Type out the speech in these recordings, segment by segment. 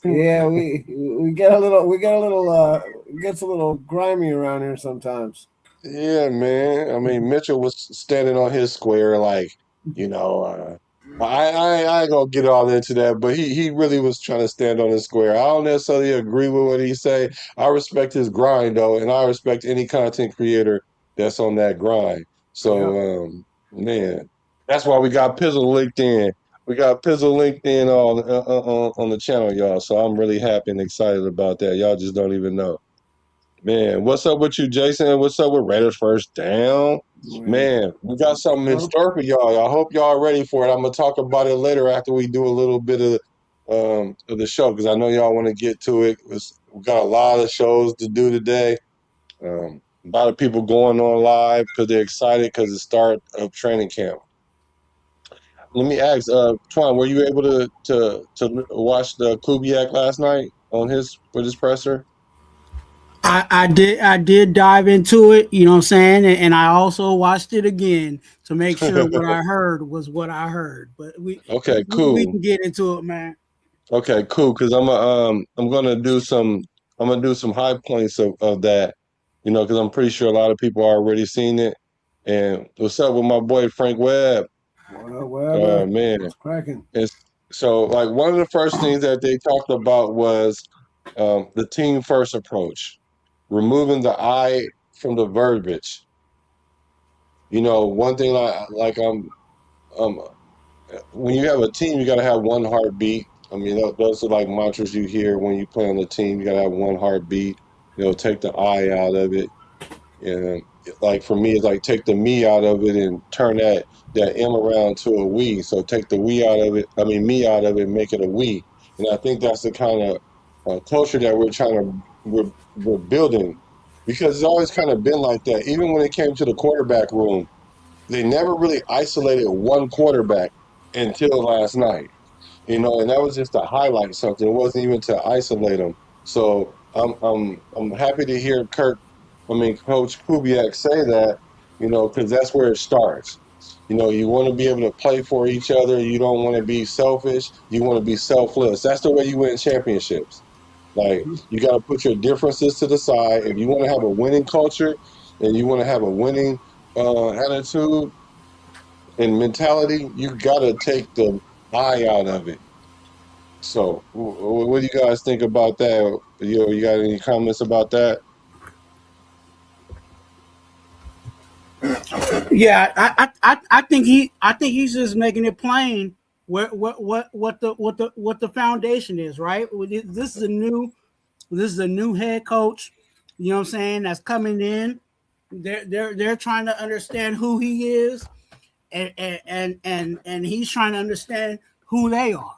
Yeah, we get a little it gets a little grimy around here sometimes. Yeah, man. I mean, Mitchell was standing on his square, like, you know, I ain't gonna get all into that, but he really was trying to stand on his square. I don't necessarily agree with what he say. I respect his grind though, and I respect any content creator that's on that grind. Yeah. So, man, that's why we got Pizzle linked in. We got Pizzle linked in on the channel, y'all. So I'm really happy and excited about that. Y'all just don't even know. Man, what's up with you, Jason? What's up with Raiders first down? Man. Man, we got something in Well, store for y'all. I hope y'all are ready for it. I'm gonna talk about it later after we do a little bit of the show because I know y'all want to get to it. We got a lot of shows to do today. A lot of people going on live because they're excited because the start of training camp. Let me ask, Twan, were you able to watch the Kubiak last night on his with his presser? I did dive into it, you know what I'm saying? And I also watched it again to make sure what I heard was what I heard. But Okay, we cool. can get into it, man. Okay, cool. Because I'm gonna do some high points of that, because I'm pretty sure a lot of people are already seen it. And what's up with my boy Frank Webb? whatever. Man, It's cracking. it's so like one of the first things that they talked about was the team first approach, removing the I from the verbiage. One thing um when you have a team, you got to have one heartbeat. I mean, those are like mantras you hear when you play on the team. You got to have one heartbeat. Take the I out of it, and like for me, it's like take the me out of it and turn that M around to a we. So take the we out of it. I mean, me out of it, and make it a we. And I think that's the kind of culture that we're building because it's always kind of been like that. Even when it came to the quarterback room, they never really isolated one quarterback until last night, and that was just to highlight something. It wasn't even to isolate them. So I'm happy to hear Coach Kubiak say that, because that's where it starts. You want to be able to play for each other. You don't want to be selfish. You want to be selfless. That's the way you win championships. Like you got to put your differences to the side. If you want to have a winning culture and you want to have a winning attitude and mentality, you got to take the I out of it. So, what do you guys think about that? You got any comments about that? Yeah, I think he's just making it plain what the foundation is, right? This is a new head coach, you know what I'm saying, that's coming in. They're trying to understand who he is, and he's trying to understand who they are.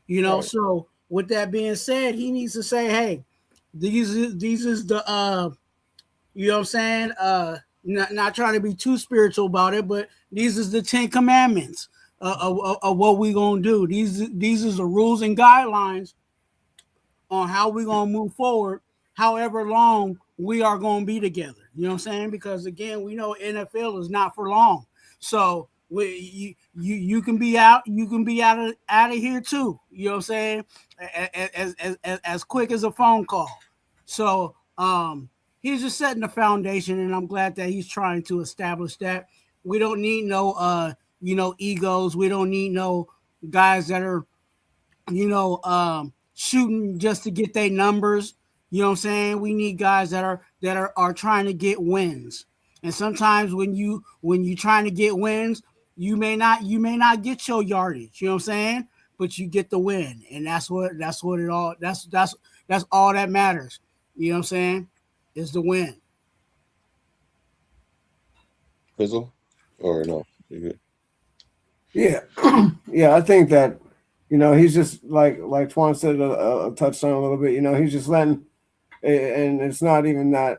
Right. So with that being said, he needs to say, hey, these is the you know what I'm saying? Not trying to be too spiritual about it, but these is the 10 Commandments of what we gonna do. These is the rules and guidelines on how we gonna move forward, however long we are gonna be together. You know what I'm saying? Because again, we know NFL is not for long. So you can be out, out of here too. You know what I'm saying? As quick as a phone call. So he's just setting the foundation, and I'm glad that he's trying to establish that. We don't need no egos. We don't need no guys that are shooting just to get their numbers. You know what I'm saying? We need guys that are trying to get wins. And sometimes when you trying to get wins, you may not get your yardage. You know what I'm saying? But you get the win, and that's what it all that's all that matters. You know what I'm saying? Is the win. Fizzle? Or no? You good? Yeah. Yeah, I think that he's just like Twan said touched on a little bit. He's just letting, and it's not even that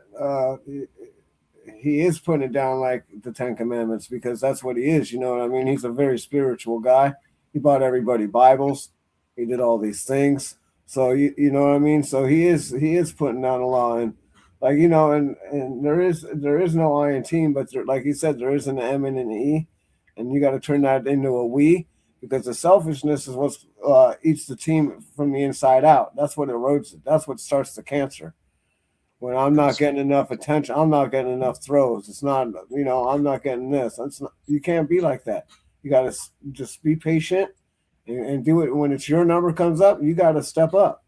he is putting it down like the 10 Commandments because that's what he is. You know what I mean? He's a very spiritual guy. He bought everybody Bibles. He did all these things. So you know what I mean? So he is putting down a law, and and there is no I in team, but like he said, there is an M and an E, and you got to turn that into a we. because the selfishness is what eats the team from the inside out. That's what erodes it. That's what starts the cancer. When I'm not getting enough attention, I'm not getting enough throws. It's not, I'm not getting this. You can't be like that. You got to just be patient and do it. When it's your number comes up, you got to step up.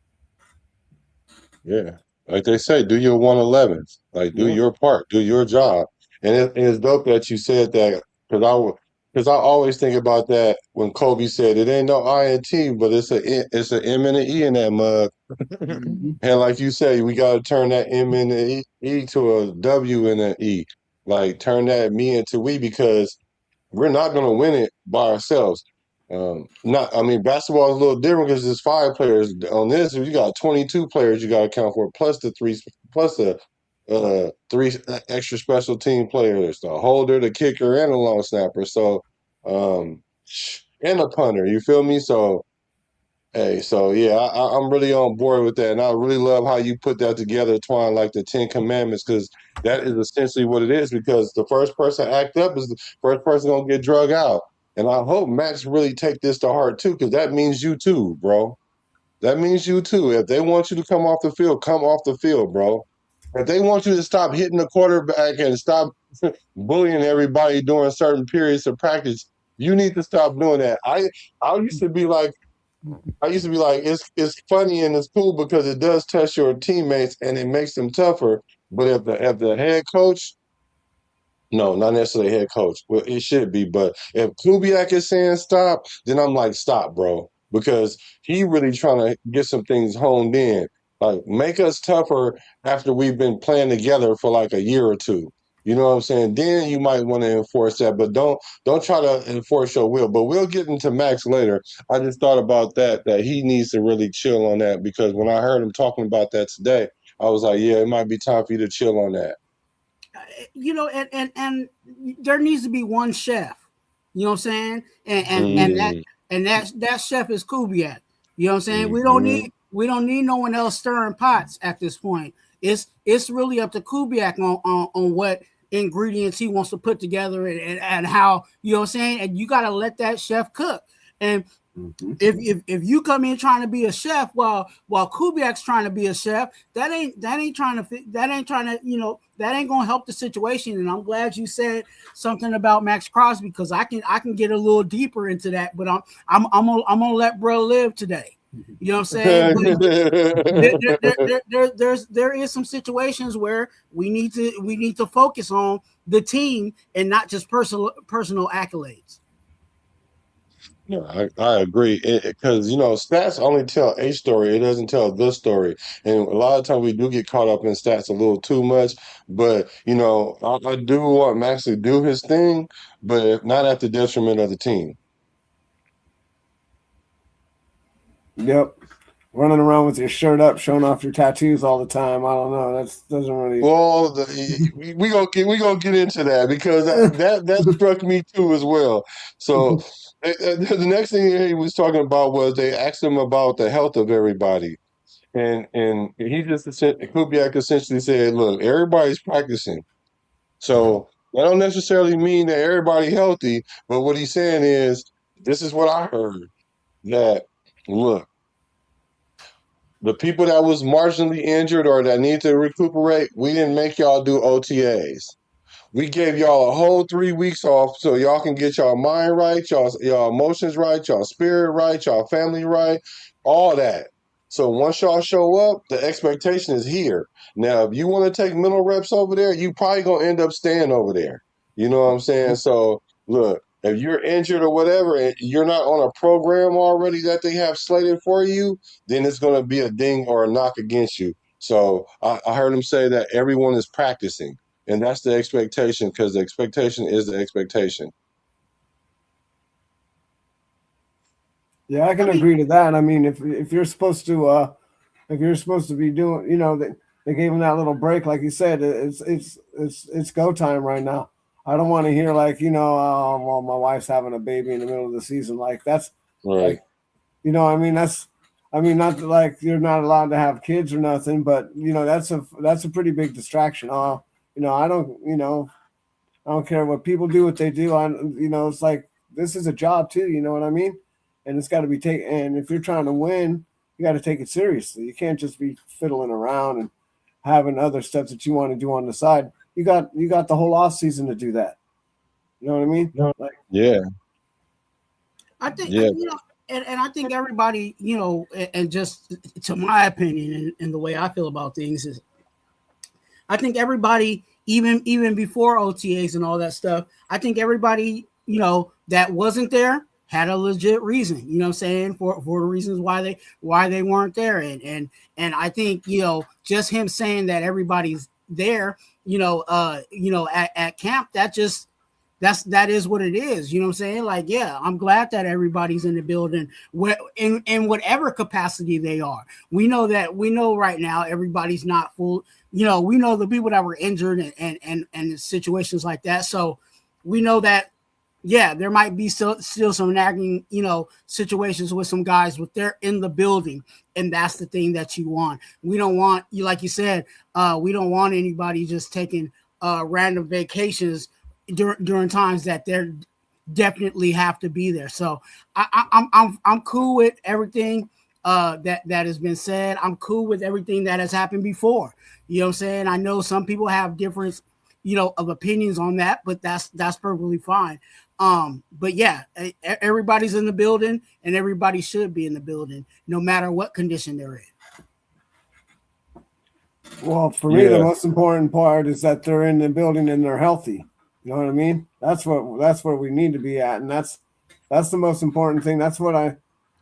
Yeah. Like they say, do your 111s. Like, do your part, do your job. And it's dope that you said that because I always think about that when Kobe said it ain't no I in T, but it's an M and an E in that mug. Mm-hmm. And like you say, we got to turn that M and an E to a W and an E. Like, turn that me into we, because we're not going to win it by ourselves. I mean, basketball is a little different because there's 5 players. On this, you got 22 players you got to account for, plus the 3 extra special team players, the holder, the kicker, and the long snapper. So, and the punter. You feel me? So, hey, so yeah, I'm really on board with that, and I really love how you put that together, Twine, like the 10 Commandments, because that is essentially what it is. Because the first person to act up is the first person gonna get drug out, and I hope Max really take this to heart too, because that means you too, bro. That means you too. If they want you to come off the field, come off the field, bro. If they want you to stop hitting the quarterback and stop bullying everybody during certain periods of practice, you need to stop doing that. I used to be like. It's funny and it's cool because it does test your teammates and it makes them tougher. But if the head coach, no, not necessarily head coach. Well, it should be, but if Kubiak is saying stop, then I'm like, stop, bro, because he really trying to get some things honed in. Like, make us tougher after we've been playing together for like a year or two. You know what I'm saying? Then you might want to enforce that, but don't try to enforce your will. But we'll get into Max later. I just thought about that he needs to really chill on that, because when I heard him talking about that today, I was like, yeah, it might be time for you to chill on that. And there needs to be one chef. You know what I'm saying? Mm, And that chef is Kubiak. You know what I'm saying? mhm. We don't need no one else stirring pots at this point. It's really up to Kubiak on what ingredients he wants to put together and how, you know what I'm saying? And you got to let that chef cook. And if you come in trying to be a chef while Kubiak's trying to be a chef, that ain't trying to that ain't gonna help the situation. And I'm glad you said something about Max Crosby, because I can get a little deeper into that, but I'm gonna let bro live today. You know what I'm saying? There is some situations where we need to focus on the team and not just personal accolades. Yeah, I agree, because stats only tell a story. It doesn't tell the story, and a lot of times we do get caught up in stats a little too much. But I do want Max to do his thing, but not at the detriment of the team. Yep. Running around with your shirt up, showing off your tattoos all the time. I don't know. That doesn't really. Well, we gonna get into that, because that struck me too as well. So the next thing he was talking about was they asked him about the health of everybody. And he just Kubiak essentially said, "Look, everybody's practicing, so that don't necessarily mean that everybody healthy. But what he's saying is, this is what I heard, that look, the people that was marginally injured or that need to recuperate, we didn't make y'all do OTAs. We gave y'all a whole 3 weeks off so y'all can get y'all mind right, y'all emotions right, y'all spirit right, y'all family right, all that. So once y'all show up, the expectation is here. Now, if you want to take mental reps over there, you probably gonna end up staying over there. You know what I'm saying? So look, if you're injured or whatever, and you're not on a program already that they have slated for you, then it's gonna be a ding or a knock against you. So I heard him say that everyone is practicing. And that's the expectation, because the expectation is the expectation. Yeah, I can I mean, agree to that. I mean, if you're supposed to be doing, they gave him that little break, like you said. It's go time right now. I don't want to hear like, oh, well, my wife's having a baby in the middle of the season. Like that's Right. like, I mean, not like you're not allowed to have kids or nothing, but that's a pretty big distraction. I don't care what people do, what they do. It's like this is a job too. You know what I mean? And it's got to be taken. And if you're trying to win, you got to take it seriously. You can't just be fiddling around and having other stuff that you want to do on the side. You got the whole off season to do that. You know what I mean? Like, Yeah. I think Yeah. and I think everybody, and just to my opinion and the way I feel about things is, I think everybody, even before OTAs and all that stuff, I think everybody, that wasn't there had a legit reason, you know what I'm saying, for the reasons why they weren't there. And I think, just him saying that everybody's there, at camp, that is what it is. You know what I'm saying? Like, yeah, I'm glad that everybody's in the building in whatever capacity they are. We know right now everybody's not full. We know the people that were injured and situations like that. So we know that, yeah, there might be still some nagging, situations with some guys, but they're in the building, and that's the thing that you want. We don't want, like you said, we don't want anybody just taking random vacations during times that they're definitely have to be there. So I'm cool with everything that has been said. I'm cool with everything that has happened before. You know what I'm saying? I know some people have different, of opinions on that, but that's perfectly fine. But yeah, everybody's in the building, and everybody should be in the building, no matter what condition they're in. Well, for me, the most important part is that they're in the building and they're healthy. You know what I mean? That's where we need to be at, and that's the most important thing. That's what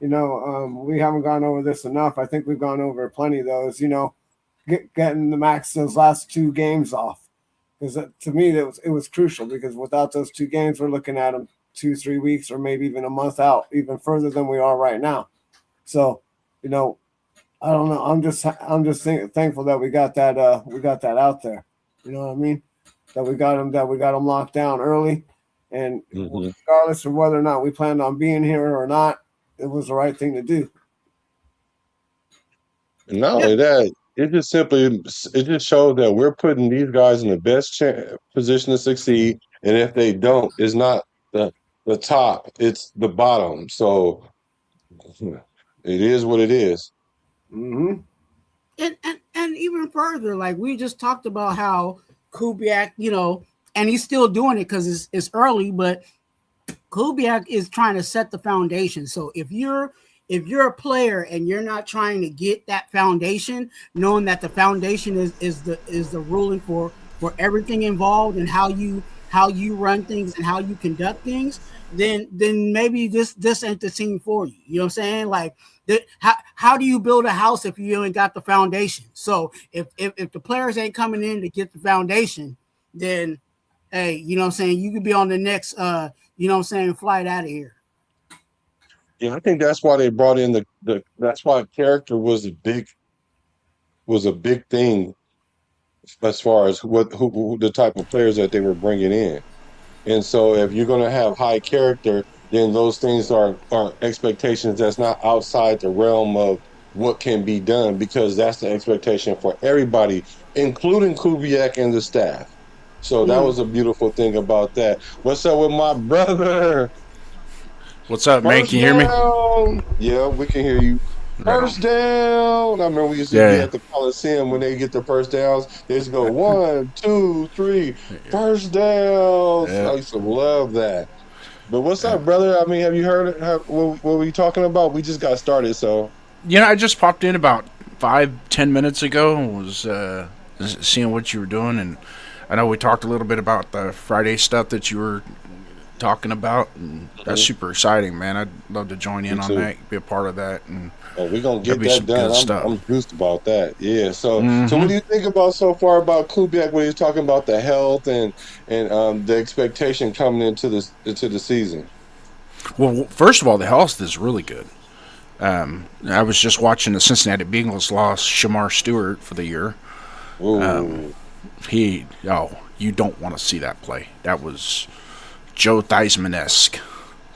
we haven't gone over this enough. I think we've gone over plenty of those. Getting the max those last 2 games off, because to me it was crucial, because without those 2 games, we're looking at them 2-3 weeks or maybe even a month out, even further than we are right now. So, I don't know. I'm just thankful that we got that out there. You know what I mean? That we got them locked down early, and regardless of whether or not we planned on being here or not, it was the right thing to do. And not only that, it just shows that we're putting these guys in the best position to succeed. And if they don't, it's not the top, it's the bottom. So it is what it is. Mm-hmm. And even further, like we just talked about how Kubiak, and he's still doing it because it's early, but Kubiak is trying to set the foundation. So if you're a player and you're not trying to get that foundation, knowing that the foundation is the ruling for everything involved and how you run things and how you conduct things, then maybe this ain't the team for you. You know what I'm saying? Like, how do you build a house if you ain't got the foundation? So if the players ain't coming in to get the foundation, then hey, you know what I'm saying, you could be on the next flight out of here. Yeah, I think that's why they brought in that's why character was a big thing as far as who the type of players that they were bringing in. And so if you're going to have high character, then those things are expectations that's not outside the realm of what can be done, because that's the expectation for everybody, including Kubiak and the staff. So that was a beautiful thing about that. What's up with my brother? What's up, man? Can you hear me? Yeah, we can hear you. First down. I remember we used to be at the Coliseum when they get the first downs. They just go 1, 2, 3, first downs. I used to love that. But what's up, brother? I mean, have you heard what we talking about? We just got started, so. I just popped in about 5-10 minutes ago. Was seeing what you were doing, and I know we talked a little bit about the Friday stuff that you were talking about, and that's super exciting, man. I'd love to join in on that, be a part of that, and we're gonna get that done. I'm juiced about that. Yeah. So what do you think about so far about Kubiak when he's talking about the health and the expectation coming into the season? Well, first of all, the health is really good. I was just watching the Cincinnati Bengals lost Shamar Stewart for the year. You don't want to see that play. That was Joe Theismann-esque.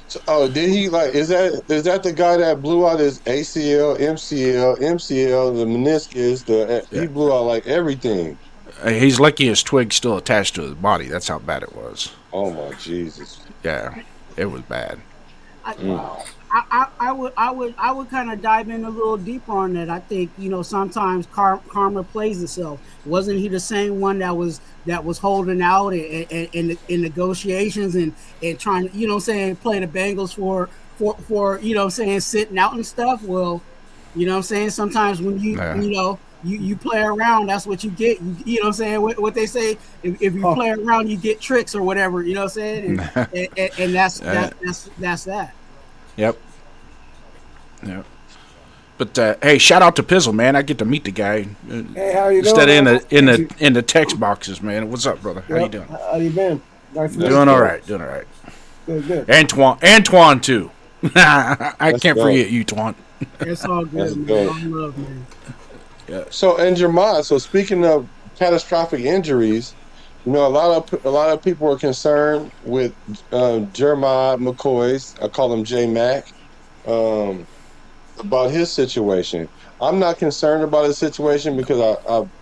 So, did he is that the guy that blew out his ACL, MCL, the meniscus? He blew out like everything. He's lucky his twig's still attached to his body. That's how bad it was. Oh my Jesus. Yeah. It was bad. I, Wow. I would kind of dive in a little deeper on that. I think sometimes karma plays itself. Wasn't he the same one that was holding out in negotiations and trying to saying play the Bengals for saying sitting out and stuff? Well, saying sometimes when Yeah. you play around, that's what you get. Saying what they say, if you Oh, play around, you get tricks or whatever. Saying and Uh, that's that. yep. Yep. But hey, shout out to Pizzle, man. I get to meet the guy hey, how you instead doing, of man? Nice to meet you. in the text boxes, man. What's up, brother? How you Yep. doing? How you been? Nice to That's meet Doing you. all dope. right. Doing all right. Good, good. Antoine too. I That's can't dope. forget you, Twan. It's all good, That's man. dope. All love, man. Yeah. So, and Jeremiah, so speaking of catastrophic injuries, a lot of people are concerned with Jeremiah McCoy's. I call him J Mac. Um, about his situation. I'm not concerned about his situation because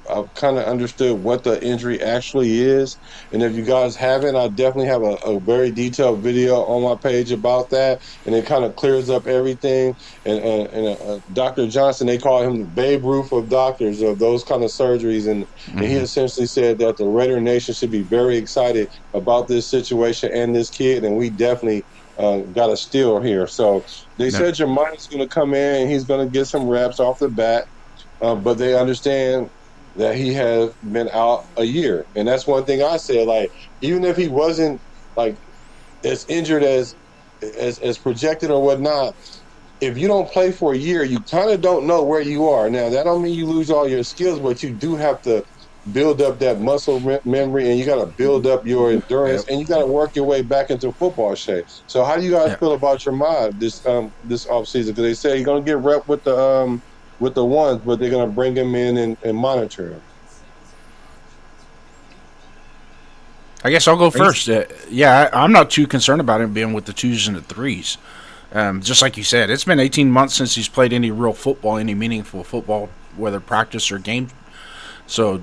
I've kind of understood what the injury actually is. And if you guys haven't, I definitely have a very detailed video on my page about that. And it kind of clears up everything. And Dr. Johnson, they call him the Babe Ruth of doctors of those kind of surgeries. And he Hmm. essentially said that the Raider Nation should be very excited about this situation and this kid. And we definitely got a steal here. So, they Yep. said Jermaine's going to come in and he's going to get some reps off the bat, but they understand that he has been out a year, and that's one thing I said. Like, even if he wasn't like as injured as projected or whatnot, if you don't play for a year, you kind of don't know where you are. Now, that don't mean you lose all your skills, but you do have to build up that muscle memory, and you got to build up your endurance, Yep. and you got to work your way back into football shape. So, how do you guys Yep. feel about your mind this offseason? Because they say you're gonna get rep with the ones, but they're gonna bring him in and monitor him. I guess I'll go Are you, first. Yeah, I'm not too concerned about him being with the twos and the threes. Just like you said, it's been 18 months since he's played any real football, any meaningful football, whether practice or game. So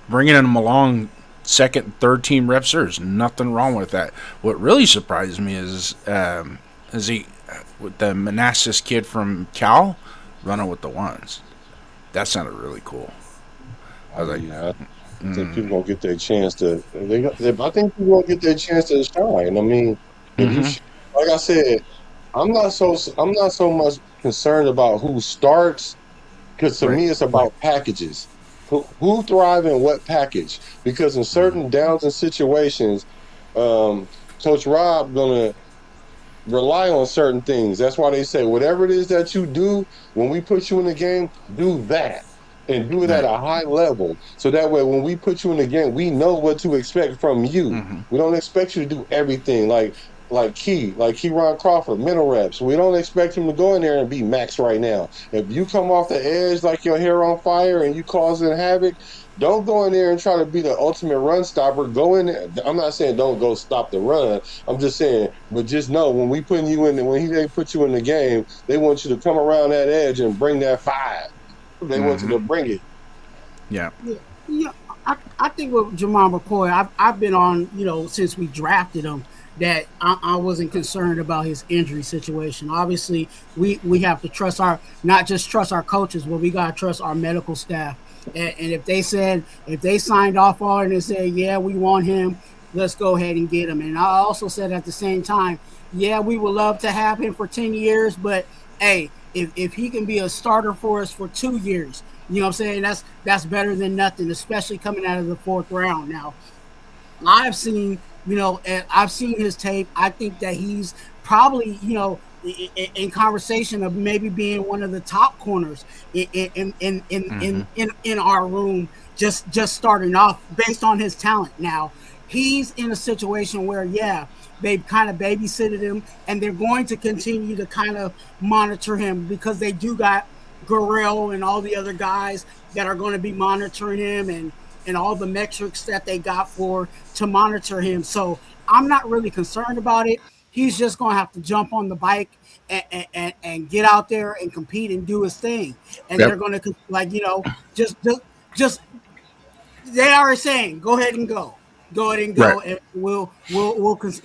bringing him along second, third team reps, there's nothing wrong with that. What really surprised me is he with the Manassas kid from Cal running with the ones. That sounded really cool. I was like, yeah, I think people gonna get their chance to. I think people gonna get their chance to shine. I mean, if you mm-hmm, like I said, I'm not so much concerned about who starts because to right, me it's about packages. Who thrive in what package? Because in mm-hmm, certain downs and situations, um, Coach Rob gonna rely on certain things. That's why they say whatever it is that you do, when we put you in the game, do that. And do it at right, a high level. So that way when we put you in the game, we know what to expect from you. mm-hmm, We don't expect you to do everything like Crawford, mental reps. We don't expect him to go in there and be max right now. If you come off the edge like your hair on fire and you causing havoc, don't go in there and try to be the ultimate run stopper. Go in there. I'm not saying don't go stop the run. I'm just saying, but just know when we putting you in, they put you in the game, they want you to come around that edge and bring that fire. They want you mm-hmm. to bring it. Yeah, Yeah, yeah. I think with Jamal McCoy, I've been on since we drafted him that I wasn't concerned about his injury situation. Obviously, we have to trust our not just trust our coaches, but we gotta trust our medical staff. And if they signed off on it and said yeah we want him, let's go ahead and get him. And I also said at the same time, yeah we would love to have him for 10 years, but hey if he can be a starter for us for 2 years. You know what I'm saying? That's better than nothing, especially coming out of the fourth round. Now, I've seen, and I've seen his tape. I think that he's probably, in conversation of maybe being one of the top corners mm-hmm, in our room, just starting off based on his talent. Now, he's in a situation where, yeah, they've kind of babysitted him, and they're going to continue to kind of monitor him because they do got Guerrero and all the other guys that are going to be monitoring him and all the metrics that they got for to monitor him. So I'm not really concerned about it. He's just going to have to jump on the bike and get out there and compete and do his thing. And yep, they're going to just they are saying, go ahead and go. go ahead and Right. go, and we'll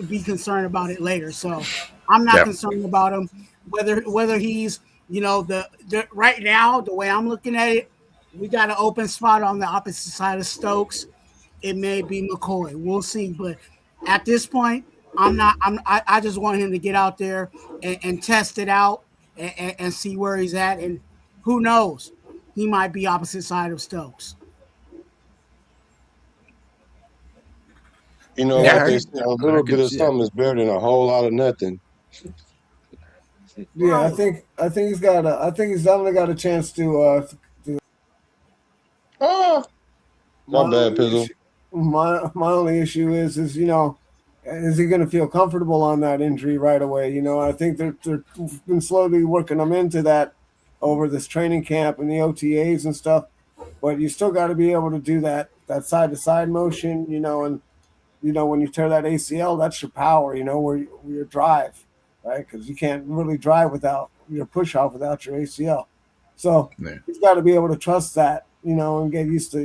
be concerned about it later. So I'm not Yeah. concerned about him. Whether he's, the right now, the way I'm looking at it, we got an open spot on the opposite side of Stokes. It may be McCoy. We'll see. But at this point, I'm not. I just want him to get out there and test it out, and see where he's at. And who knows, he might be opposite side of Stokes. You know, Yeah, I like Yeah, they think. say, a I little bit could of see it. something is better than a whole lot of nothing. Yeah, Right. I think he's got. I think he's definitely got a chance to. Ah, my My bad, only Pizzle. issue, my only issue is is he going to feel comfortable on that injury right away? I think they're been slowly working him into that over this training camp and the OTAs and stuff. But you still got to be able to do that side to side motion, and when you tear that ACL, that's your power, where your drive, right? Because you can't really drive without your push off without your ACL. So Yeah. he's got to be able to trust that, and get used to,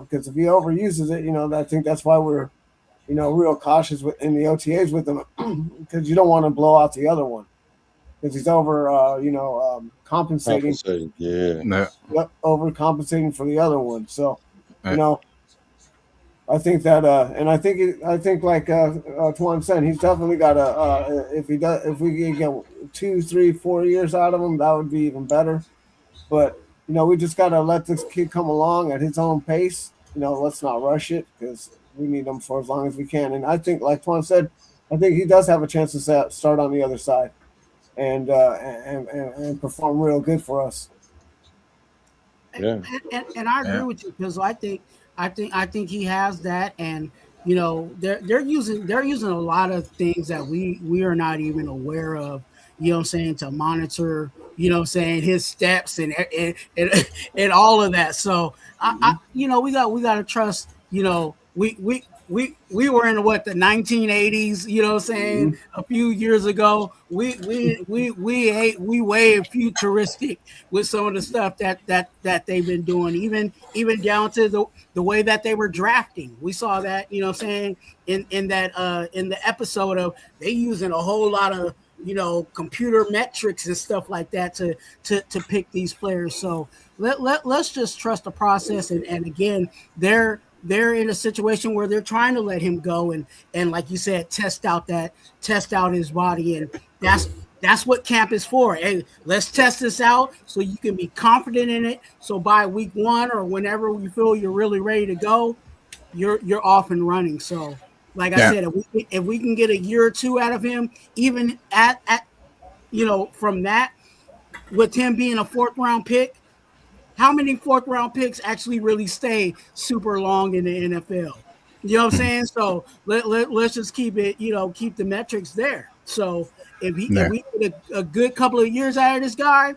because if he overuses it, I think that's why we're, real cautious in the OTAs with him, because you don't want to blow out the other one because he's over, compensating, Compensating. Yeah. No, overcompensating for the other one. So, you uh, know, I think that, and I think like Twan said, he's definitely got a. If we can get 2, 3, 4 years out of him, that would be even better. But we just gotta let this kid come along at his own pace. Let's not rush it because we need him for as long as we can. And I think, like Twan said, I think he does have a chance to start on the other side and perform real good for us. Yeah. And I agree yeah, with you because I think he has that, and they're using a lot of things that we are not even aware of. You know what I'm saying, to monitor. You know what I'm saying, his steps and all of that. So we got to trust. We were in what, the 1980s. You know what I'm saying, Mm-hmm. a few years ago. We way futuristic with some of the stuff that they've been doing, even down to the way that they were drafting. We saw that, what I'm saying, in the episode of they using a whole lot of computer metrics and stuff like that to pick these players. So let's just trust the process. And again, they're in a situation where they're trying to let him go, and like you said, test out his body. And that's what camp is for. Hey, let's test this out so you can be confident in it. So by week 1 or whenever you feel you're really ready to go, you're off and running. So like I yeah, said, if we can get a year or two out of him, even at from that, with him being a 4th round pick, how many 4th round picks actually really stay super long in the NFL? You know what I'm saying? So let's just keep the metrics there. So if yeah, we get a good couple of years out of this guy,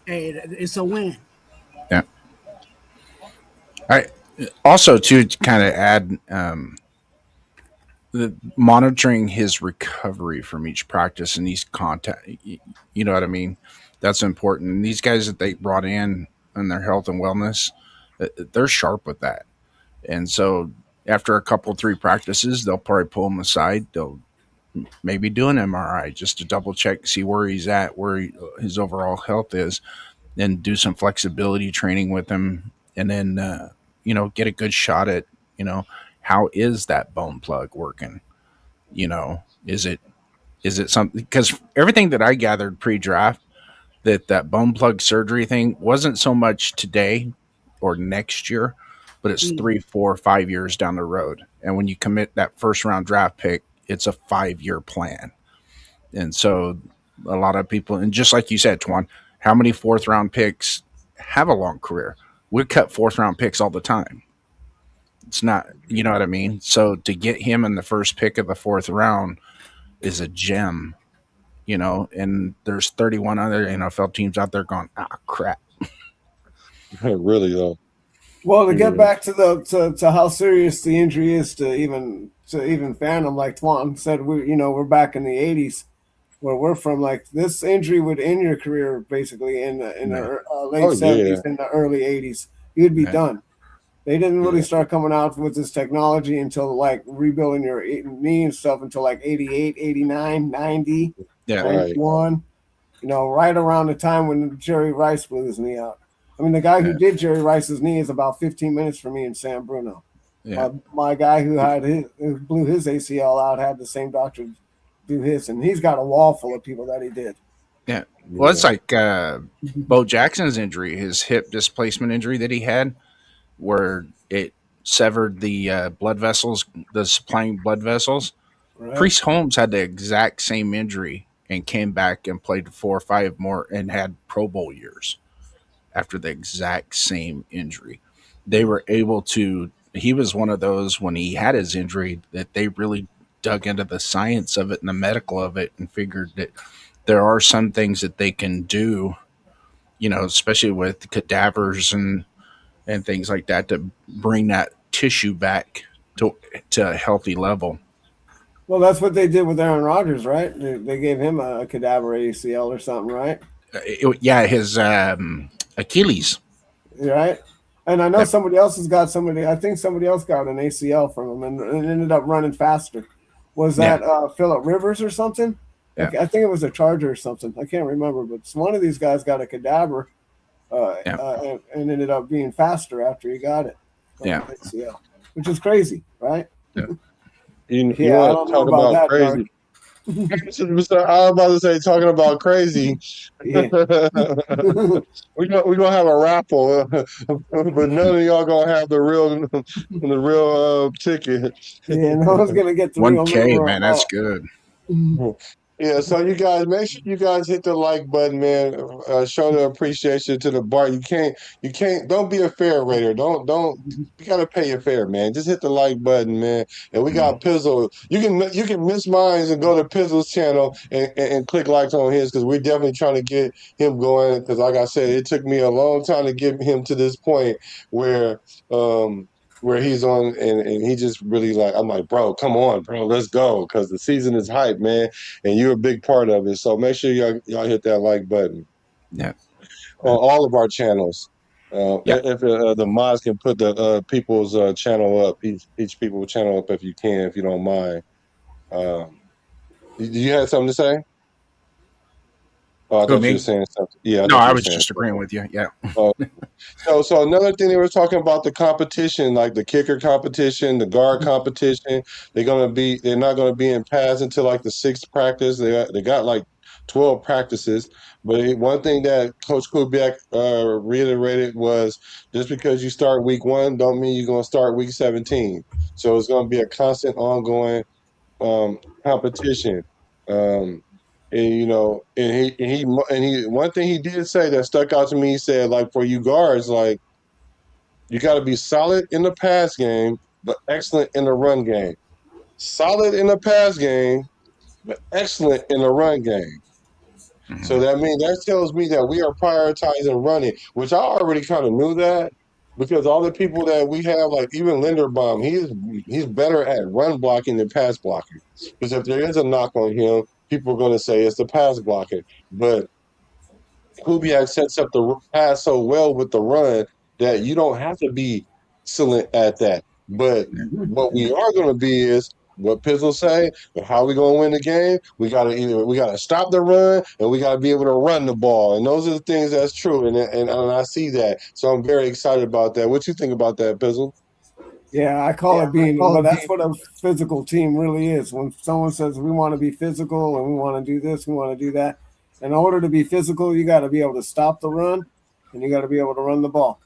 hey, it's a win. yeah. I also to kind of add, the monitoring his recovery from each practice and these contact. You know what I mean? That's important. And these guys that they brought in and their health and wellness, they're sharp with that. And so after a couple, 3 practices, they'll probably pull him aside. They'll maybe do an MRI just to double check, see where he's at, his overall health is, and do some flexibility training with him. And then, get a good shot at, how is that bone plug working? Is it something? Because everything that I gathered pre-draft, that bone plug surgery thing wasn't so much today or next year, but it's Mm. 3, 4, 5 years down the road. And when you commit that first round draft pick, it's a 5 year plan. And so a lot of people, and just like you said, Twan, how many 4th round picks have a long career? We cut 4th round picks all the time. It's not, you know what I mean? So to get him in the first pick of the 4th round is a gem, and there's 31 other NFL teams out there going, crap. Really though. Well, to get Yeah. back to to how serious the injury is to even Phantom, like Twan said, we're back in the '80s where we're from. Like this injury would end your career basically in the Yeah. late Oh yeah. '70s and the early '80s. You'd be Yeah. done They didn't really Yeah. start coming out with this technology until like rebuilding your knee and stuff until like 88, 89, 90, Yeah. Right. 91. Right around the time when Jerry Rice blew his knee out. I mean, the guy who Yeah. did Jerry Rice's knee is about 15 minutes from me in San Bruno. Yeah. My guy who blew his ACL out had the same doctor do his, and he's got a wall full of people that he did. Yeah. Well, it's Yeah. like Bo Jackson's injury, his hip displacement injury that he had, where it severed the blood vessels, the supplying blood vessels. Right? Priest Holmes had the exact same injury and came back and played 4 or 5 more and had Pro Bowl years after the exact same injury. They were able to, he was one of those when he had his injury that they really dug into the science of it and the medical of it and figured that there are some things that they can do, especially with cadavers and things like that to bring that tissue back to a healthy level. Well, that's what they did with Aaron Rodgers, right? They gave him a cadaver ACL or something, right? Yeah, his Achilles. Right? And I know Yep. somebody else has got I think somebody else got an ACL from him and ended up running faster. Was that Phillip Rivers or something? Yeah. I think it was a Charger or something. I can't remember, but one of these guys got a cadaver and ended up being faster after he got it. Yeah. ACL, which is crazy, right? You Yeah, I want don't to know talk about about that, crazy? Dark. I was about to say, talking about crazy. Yeah. we gonna have a raffle, but none of y'all gonna have the real ticket. Yeah, no one's gonna get the real 1K, number man, on that's that. good. Yeah, so you guys make sure you guys hit the like button, man. Show the appreciation to the bar. Don't be a fare raider. Don't. You gotta pay your fare, man. Just hit the like button, man. And we got Pizzle. You can miss mine and go to Pizzle's channel and click likes on his because we're definitely trying to get him going. Because like I said, it took me a long time to get him to this point where where he's on and he just really like I'm like, bro, come on, bro, let's go because the season is hype, man, and you're a big part of it. So make sure y'all hit that like button Yeah. on all of our channels. Yeah. If the mods can put the people's channel up, each people's channel up if you can, if you don't mind. You had something to say? Oh, I Who, thought you were me? saying something. Yeah, I No, thought you I were was saying just agreeing something. with you. Yeah. So another thing they were talking about the competition, like the kicker competition, the guard competition. They're not gonna be in pads until like the sixth practice. They got like 12 practices. But one thing that Coach Kubiak reiterated was just because you start week 1, don't mean you're gonna start week 17. So it's gonna be a constant, ongoing competition. Um, and he one thing he did say that stuck out to me, he said, like, for you guards, like, you got to be solid in the pass game, but excellent in the run game. Solid in the pass game, but excellent in the run game. So that tells me that we are prioritizing running, which I already kind of knew that because all the people that we have, like even Linderbaum, he's better at run blocking than pass blocking. Because if there is a knock on him, people are going to say it's the pass blocking. But Kubiak sets up the pass so well with the run that you don't have to be excellent at that. But what we are going to be is what Pizzle say. How we going to win the game? We gotta stop the run and we got to be able to run the ball. And those are the things that's true. And I see that. So I'm very excited about that. What you think about that, Pizzle? Yeah, I call it being, well, that's what a physical team really is. When someone says we want to be physical and we want to do this, we want to do that. In order to be physical, you got to be able to stop the run and you got to be able to run the ball.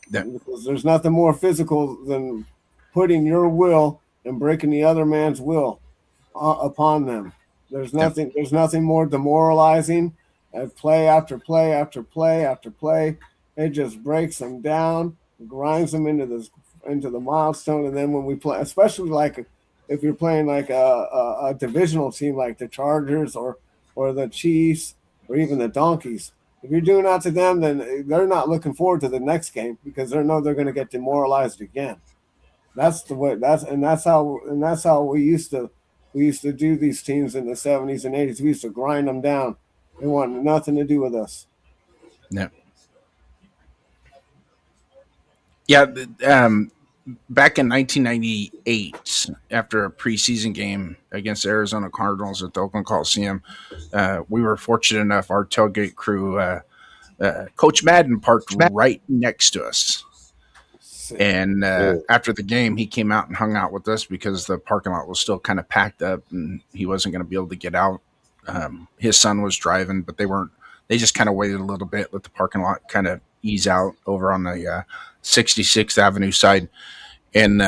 Yeah. Because there's nothing more physical than putting your will and breaking the other man's will upon them. There's nothing more demoralizing at play after play after play after play. It just breaks them down, grinds them into the milestone, and then when we play, especially like if you're playing like a divisional team like the Chargers or the Chiefs or even the Donkeys, if you're doing that to them, then they're not looking forward to the next game because they know they're going to get demoralized again. That's the way. That's how we used to do these teams in the 70s and 80s. We used to grind them down. They wanted nothing to do with us. Yeah. Yeah, back in 1998, after a preseason game against the Arizona Cardinals at the Oakland Coliseum, we were fortunate enough, our tailgate crew, Coach Madden parked right next to us. And after the game, he came out and hung out with us because the parking lot was still kind of packed up and he wasn't going to be able to get out. His son was driving, but they weren't. They just kind of waited a little bit, let the parking lot kind of ease out over on the 66th Avenue side. And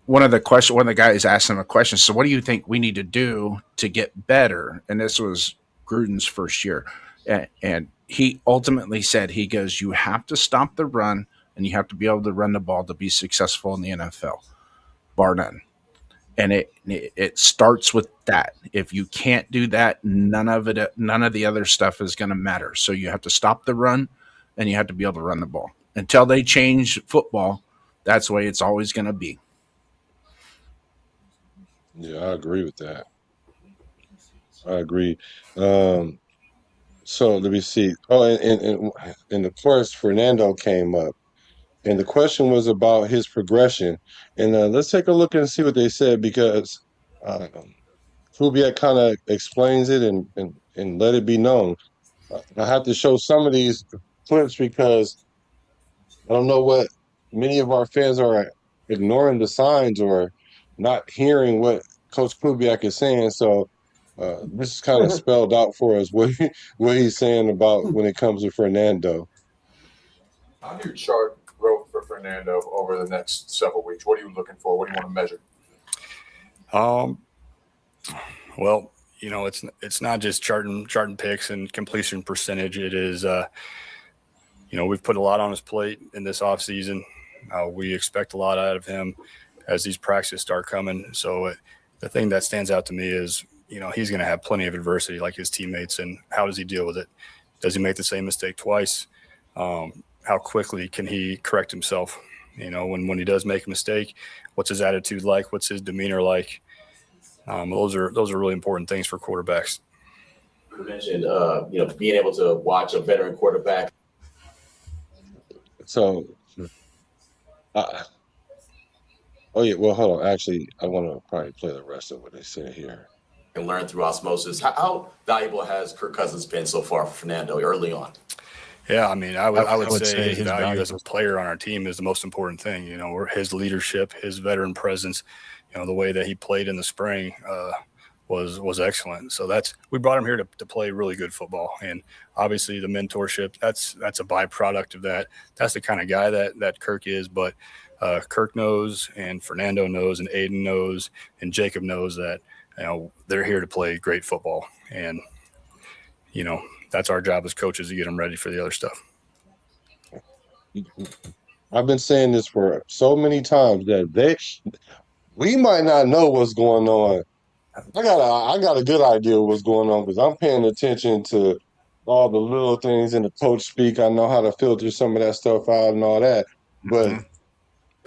one of the guys asked him a question. So, what do you think we need to do to get better? And this was Gruden's first year, and he ultimately said, he goes, you have to stop the run, and you have to be able to run the ball to be successful in the NFL, bar none. And it starts with that. If you can't do that, none of the other stuff is going to matter. So you have to stop the run, and you have to be able to run the ball. Until they change football, that's the way it's always going to be. Yeah, I agree with that. I agree. So let me see. Oh, and of course, Fernando came up, and the question was about his progression. And let's take a look and see what they said because uh, Kubiak kind of explains it and let it be known. I have to show some of these clips because I don't know what many of our fans are ignoring the signs or not hearing what Coach Kubiak is saying. So this is kind of spelled out for us what he's saying about when it comes to Fernando. How do you chart growth for Fernando over the next several weeks? What are you looking for? What do you want to measure? Well, you know, it's not just charting picks and completion percentage. It is, you know, we've put a lot on his plate in this offseason. We expect a lot out of him as these practices start coming. So the thing that stands out to me is, you know, he's going to have plenty of adversity like his teammates. And how does he deal with it? Does he make the same mistake twice? How quickly can he correct himself? You know, when he does make a mistake, what's his attitude like? What's his demeanor like? Those are really important things for quarterbacks. You mentioned, you know, being able to watch a veteran quarterback. So, oh yeah, well, hold on. Actually, I want to probably play the rest of what they said here. And learn through osmosis. How valuable has Kirk Cousins been so far for Fernando early on? Yeah, I mean, I would say his value as a player on our team is the most important thing. You know, his leadership, his veteran presence, you know, the way that he played in the spring was excellent. So we brought him here to play really good football, and obviously the mentorship that's a byproduct of that. That's the kind of guy that Kirk is. But Kirk knows, and Fernando knows, and Aiden knows, and Jacob knows that, you know, they're here to play great football, and you know, that's our job as coaches to get them ready for the other stuff. I've been saying this for so many times that we might not know what's going on. I got a good idea of what's going on because I'm paying attention to all the little things in the coach speak. I know how to filter some of that stuff out and all that. But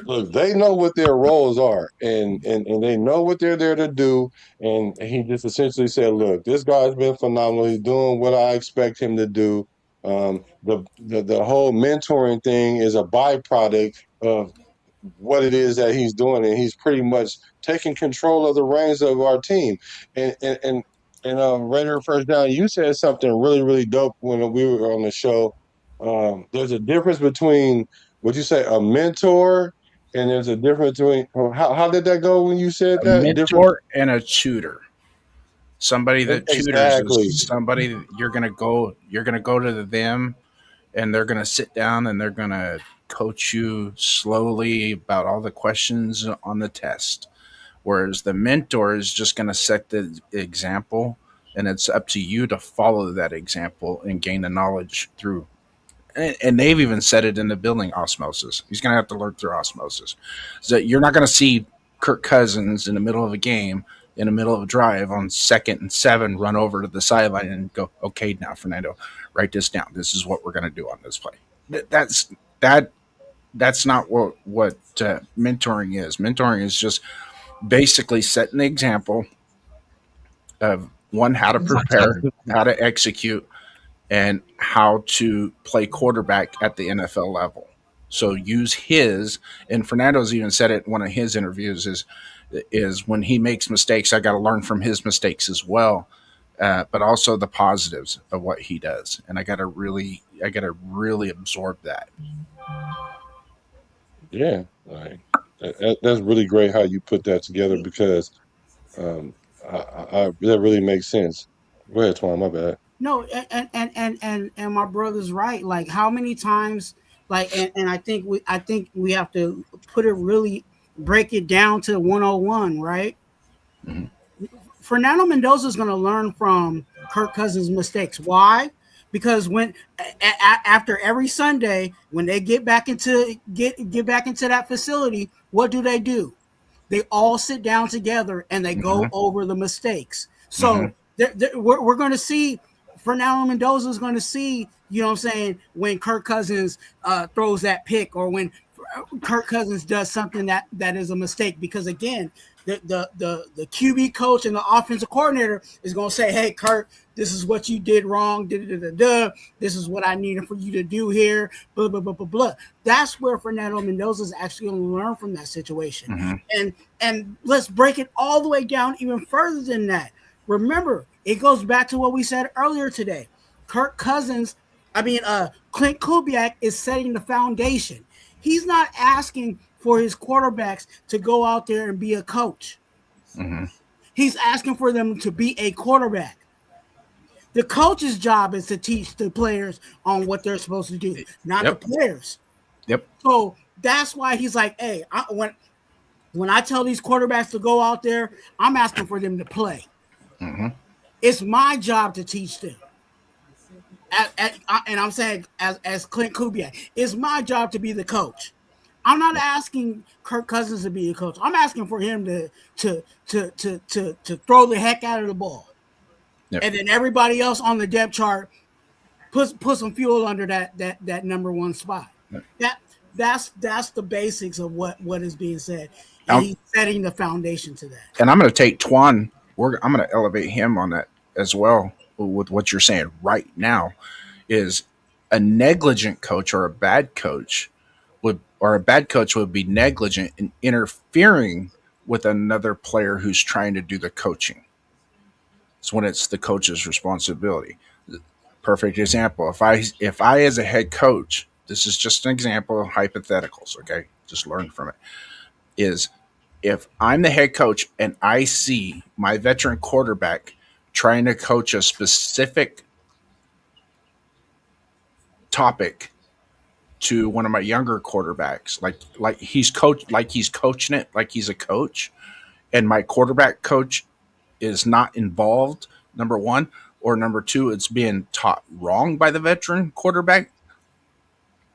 look, they know what their roles are, and they know what they're there to do. And he just essentially said, "Look, this guy's been phenomenal. He's doing what I expect him to do. The whole mentoring thing is a byproduct of what it is that he's doing, and he's pretty much taking control of the reins of our team." And Raider First Down, you said something really, really dope when we were on the show. There's a difference between what you say, a mentor, and there's a difference between how did that go when you said A that? mentor and a tutor. Somebody that tutors Exactly. is somebody that you're gonna go to them, and they're gonna sit down and they're gonna coach you slowly about all the questions on the test. Whereas the mentor is just gonna set the example, and it's up to you to follow that example and gain the knowledge through. And they've even said it in the building, osmosis. He's going to have to learn through osmosis. So you're not going to see Kirk Cousins in the middle of a game, in the middle of a drive on 2nd and 7, run over to the sideline and go, "Okay, now Fernando, write this down. This is what we're going to do on this play." That's not what mentoring is. Mentoring is just basically setting the example of how to prepare, how to execute, and how to play quarterback at the NFL level. So use his, and Fernando's even said it in one of his interviews, is when he makes mistakes, I got to learn from his mistakes as well, but also the positives of what he does, and I got to really absorb that. Yeah, like that's really great how you put that together because that really makes sense. Go ahead, Twan. My bad. No, and my brother's right. Like how many times, like, and I think we have to put it really break it down to 101, right? Mhm. Fernando Mendoza is going to learn from Kirk Cousins' mistakes. Why? Because when after every Sunday, when they get back into that facility, what do? They all sit down together and they go Mhm. over the mistakes. Mhm. So we're going to see Fernando Mendoza is going to see, you know what I'm saying, when Kirk Cousins throws that pick or when Kirk Cousins does something that is a mistake. Because again, the QB coach and the offensive coordinator is going to say, hey, Kirk, this is what you did wrong. This is what I needed for you to do here. Blah, blah, blah, blah, blah. That's where Fernando Mendoza is actually going to learn from that situation. Mhm. And let's break it all the way down even further than that. Remember, it goes back to what we said earlier today. Kirk Cousins, Clint Kubiak is setting the foundation. He's not asking for his quarterbacks to go out there and be a coach. Mhm. He's asking for them to be a quarterback. The coach's job is to teach the players on what they're supposed to do, not the Yep. players. Yep. So that's why he's like, hey, when I tell these quarterbacks to go out there, I'm asking for them to play. Mhm. It's my job to teach them. And I'm saying, as Clint Kubiak, it's my job to be the coach. I'm not asking Kirk Cousins to be a coach. I'm asking for him to throw the heck out of the ball, Yep. and then everybody else on the depth chart put some fuel under that number one spot. Yep. That's the basics of what is being said, and Um, he's setting the foundation to that. and I'm going to take Twan. I'm going to elevate him on that as well with what you're saying right now. Is a negligent coach or a bad coach would be negligent in interfering with another player who's trying to do the coaching. It's when it's the coach's responsibility. Perfect example. If I as a head coach, this is just an example of hypotheticals, okay? Just learn from it. Is if I'm the head coach and I see my veteran quarterback trying to coach a specific topic to one of my younger quarterbacks, like he's coaching it like he's a coach, and my quarterback coach is not involved, number one, or number two, it's being taught wrong by the veteran quarterback.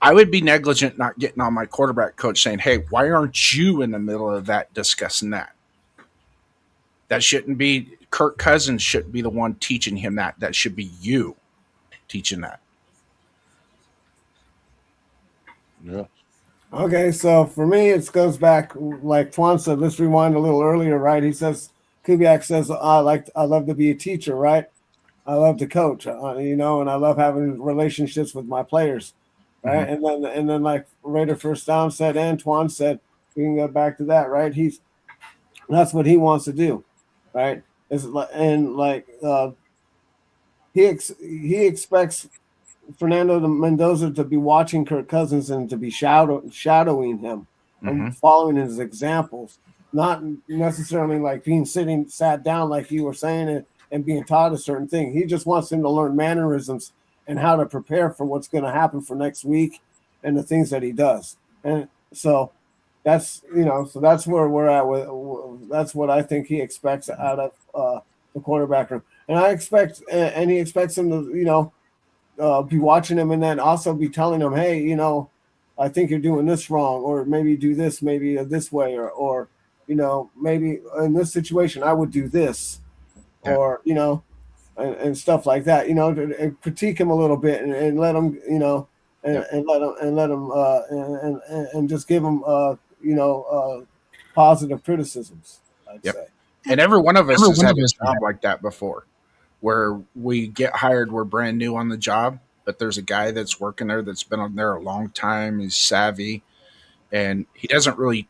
I would be negligent not getting on my quarterback coach saying, hey, why aren't you in the middle of that discussing that? That shouldn't be Kirk Cousins shouldn't be the one teaching him that. That should be you teaching that. Yeah. Okay, so for me, it goes back like Twan said. Let's rewind a little earlier, right? He says Kubiak says, I love to be a teacher, right? I love to coach, and I love having relationships with my players, right? Mhm. And then like Raider First Down said, Antoine said, we can go back to that, right? That's what he wants to do, right? He expects Fernando Mendoza to be watching Kirk Cousins and to be shadowing him and Mhm. following his examples, not necessarily like being sat down like you were saying and being taught a certain thing. He just wants him to learn mannerisms and how to prepare for what's going to happen for next week and the things that he does. And so so that's where we're at with that's what I think he expects out of the quarterback room. And he expects him to, be watching him and then also be telling him, hey, I think you're doing this wrong, or maybe do this, maybe this way, or maybe in this situation I would do this, Yeah. or and stuff like that. To critique him a little bit and let him, Yep. and let him and just give him positive criticisms. I'd Yep. say. And every one of us has had a job like that before, where we get hired, we're brand new on the job, but there's a guy that's working there that's been on there a long time. He's savvy, and he doesn't really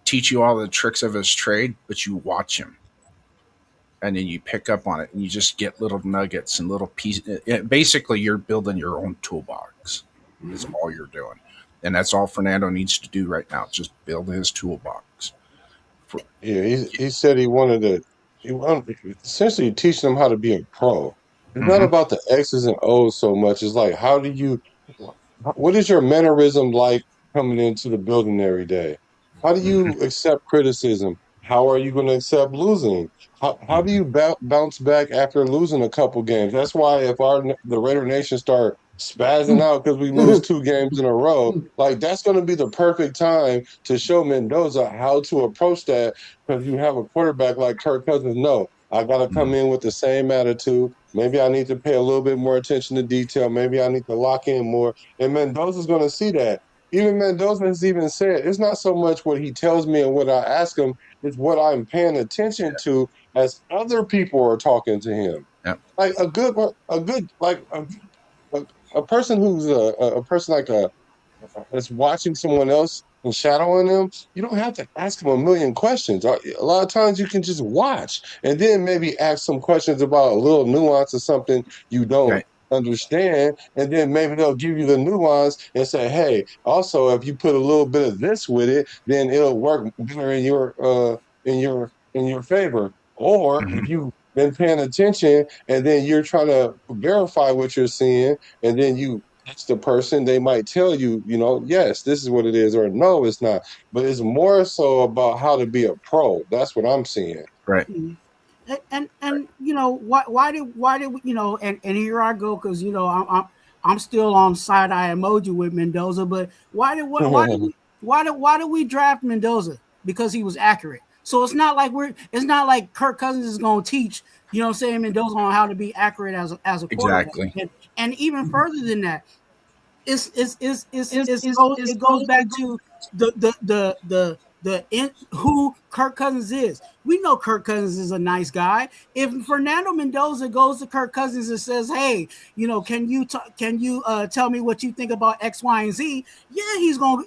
teach you all the tricks of his trade, but you watch him and then you pick up on it and you just get little nuggets and little pieces. Basically, you're building your own toolbox, is all you're doing. And that's all Fernando needs to do right now. Just build his toolbox. Yeah, he said he wanted essentially teach them how to be a pro. It's not Mhm. about the X's and O's so much. It's like, what is your mannerism like coming into the building every day? How do Mhm. you accept criticism? How are you going to accept losing? How do you bounce back after losing a couple games? That's why if the Raider Nation start spazzing out because we lose 2 games in a row, like that's going to be the perfect time to show Mendoza how to approach that because you have a quarterback like Kirk Cousins. No, I got to come Mhm. in with the same attitude. Maybe I need to pay a little bit more attention to detail. Maybe I need to lock in more. And Mendoza's going to see that. Even Mendoza has even said it's not so much what he tells me and what I ask him, it's what I'm paying attention to as other people are talking to him. Yep. Like a person who's a person like that's watching someone else and shadowing them, you don't have to ask them a million questions. A lot of times you can just watch and then maybe ask some questions about a little nuance or something you don't Right. understand, and then maybe they'll give you the nuance and say, hey, also if you put a little bit of this with it, then it'll work better in your favor. Or if Mhm. you've been paying attention and then you're trying to verify what you're seeing, and then you ask the person, they might tell you, yes, this is what it is, or no, it's not. But it's more so about how to be a pro. That's what I'm seeing. Right. Mhm. And why did we, and here I go because I'm still on side eye emoji with Mendoza, but why did we draft Mendoza? Because he was accurate. So it's not like Kirk Cousins is going to teach, Mendoza on how to be accurate as a quarterback. Exactly. And even further than that, it goes back to who Kirk Cousins is. We know Kirk Cousins is a nice guy. If Fernando Mendoza goes to Kirk Cousins and says, "Hey, can you tell me what you think about X, Y, and Z?" Yeah, he's gonna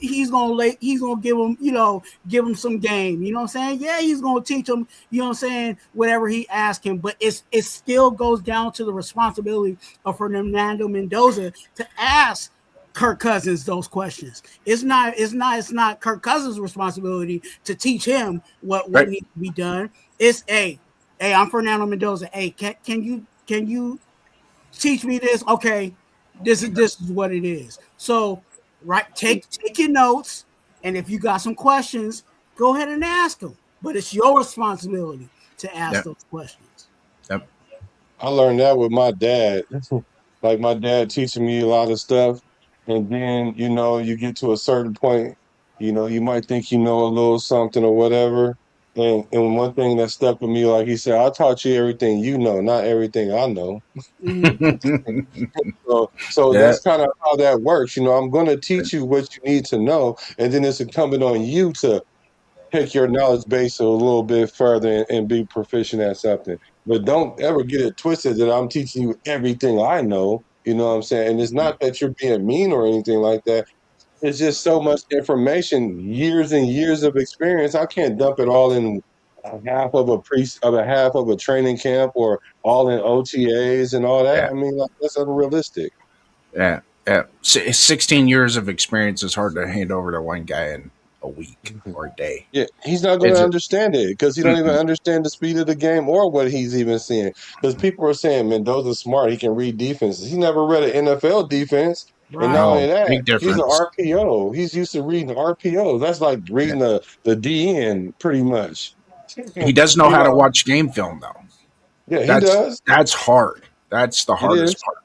give him some game. You know what I'm saying? Yeah, he's gonna teach him. You know what I'm saying? Whatever he asks him, but it still goes down to the responsibility of Fernando Mendoza to ask Kirk Cousins those questions. It's not Kirk Cousins' responsibility to teach him what Right. needs to be done. It's hey, I'm Fernando Mendoza. Hey, can you teach me this? Okay, this is what it is. So right, take your notes, and if you got some questions, go ahead and ask them. But it's your responsibility to ask Yep. those questions. Yep. I learned that with my dad. Like my dad teaching me a lot of stuff. And then, you get to a certain point, you might think you know a little something or whatever. And one thing that stuck with me, like he said, I taught you everything you know, not everything I know. Mm-hmm. So Yeah. that's kind of how that works. I'm going to teach you what you need to know, and then it's incumbent on you to take your knowledge base a little bit further and be proficient at something. But don't ever get it twisted that I'm teaching you everything I know. You know what I'm saying? And it's not that you're being mean or anything like that. It's just so much information, years and years of experience. I can't dump it all in a half of a training camp or all in OTAs and all that. Yeah. I mean, like, that's unrealistic. Yeah. Yeah. 16 years of experience is hard to hand over to one guy in a week or a day. Yeah, he's not going It's to a, understand it because he don't even mm-mm. understand the speed of the game or what he's even seeing. Because people are saying Mendoza's smart; he can read defenses. He never read an NFL defense, and not Right. only No, that, big he's an difference. RPO. He's used to reading RPOs. That's like Yeah. reading the DN, pretty much. He does know You how to know, watch game film though. yeah, he That's does. that's hard. That's the It hardest is. part.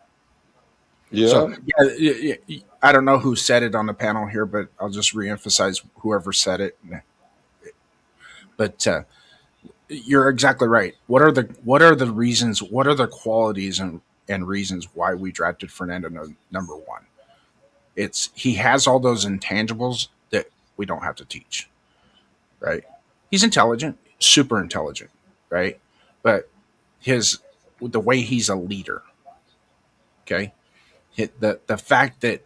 So Yeah. yeah, I don't know who said it on the panel here, but I'll just reemphasize whoever said it. But you're exactly right. What are the reasons? What are the qualities and reasons why we drafted Fernando number one? It's he has all those intangibles that we don't have to teach. Right? He's intelligent, super intelligent, right? But his the way he's a leader, okay? The fact that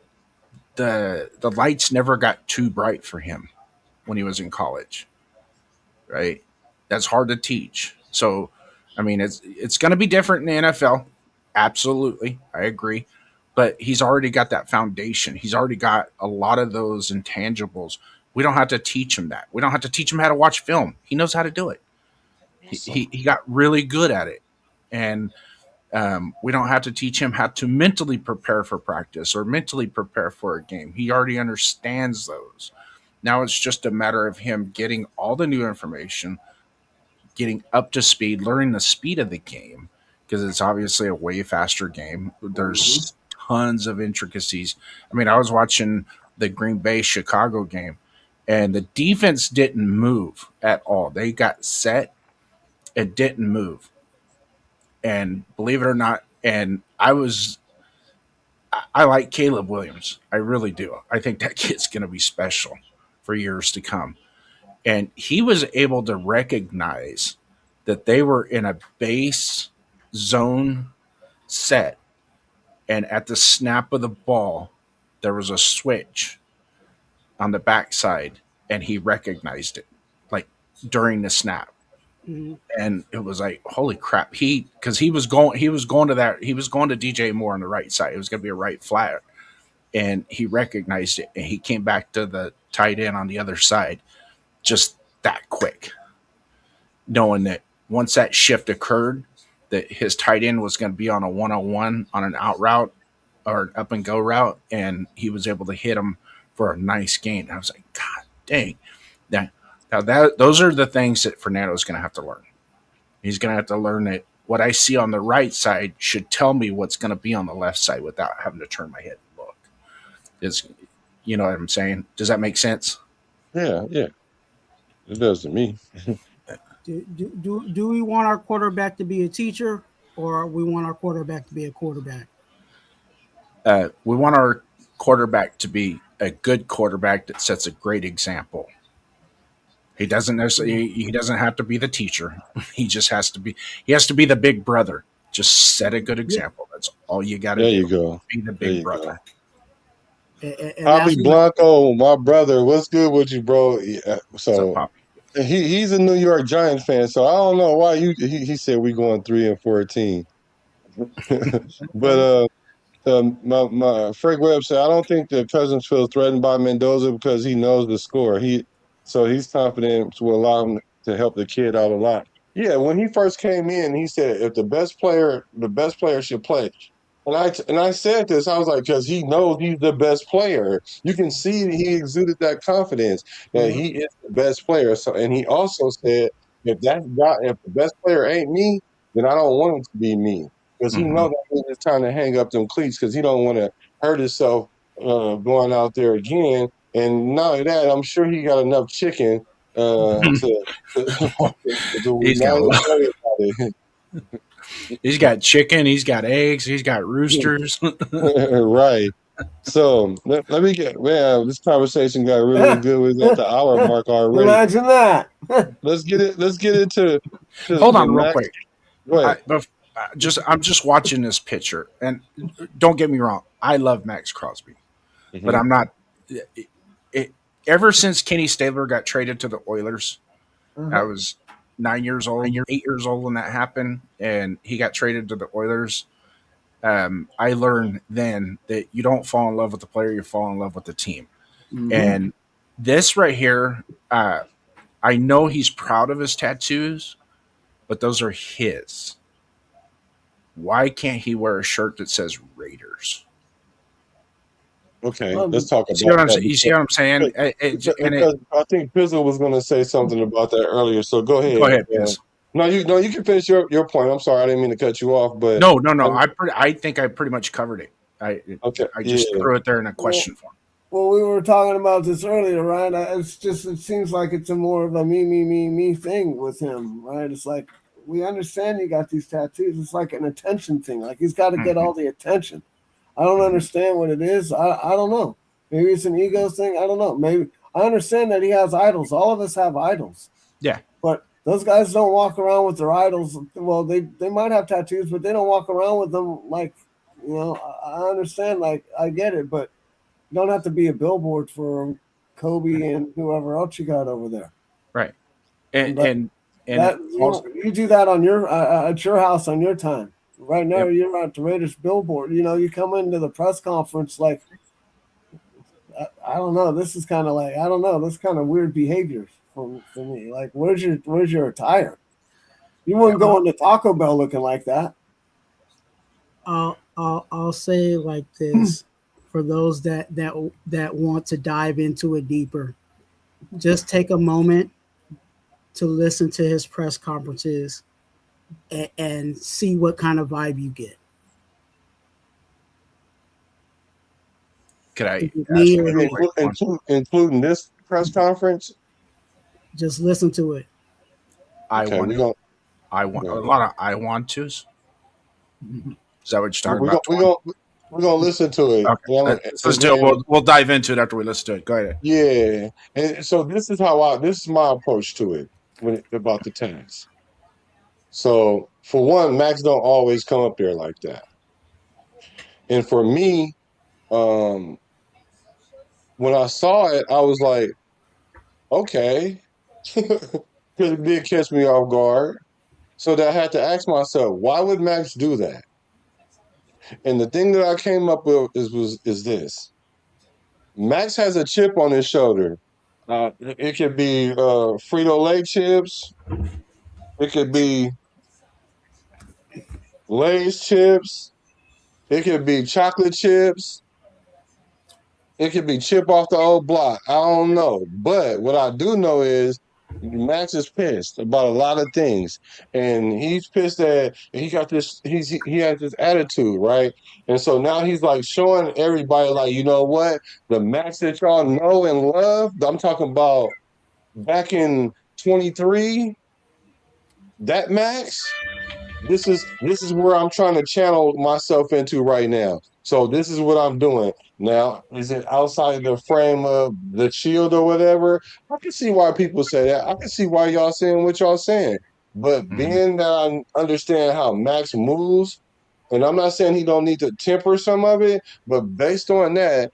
the lights never got too bright for him when he was in college, right? That's hard to teach. So, I mean, it's going to be different in the NFL. Absolutely, I agree. But he's already got that foundation. He's already got a lot of those intangibles. We don't have to teach him that. We don't have to teach him how to watch film. He knows how to do it. He got really good at it, and we don't have to teach him how to mentally prepare for practice or mentally prepare for a game. He already understands those. Now it's just a matter of him getting all the new information, getting up to speed, learning the speed of the game because it's obviously a way faster game. There's tons of intricacies. I mean, I was watching the Green Bay Chicago game and the defense didn't move at all. They got set and didn't move. And believe it or not, I like Caleb Williams. I really do. I think that kid's going to be special for years to come. And he was able to recognize that they were in a base zone set. And at the snap of the ball, there was a switch on the backside, and he recognized it like during the snap. And it was like, holy crap. Because he was going to DJ Moore on the right side. It was going to be a right flat. And he recognized it, and he came back to the tight end on the other side just that quick, knowing that once that shift occurred, that his tight end was going to be on a 1-on-1 on an out route or an up and go route, and he was able to hit him for a nice gain. I was like, God dang. Those are the things that Fernando is going to have to learn. He's going to have to learn that what I see on the right side should tell me what's going to be on the left side without having to turn my head and look. You know what I'm saying? Does that make sense? Yeah. It does to me. Do we want our quarterback to be a teacher, or we want our quarterback to be a quarterback? We want our quarterback to be a good quarterback that sets a great example. He doesn't have to be the teacher. He has to be the big brother. Just set a good example. That's all you got to do. There you go. Be the big brother. Poppy Blanco, my brother, what's good with you, bro? Yeah, so he's a New York Giants fan, so I don't know why he said we going 3-14. But my Frank Webb said I don't think that Cousins feels threatened by Mendoza because he knows the score. He's confident to allow him to help the kid out a lot. Yeah, when he first came in, he said if the best player should play. And I said this, I was like, because he knows he's the best player. You can see he exuded that confidence that he is the best player. So, and he also said, if the best player ain't me, then I don't want him to be me. Because he knows that it's time to hang up them cleats because he don't want to hurt himself going out there again. And not only that, I'm sure he got enough chicken to he's got chicken, he's got eggs, he's got roosters. Right. So let me this conversation got really good. We're at the hour mark already. Imagine that. Let's get into Hold on real quick. Go ahead. I'm just watching this picture, and don't get me wrong, I love Max Crosby, but I'm not. Ever since Kenny Stabler got traded to the Oilers, I was 8 years old when that happened, and he got traded to the Oilers. I learned then that you don't fall in love with the player, you fall in love with the team. And this right here, I know he's proud of his tattoos, but those are his. Why can't he wear a shirt that says Raiders? Okay, let's talk about that. You see what I'm saying? I think Pizzle was going to say something about that earlier, so go ahead. Go ahead, Piz. No, you can finish your point. I'm sorry, I didn't mean to cut you off, but no. I think I pretty much covered it. I just threw it there in a question form. Well, we were talking about this earlier, right? It seems like it's a more of a me thing with him, right? It's like, we understand you got these tattoos. It's like an attention thing. Like, he's got to get all the attention. I don't understand what it is. I don't know. Maybe it's an ego thing. I don't know. Maybe I understand that he has idols. All of us have idols. Yeah. But those guys don't walk around with their idols. Well, they might have tattoos, but they don't walk around with them like You know, I understand, like, I get it, but you don't have to be a billboard for Kobe and whoever else you got over there. Right. And But and that also, you do that on your at your house on your time. Right now, yep. you're at the Raiders billboard. You know, you come into the press conference like, I don't know. This is kind of like, I don't know. This kind of weird behavior for me. Like, where's your attire? You wouldn't go into Taco Bell looking like that. I'll say it like this for those that want to dive into it deeper. Just take a moment to listen to his press conferences and see what kind of vibe you get. Could I ask Me you or real quick? Including this press conference. just listen to it. I Okay, want we gonna a lot of I want tos. Is that what you're talking we about? gonna we're gonna listen to it. Okay. Let's And do it. then We'll dive into it after we listen to it. Go ahead. yeah, and so this is my approach to it about the tax. So for one, Max don't always come up there like that, and for me, um, when I saw it, I was like, okay, because it did catch me off guard. So that I had to ask myself, why would Max do that? And the thing that I came up with is this: Max has a chip on his shoulder. It could be Frito Lay chips. It could be Lay's chips. It could be chocolate chips. It could be chip off the old block. I don't know. But what I do know is Max is pissed about a lot of things. And he's pissed that he got this, he has this attitude, right? And so now he's like showing everybody, like, you know what? The Max that y'all know and love, I'm talking about back in 23, that Max. This is where I'm trying to channel myself into right now. So this is what I'm doing. Now, is it outside the frame of the shield or whatever? I can see why people say that. I can see why y'all saying what y'all saying. But being that I understand how Max moves, and I'm not saying he don't need to temper some of it, but based on that,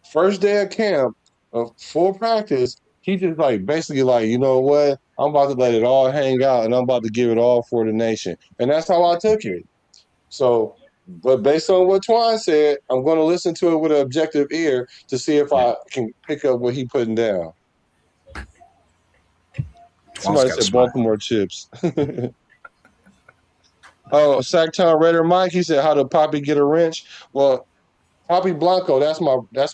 first day of camp, of full practice, he just like basically like, you know what? I'm about to let it all hang out and I'm about to give it all for the nation. And that's how I took it. So, but based on what Twuan said, I'm going to listen to it with an objective ear to see if I can pick up what he putting down. Somebody said Baltimore chips. Oh, Sacktown Raider Mike, he said, how did Poppy get a wrench? Well, Poppy Blanco, that's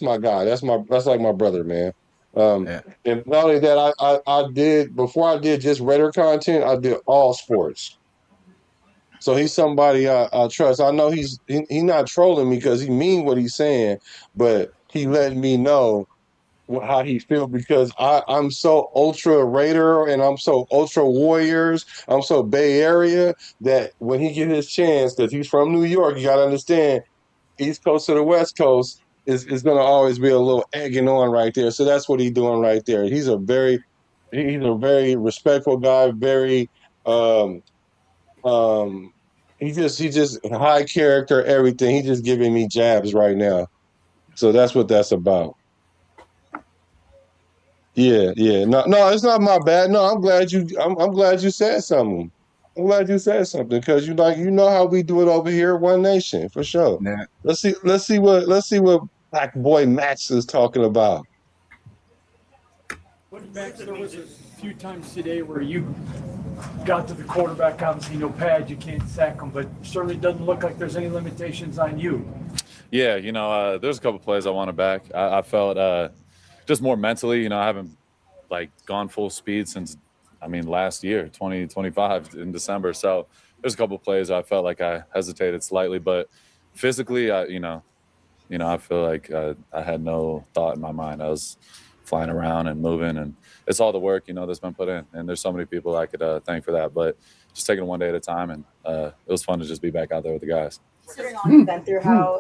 my guy. That's like my brother, man. Yeah. And not only that, I did before I did just Raider content, I did all sports. So he's somebody I trust. I know he's not trolling me because he mean what he's saying, but he letting me know how he feel because I'm so ultra Raider and I'm so ultra Warriors. I'm so Bay Area that when he get his chance, because he's from New York, you got to understand East Coast to the West Coast is going to always be a little egging on right there. So that's what he's doing right there. He's a very respectful guy. Very um um. He just high character. Everything. He just giving me jabs right now. So that's what that's about. Yeah, yeah. No, no, it's not my bad. No, I'm glad you said something. I'm glad you said something because you know how we do it over here, One Nation, for sure. Yeah. Let's see what Black Boy Max is talking about. Max, there was a few times today where you got to the quarterback, obviously no pad, you can't sack him, but certainly doesn't look like there's any limitations on you. Yeah, there's a couple plays I want to back. I felt just more mentally, I haven't like gone full speed since, last year, 2025 in December. So there's a couple plays I felt like I hesitated slightly, but physically, I feel like I had no thought in my mind. I was flying around and moving, and it's all the work, that's been put in. And there's so many people I could thank for that, but just taking it one day at a time. And it was fun to just be back out there with the guys. Considering all you've been through, how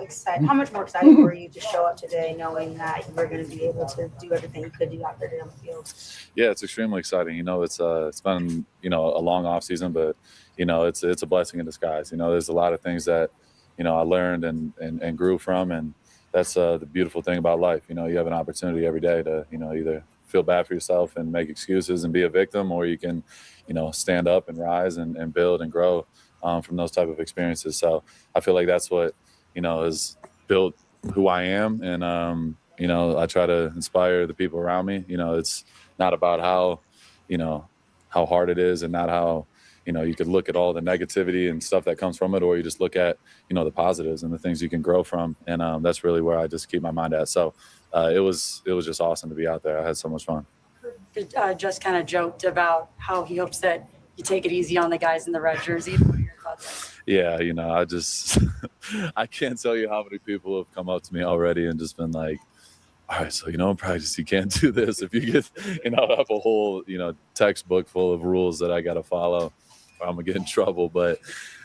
much more excited were you to show up today knowing that you were going to be able to do everything you could do out there on the field? Yeah, it's extremely exciting. It's been, a long off season, but, it's a blessing in disguise. There's a lot of things that, I learned and grew from. And that's the beautiful thing about life. You have an opportunity every day to, either feel bad for yourself and make excuses and be a victim, or you can, stand up and rise and build and grow from those type of experiences. So I feel like that's what, has built who I am. And, I try to inspire the people around me. It's not about how hard it is, and not how, you could look at all the negativity and stuff that comes from it, or you just look at, the positives and the things you can grow from. And that's really where I just keep my mind at. So it was just awesome to be out there. I had so much fun. Just kind of joked about how he hopes that you take it easy on the guys in the red jersey. What are your thoughts? Yeah, I just I can't tell you how many people have come up to me already and just been like, all right, so in practice you can't do this. If you get I have a whole textbook full of rules that I got to follow, or I'm gonna get in trouble. But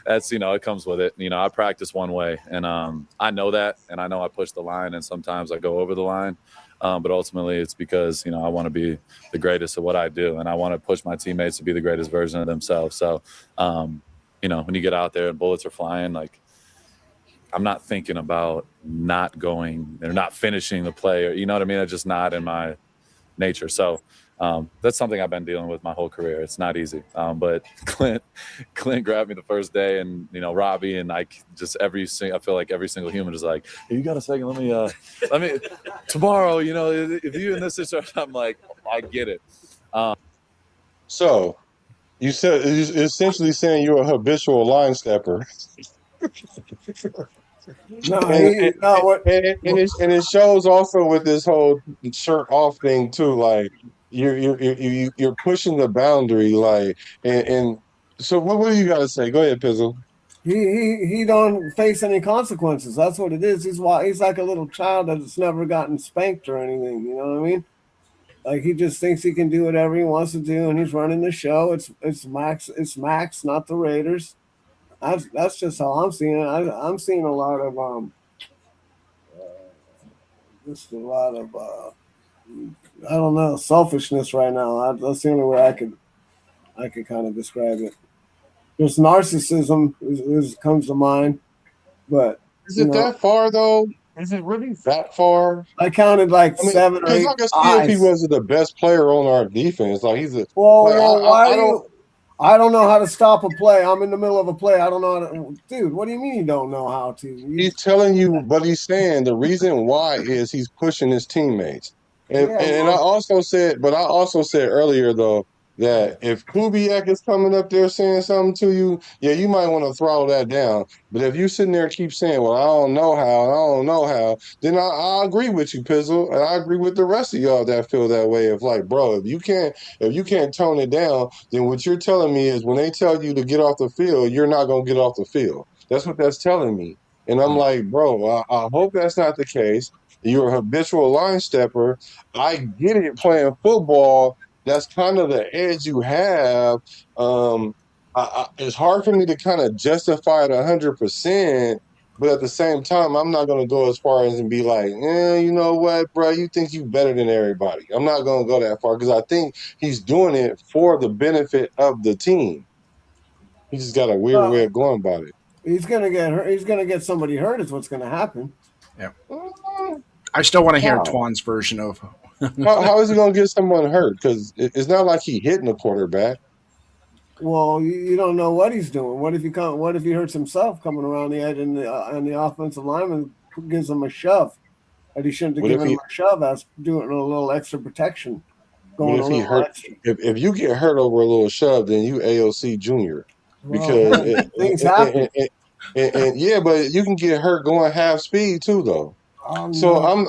that's it comes with it. I practice one way, and I know that, and I know I push the line, and sometimes I go over the line. But ultimately, it's because I want to be the greatest at what I do, and I want to push my teammates to be the greatest version of themselves. So, when you get out there and bullets are flying, like, I'm not thinking about not going or not finishing the play, or what I mean. It's just not in my nature. So that's something I've been dealing with my whole career. It's not easy. But Clint grabbed me the first day, and Robbie, and I feel like every single human is like, hey, you got a second? Let me tomorrow. If you in this situation, I'm like, I get it. So you said you're essentially saying you're a habitual line stepper. And it shows also with this whole shirt off thing too. Like you're pushing the boundary. Like and so what do you got to say? Go ahead, Pizzle. He don't face any consequences. That's what it is. He's like a little child that's never gotten spanked or anything. You know what I mean? Like, he just thinks he can do whatever he wants to do, and he's running the show. It's Max, not the Raiders. That's just how I'm seeing it. I'm seeing a lot of just a lot of I don't know, selfishness right now. That's the only way I could kind of describe it. There's narcissism comes to mind, but is it that far though? Is it really that far? I counted like 7 or 8 because I can see if he wasn't the best player on our defense. Like, he's a I don't know how to stop a play. I'm in the middle of a play. I don't know how to. Dude, what do you mean you don't know how to? He's telling you, but he's saying the reason why is he's pushing his teammates. And I also said earlier though that if Kubiak is coming up there saying something to you, yeah, you might want to throttle that down. But if you sitting there and keep saying, well, I don't know how, then I agree with you, Pizzle, and I agree with the rest of y'all that feel that way. Of like, bro, if you can't tone it down, then what you're telling me is when they tell you to get off the field, you're not gonna get off the field. That's what that's telling me. And I'm like, bro, I hope that's not the case. You're a habitual line stepper. I get it playing football. That's kind of the edge you have. It's hard for me to kind of justify it 100%, but at the same time, I'm not going to go as far as and be like, you know what, bro, you think you better than everybody. I'm not going to go that far because I think he's doing it for the benefit of the team. He just got a weird way of going about it. He's going to get hurt. He's going to get somebody hurt is what's going to happen. Yeah. I still want to hear Twan's version of how is he going to get someone hurt? Because it's not like he hitting a quarterback. Well, you don't know what he's doing. What if he hurts himself coming around the edge and the offensive lineman gives him a shove that he shouldn't have given him a shove? That's doing a little extra protection. If you get hurt over a little shove, then you AOC Junior because things happen. And yeah, but you can get hurt going half speed too, though. So I'm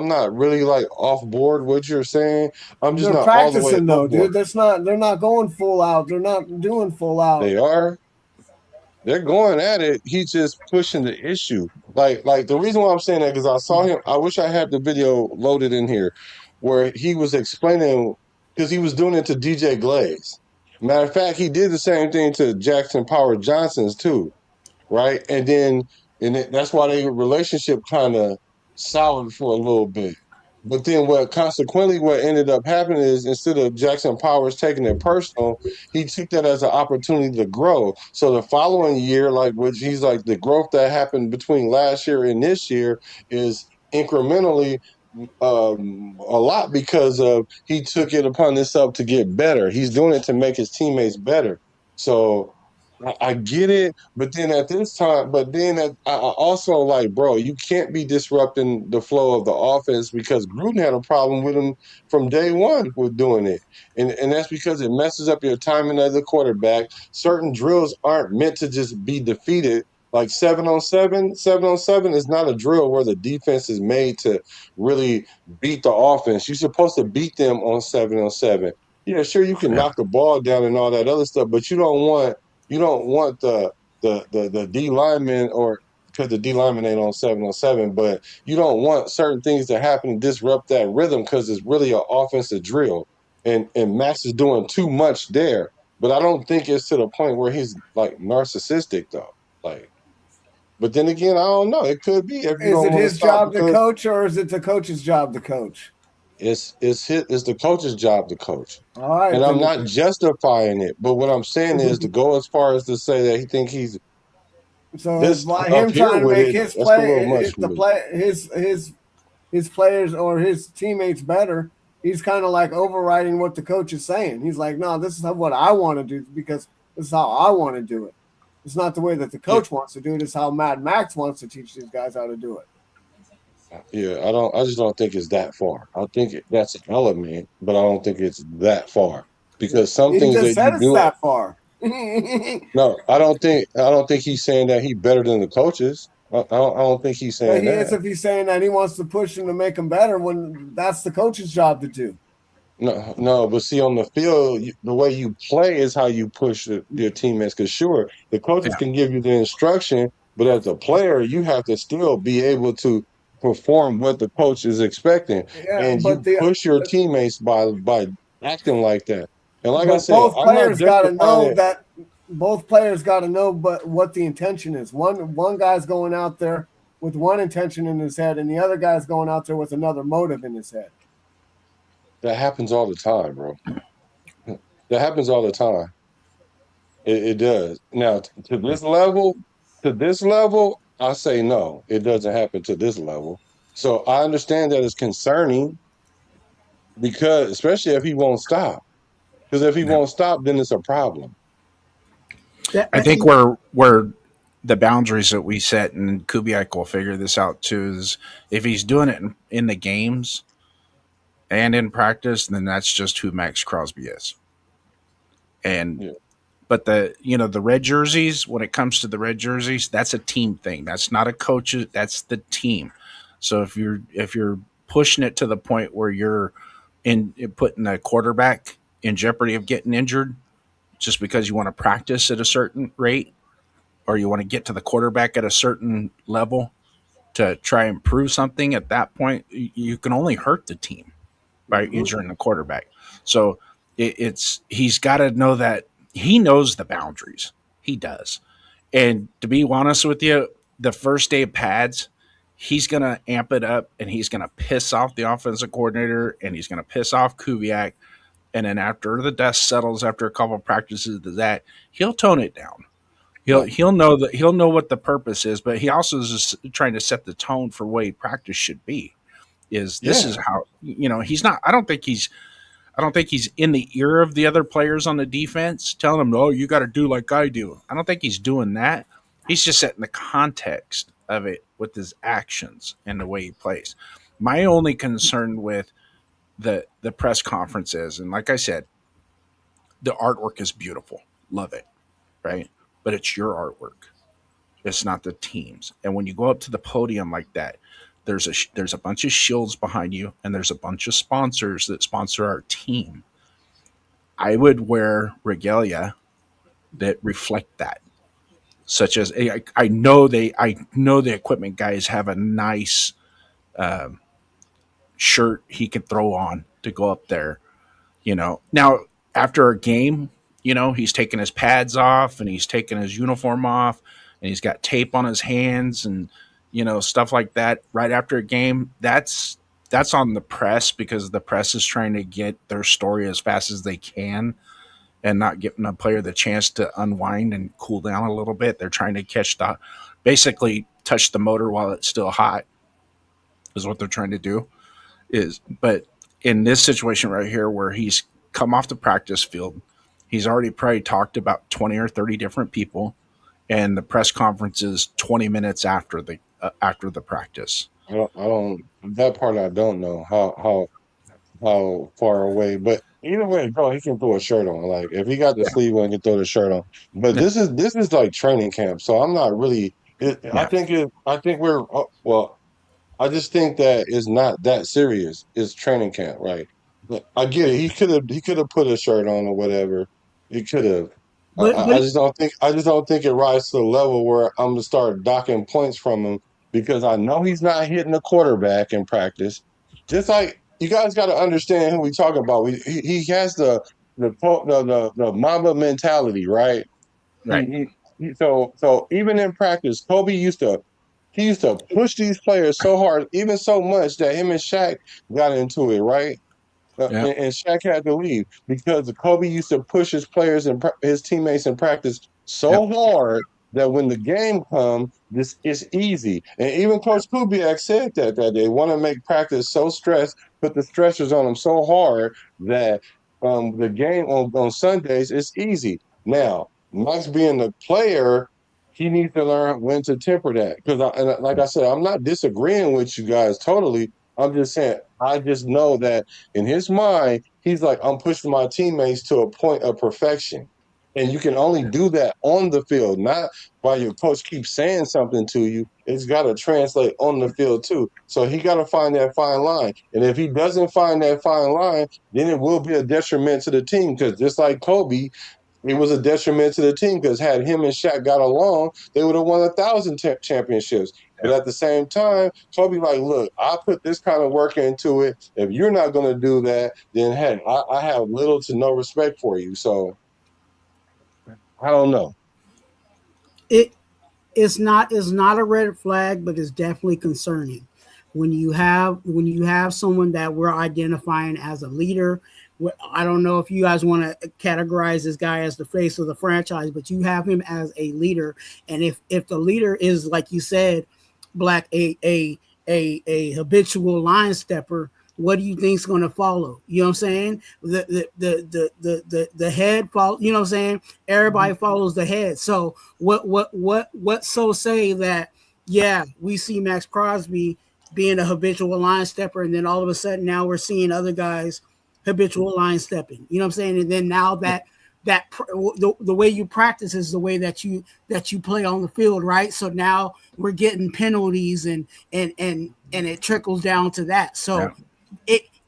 not really like off board what you're saying. I'm just not practicing all the way though, dude. They're not going full out. They're not doing full out. They are. They're going at it. He's just pushing the issue. Like the reason why I'm saying that because I saw him. I wish I had the video loaded in here where he was explaining because he was doing it to DJ Glaze. Matter of fact, he did the same thing to Jackson Power Johnson's too. Right, and that's why their relationship kind of soured for a little bit. But then what ended up happening is instead of Jackson Powers taking it personal, he took that as an opportunity to grow. So the following year, like which he's like the growth that happened between last year and this year is incrementally a lot because of he took it upon himself to get better. He's doing it to make his teammates better. So I get it, but then at this time, I also like, bro, you can't be disrupting the flow of the offense because Gruden had a problem with him from day one with doing it, and that's because it messes up your timing as a quarterback. Certain drills aren't meant to just be defeated. Like 7-on-7, 7-on-7 is not a drill where the defense is made to really beat the offense. You're supposed to beat them on 7-on-7. Yeah, sure, you can Yeah. knock the ball down and all that other stuff, but you don't want the D lineman or because the D lineman ain't on 7-on-7, but you don't want certain things to happen to disrupt that rhythm because it's really an offensive drill. And Max is doing too much there. But I don't think it's to the point where he's like narcissistic though. Like, but then again, I don't know. It could be if you Is don't it want to his stop job to because coach, or is it the coach's job to coach? it's the coach's job to coach. All right, And I'm then. not justifying it, but what I'm saying is to go as far as to say that he think he's So this by up him here trying to with make it, his that's a little play, much for me. his players or his teammates better, he's kind of like overriding what the coach is saying. He's like, no, this is what I want to do because this is how I want to do it. It's not the way that the Yeah, coach wants to do it. It's how Mad Max wants to teach these guys how to do it. yeah. I just don't think it's that far. I think that's an element, but I don't think it's that far because some He things just that you said it's do. that far. Yeah, No, I don't think he's saying that he better than the coaches. I don't think he's saying he is that. if he's saying that he wants to push them to make them better when that's the coach's job to do. No, no, but see, on the field, the way you play is how you push your teammates. Because sure, the coaches Yeah. can give you the instruction, but as a player, you have to still be able to perform what the coach is expecting, Yeah, and you push your teammates by acting like that. And like I but said, I'm not justifying it. both players got to know but what the intention is. One guy's going out there with one intention in his head, and the other guy's going out there with another motive in his head. That happens all the time, bro. That happens all the time. It does. Now, to this level, I say no. It doesn't happen to this level. So I understand that it's concerning because, especially if he won't stop. Because if he Yeah. won't stop, then it's a problem. I think where the boundaries that we set, and Kubiak will figure this out too, is if he's doing it in the games and in practice, then that's just who Max Crosby is. And Yeah, but the red jerseys, when it comes to the red jerseys, that's a team thing. That's not a coach. That's the team. So if you're pushing it to the point where you're in putting a quarterback in jeopardy of getting injured just because you want to practice at a certain rate or you want to get to the quarterback at a certain level to try and prove something at that point, you can only hurt the team by injuring the quarterback. So he's got to know that he knows the boundaries. He does. And to be honest with you, the first day of pads, he's going to amp it up and he's going to piss off the offensive coordinator and he's going to piss off Kubiak. And then after the dust settles, after a couple of practices of that, he'll tone it down. He'll know what the purpose is, but he also is just trying to set the tone for what practice should be. This yeah, is how he's not. I don't think he's in the ear of the other players on the defense, telling them, "Oh, you got to do like I do." I don't think he's doing that. He's just setting the context of it with his actions and the way he plays. My only concern with the press conference is, and like I said, the artwork is beautiful, love it, right? But it's your artwork. It's not the team's. And when you go up to the podium like that, there's a bunch of shields behind you, and there's a bunch of sponsors that sponsor our team. I would wear regalia that reflect that, such as I know the equipment guys have a nice shirt he could throw on to go up there. Now after a game, he's taking his pads off and he's taking his uniform off and he's got tape on his hands and stuff like that right after a game. That's that's on the press because the press is trying to get their story as fast as they can and not giving a player the chance to unwind and cool down a little bit. They're trying to basically touch the motor while it's still hot is what they're trying to do. But in this situation right here where he's come off the practice field, he's already probably talked about 20 or 30 different people, and the press conference is 20 minutes after the practice. I don't that part I don't know how far away, but either way it go, he can throw a shirt on. Like if he got the sleeve on, he can throw the shirt on. But Yeah. this is like training camp, so I'm not really. I think we're well. I just think that it's not that serious. It's training camp, right? But I get it. He could have put a shirt on or whatever. He could have. But I just don't think it rises to the level where I'm gonna start docking points from him because I know he's not hitting the quarterback in practice. Just like you guys got to understand who we talking about. He has the Mamba mentality, right? Right. So even in practice, Kobe he used to push these players so hard, even so much that him and Shaq got into it, right? Yeah. And Shaq had to leave because Kobe used to push his players and his teammates in practice so hard that when the game comes, this is easy. And even Coach Kubiak said that they want to make practice so stressed, put the stressors on them so hard that the game on Sundays is easy. Now, Max being the player, he needs to learn when to temper that. Because, like I said, I'm not disagreeing with you guys totally. I'm just saying, I just know that in his mind, he's like, I'm pushing my teammates to a point of perfection. And you can only do that on the field, not while your coach keeps saying something to you. It's got to translate on the field too. So he got to find that fine line. And if he doesn't find that fine line, then it will be a detriment to the team. Because just like Kobe, it was a detriment to the team because had him and Shaq got along, they would have won 1,000 championships. But at the same time, Kobe like, look, I put this kind of work into it. If you're not going to do that, then hey, I have little to no respect for you. So I don't know. It's not a red flag, but it's definitely concerning when you have someone that we're identifying as a leader. I don't know if you guys want to categorize this guy as the face of the franchise, but you have him as a leader. And if the leader is, like you said, Black, a habitual line stepper, what do you think's going to follow? You know what I'm saying? The head follow. You know what I'm saying? Everybody follows the head. So what so say that? Yeah, we see Max Crosby being a habitual line stepper, and then all of a sudden now we're seeing other guys habitual line stepping. You know what I'm saying? And then now the way you practice is the way that you play on the field, right? So now we're getting penalties and it trickles down to that. So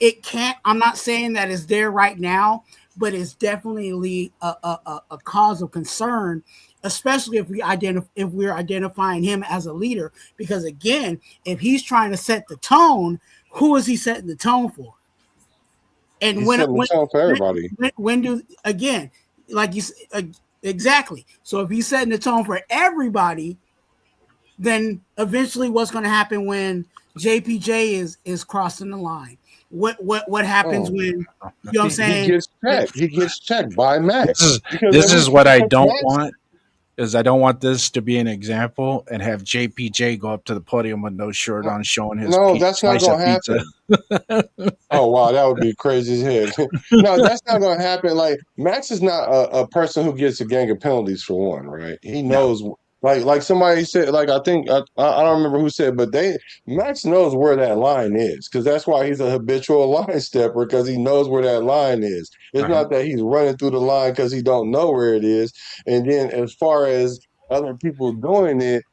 it can't. I'm not saying that it's there right now, but it's definitely a cause of concern, especially if we're identifying him as a leader. Because again, if he's trying to set the tone, who is he setting the tone for? And He's setting the tone for everybody. When do again, like you exactly. So if he's setting the tone for everybody, then eventually what's going to happen when JPJ is crossing the line? What happens when, you know what I'm saying? He gets checked by Max. This is what I don't want. Is I don't want this to be an example and have JPJ go up to the podium with no shirt on, showing his that's not going to happen. Oh wow, that would be crazy as hell. No, that's not going to happen. Like Max is not a person who gets a gang of penalties for one, right? He knows, like somebody said, like I think I don't remember who said, but Max knows where that line is because that's why he's a habitual line stepper because he knows where that line is. It's not that he's running through the line because he don't know where it is. And then as far as other people doing it,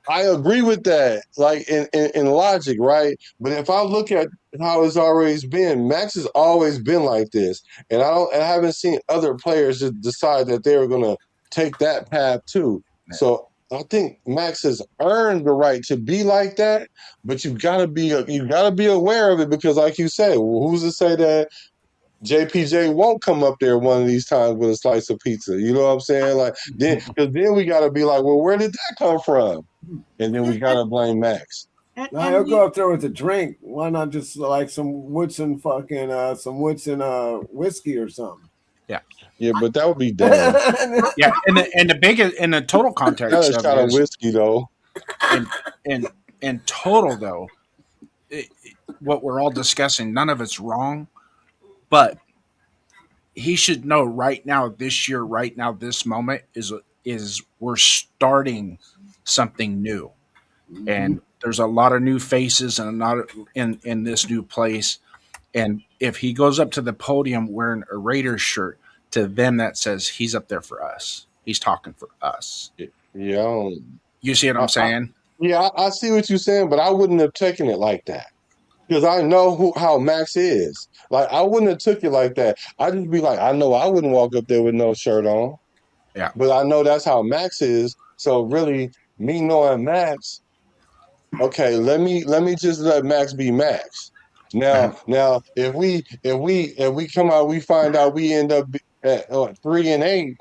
I agree with that, like in logic, right? But if I look at how it's always been, Max has always been like this, and I haven't seen other players just decide that they were going to take that path too. So I think Max has earned the right to be like that, but you gotta be aware of it because, like you said, who's to say that JPJ won't come up there one of these times with a slice of pizza? You know what I'm saying? Like then we got to be like, well, where did that come from? And then we got to blame Max. Now he'll go up there with a drink. Why not just like some Woodson whiskey or something? Yeah, but that would be dumb. Yeah, and the biggest in the total context That is of kind it of is whiskey, though. in total though, what we're all discussing, none of it's wrong, but he should know right now, this year, right now, this moment is we're starting something new, and there's a lot of new faces and a lot in this new place. And if he goes up to the podium wearing a Raiders shirt, to them that says he's up there for us. He's talking for us. Yeah, You see what I'm saying? I see what you're saying, but I wouldn't have taken it like that because I know how Max is. Like, I wouldn't have took it like that. I'd just be like, I know I wouldn't walk up there with no shirt on, Yeah. but I know that's how Max is. So really, me knowing Max, okay, let me just let Max be Max. Now, if we come out, we find out we end up at 3-8,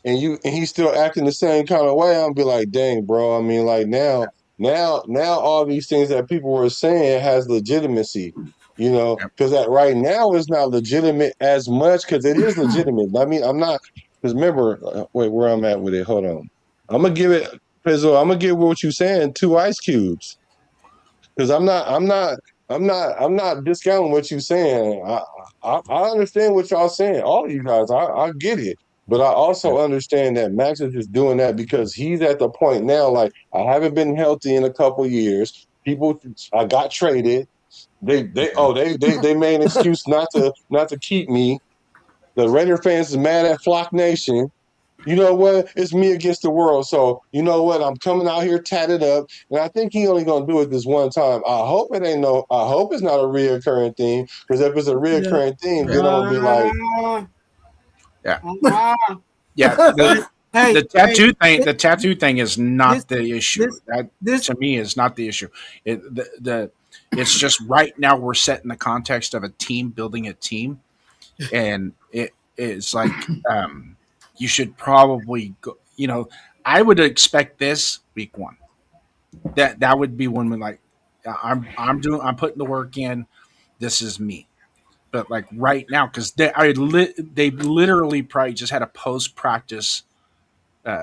and he's still acting the same kind of way, I'll be like, dang, bro. I mean, like now, all these things that people were saying has legitimacy, because that right now is not legitimate as much because it is legitimate. I mean, I'm not, because remember, wait, where I'm at with it. Hold on, I'm gonna give it, Pizzo. I'm gonna give what you're saying 2 ice cubes because I'm not discounting what you're saying. I understand what y'all saying. All of you guys, I get it. But I also understand that Max is just doing that because he's at the point now, like, I haven't been healthy in a couple years. I got traded. They made an excuse not to keep me. The Raider fans is mad at Flock Nation. You know what? It's me against the world. So you know what? I'm coming out here tatted up, and I think he only gonna do it this one time. I hope it's not a reoccurring theme. Because if it's a reoccurring theme, then I'm gonna be like, yeah. The tattoo thing is not the issue. That to me is not the issue. It's just right now we're set in the context of a team building a team, and it's like you should probably go. I would expect this week 1. That would be when we like. I'm putting the work in. This is me. But like right now, because they literally probably just had a post practice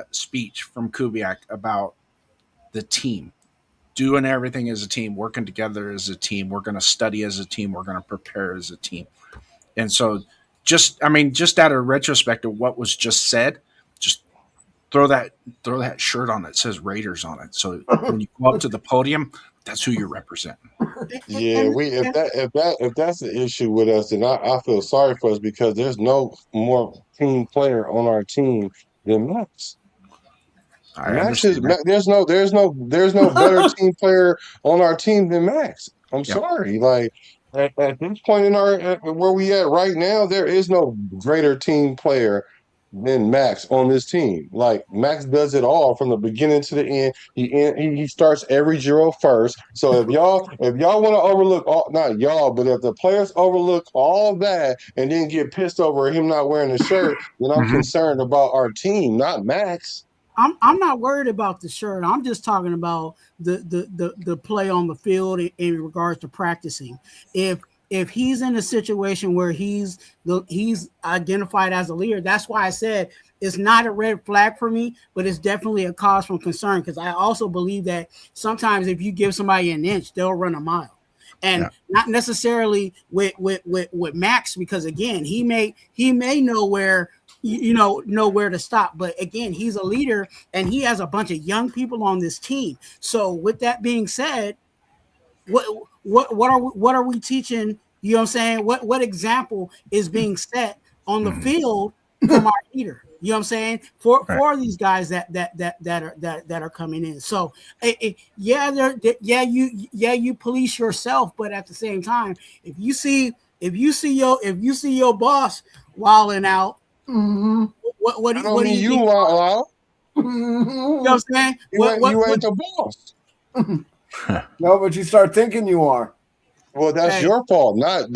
speech from Kubiak about the team, doing everything as a team, working together as a team. We're going to study as a team. We're going to prepare as a team. And so, just out of retrospect of what was just said, just throw that shirt on that says Raiders on it. So when you go up to the podium, that's who you're representing. yeah, if that's the issue with us, then I feel sorry for us because there's no more team player on our team than Max. Max is there's no better team player on our team than Max. I'm sorry, like at this point in where we at right now, there is no greater team player than Max on this team. Like Max does it all from the beginning to the end. He starts every drill first. So if y'all want to overlook not y'all, but if the players overlook all that and then get pissed over him not wearing a shirt, then I'm concerned about our team, not Max. I'm not worried about the shirt. I'm just talking about the play on the field in regards to practicing. If he's in a situation where he's identified as a leader, that's why I said it's not a red flag for me, but it's definitely a cause for concern because I also believe that sometimes if you give somebody an inch, they'll run a mile. And not necessarily with Max, because again, he may know where know where to stop. But again, he's a leader and he has a bunch of young people on this team. So with that being said, what are we teaching? You know what I'm saying? What example is being set on the field from our leader? You know what I'm saying? For these guys that are coming in. So you police yourself, but at the same time, if you see your boss wilding out, what do you think? Wild out. You know what I'm saying? You ain't the boss. No, but you start thinking you are. Well, that's your fault, not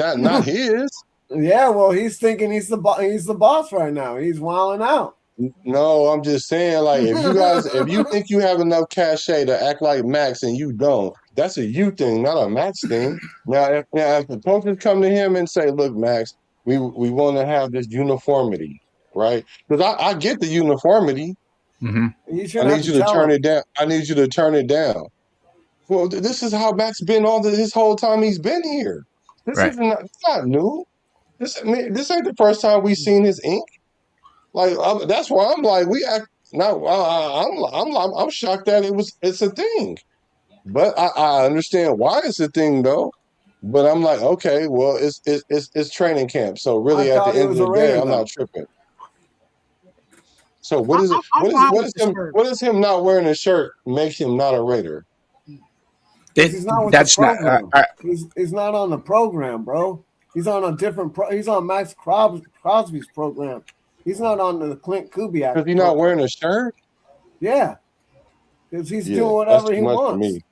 his. Yeah, well, he's thinking he's the boss right now. He's wilding out. No, I'm just saying, like, if you think you have enough cachet to act like Max and you don't, that's a you thing, not a Max thing. Now, if the coaches come to him and say, "Look, Max, we want to have this uniformity, right?" Because I get the uniformity. Mm-hmm. You I shouldn't have need to you to tell turn him. it down. I need you to turn it down. Well, this is how Max been his whole time he's been here. This Right. is it's not new. This ain't the first time we seen his ink. Like that's why I'm like we act now. I'm shocked that it's a thing, but I understand why it's a thing though. But I'm like, okay, well, it's training camp, so I really at the thought he end of was a the day, Raider I'm not though. tripping. So what is it? I'm fine with the shirt. What is him not wearing a shirt makes him not a Raider? Because he's not with the That's not. program. He's not on the program, bro. He's on a different he's on Max Crosby's program. He's not on the Clint Kubiak Because he's not program. wearing a shirt. Yeah, because he's Yeah, doing that's whatever too he much for wants. me.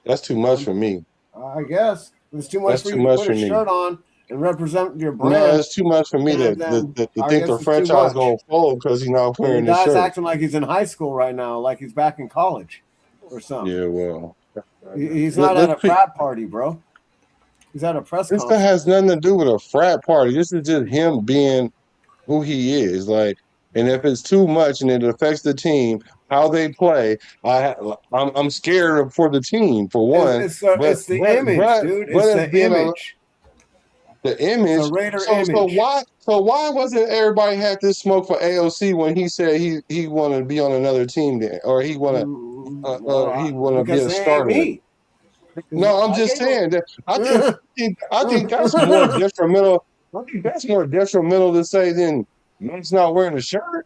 That's too much for me. I guess it's too much That's for too you to much put for a me. shirt on and represent your No, brand. it's too much for me to Then I think guess the it's too franchise much. gonna fold because he's not And the wearing the guy's shirt. acting like he's in high school right now, like he's back in college or something. Yeah, well, He's not at a frat party, bro. He's at a press this conference. has nothing to do with a frat party. This is just him being who he is. Like, and if it's too much and it affects the team, how they play, I'm scared for the team for one. It's the image, dude. But It's it's the being image. the It's a image. Raider So image. why wasn't everybody had this smoke for AOC when he said he wanted to be on another team then, or he want to be Because a they ain't starter? me. No, I'm I just gave him. saying that I think that's more detrimental. I think that's more detrimental to say than Max not wearing a shirt.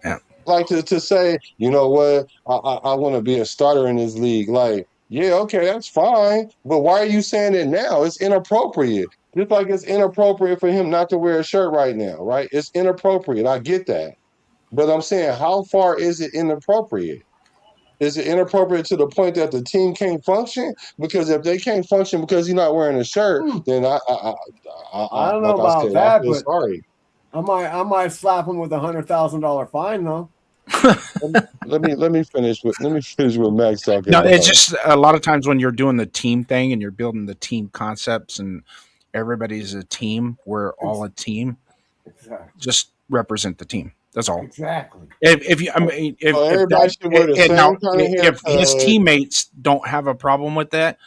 Yeah. Like to say, you know what, I want to be a starter in this league. Like, yeah, okay, that's fine. But why are you saying it now? It's inappropriate. Just like it's inappropriate for him not to wear a shirt right now, right? It's inappropriate. I get that. But I'm saying, how far is it inappropriate? Is it inappropriate to the point that the team can't function? Because if they can't function because he's not wearing a shirt, then I don't know like I about said, I that, feel but sorry. I might slap him with $100,000 fine though. Let me finish with Max talking No, it's about. just a lot of times when you're doing the team thing and you're building the team concepts and everybody's a team, we're all a team. Exactly. Just represent the team. That's all. Exactly. If you, I mean, So everybody should wear the same kind of if his haircut. teammates don't have a problem with that,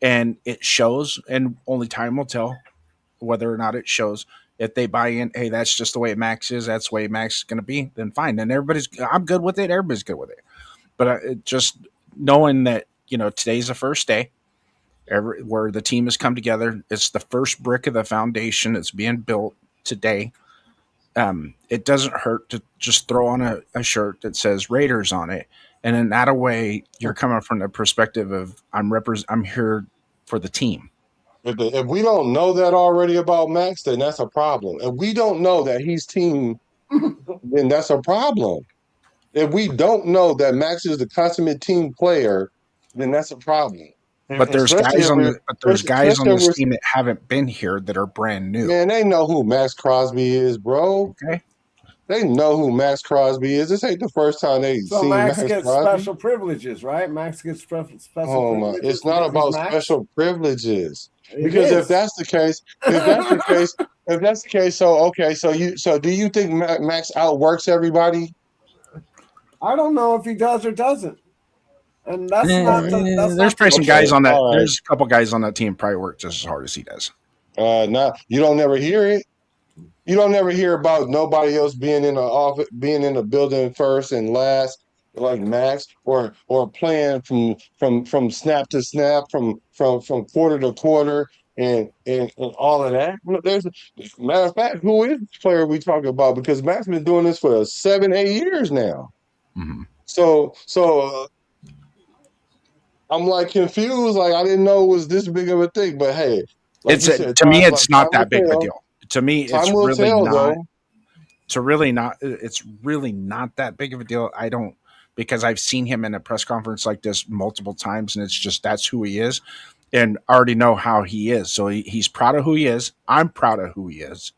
and it shows, and only time will tell whether or not it shows. If they buy in, hey, that's just the way Max is. That's the way Max is going to be. Then fine. Then I'm good with it. Everybody's good with it. But just knowing that today's the first day where the team has come together. It's the first brick of the foundation. It's being built today. It doesn't hurt to just throw on a shirt that says Raiders on it, and in that way, you're coming from the perspective of I'm here for the team. If we don't know that already about Max, then that's a problem. If we don't know that he's team, then that's a problem. If we don't know that Max is the consummate team player, then that's a problem. But there's Especially guys if on we're, the but there's guys on especially if this we're, team that haven't been here that are brand new. man, they know who Max Crosby is, bro. Okay. They know who Max Crosby is. This ain't the first time they've So seen Max Max gets Crosby. special privileges, right? Max gets special Oh my! privileges It's not because he's about Max. special privileges. It Because if is. that's the case, so okay, so do you think Max outworks everybody? I don't know if he does or doesn't, and that's not that's There's not probably some guys Okay, on that. all right. There's a couple guys on that team probably work just as hard as he does. Now you don't never hear it. You don't never hear about nobody else being in the office, being in the building first and last, like Max, or playing from snap to snap, from quarter to quarter, and all of that. There's matter of fact, who is the player we talking about? Because Max been doing this for 7-8 years now. Mm-hmm. So I'm like confused. Like I didn't know it was this big of a thing. But hey, like It's you said, to me, it's time not that will big of a tell. deal. To me, it's Time will really tell, not. though. It's really not that big of a deal. I don't, because I've seen him in a press conference like this multiple times, and it's just that's who he is, and I already know how he is. So he's proud of who he is. I'm proud of who he is.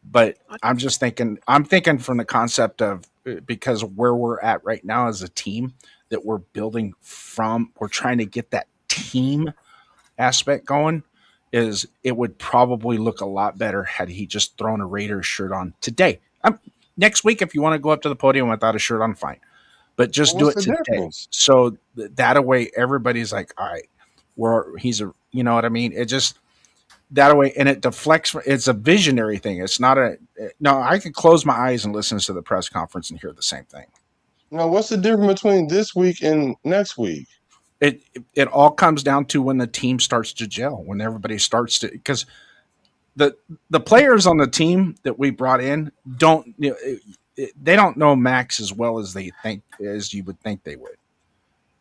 But I'm thinking from the concept of because where we're at right now as a team that we're building from, we're trying to get that team aspect going. Is it would probably look a lot better had he just thrown a Raiders shirt on today. Next week, if you want to go up to the podium without a shirt on, fine. But just do What's it the today. difference? So that way everybody's like, all right, you know what I mean? It just that way, and it deflects. It's a visionary thing. It's not no. I can close my eyes and listen to the press conference and hear the same thing. Now, what's the difference between this week and next week? It all comes down to when the team starts to gel, when everybody starts to, because the players on the team that we brought in don't they don't know Max as well as you would think they would.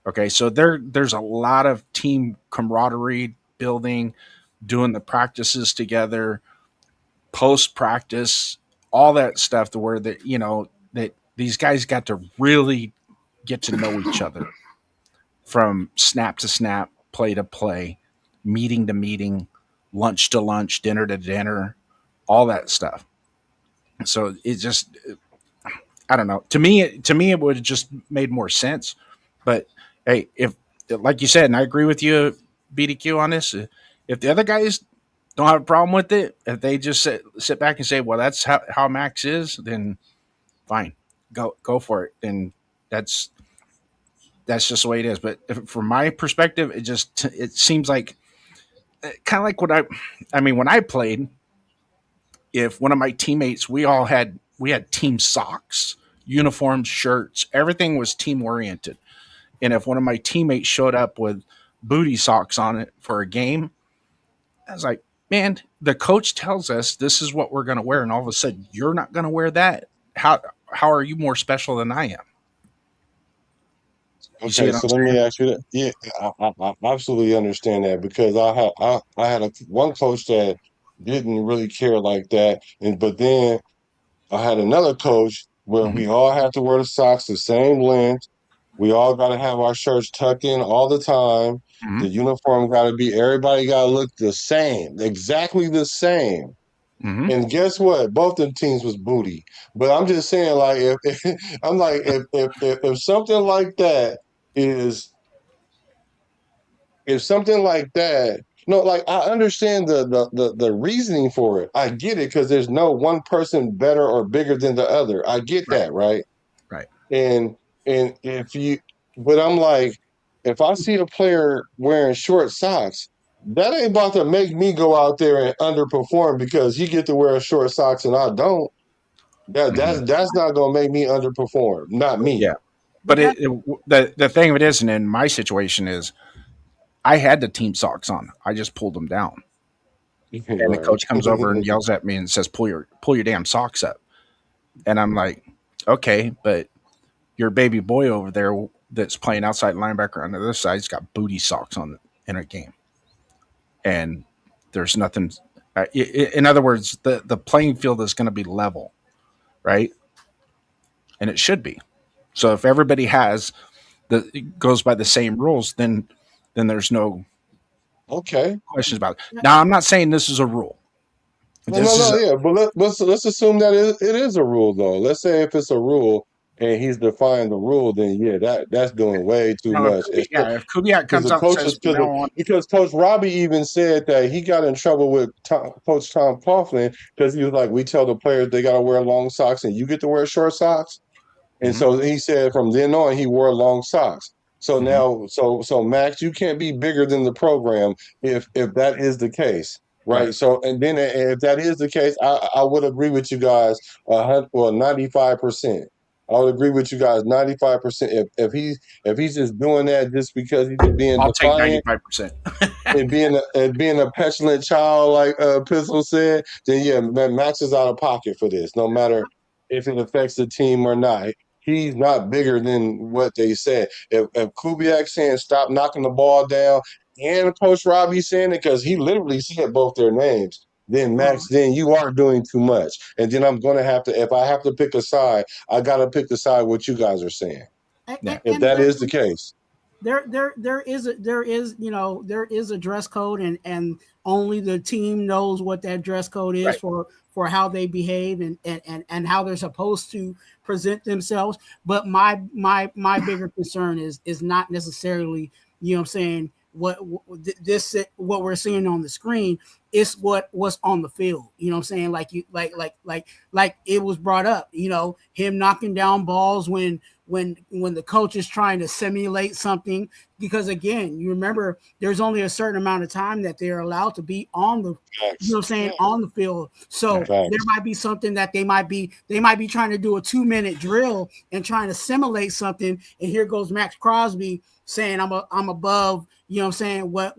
Okay, so there's a lot of team camaraderie building, doing the practices together, post practice, all that stuff, to where that these guys got to really get to know each other from snap to snap, play to play, meeting to meeting, lunch to lunch, dinner to dinner, all that stuff. So it just, I don't know. To me, it would have just made more sense. But hey, if like you said, and I agree with you, BDQ, on this, if the other guys don't have a problem with it, if they just sit back and say, well, that's how Max is, then fine, go for it. And that's just the way it is. But from my perspective, it seems like kind of like when I played, if one of my teammates, we had team socks, uniforms, shirts, everything was team oriented. And if one of my teammates showed up with booty socks on it for a game, I was like, man, the coach tells us this is what we're going to wear, and all of a sudden you're not going to wear that. How are you more special than I am? Okay, so let me ask you that. Yeah, I absolutely understand that, because I had one coach that didn't really care like that, but then I had another coach where we all had to wear the socks the same length. We all got to have our shirts tucked in all the time. Mm-hmm. The uniform got to be, everybody got to look the same, exactly the same. Mm-hmm. And guess what? Both them teams was booty. But I'm just saying, like, if something like that is if something like that, no, like, I understand the reasoning for it. I get it, because there's no one person better or bigger than the other. I get that, right? Right. And but I'm like, if I see a player wearing short socks, that ain't about to make me go out there and underperform because he get to wear short socks and I don't. That's not gonna make me underperform. Not me. Yeah. But the thing of it is, and in my situation is, I had the team socks on. I just pulled them down. And the coach comes over and yells at me and says, pull your damn socks up. And I'm like, okay, but your baby boy over there that's playing outside linebacker on the other side's got booty socks on in a game. And there's nothing. In other words, the playing field is going to be level, right? And it should be. So if everybody goes by the same rules, then there's no questions about it. Now, I'm not saying this is a rule. Yeah, but let's assume that it is a rule, though. Let's say if it's a rule and he's defying the rule, then yeah, that's doing way too much. If Kubiak comes out and says, because Coach Robbie even said that he got in trouble with Coach Tom Coughlin, because he was like, we tell the players they got to wear long socks and you get to wear short socks. And so he said from then on he wore long socks. So now, so Max, you can't be bigger than the program if that is the case, right? So, and then if that is the case, I would agree with you guys 95%. I would agree with you guys 95%. If he's just doing that just because he's just being defiant, take 95%. and being a petulant child, like Pistol said, then yeah, Max is out of pocket for this, no matter if it affects the team or not. He's not bigger than what they said. If Kubiak saying stop knocking the ball down, and Coach Robbie saying it, because he literally said both their names, then Max, then you are doing too much. And then I'm going to have to, if I have to pick a side, I got to pick the side what you guys are saying. If that is the case. there is a dress code, and only the team knows what that dress code is for how they behave and how they're supposed to present themselves. But my bigger concern is not necessarily, you know what I'm saying, what we're seeing on the screen. It's what's on the field. You know what I'm saying? Like it was brought up, him knocking down balls when the coach is trying to simulate something, because again, you remember there's only a certain amount of time that they're allowed to be on the, you know what I'm saying, on the field. So there might be something that they might be trying to do a 2-minute drill and trying to simulate something. And here goes Max Crosby saying, I'm above, you know what I'm saying, what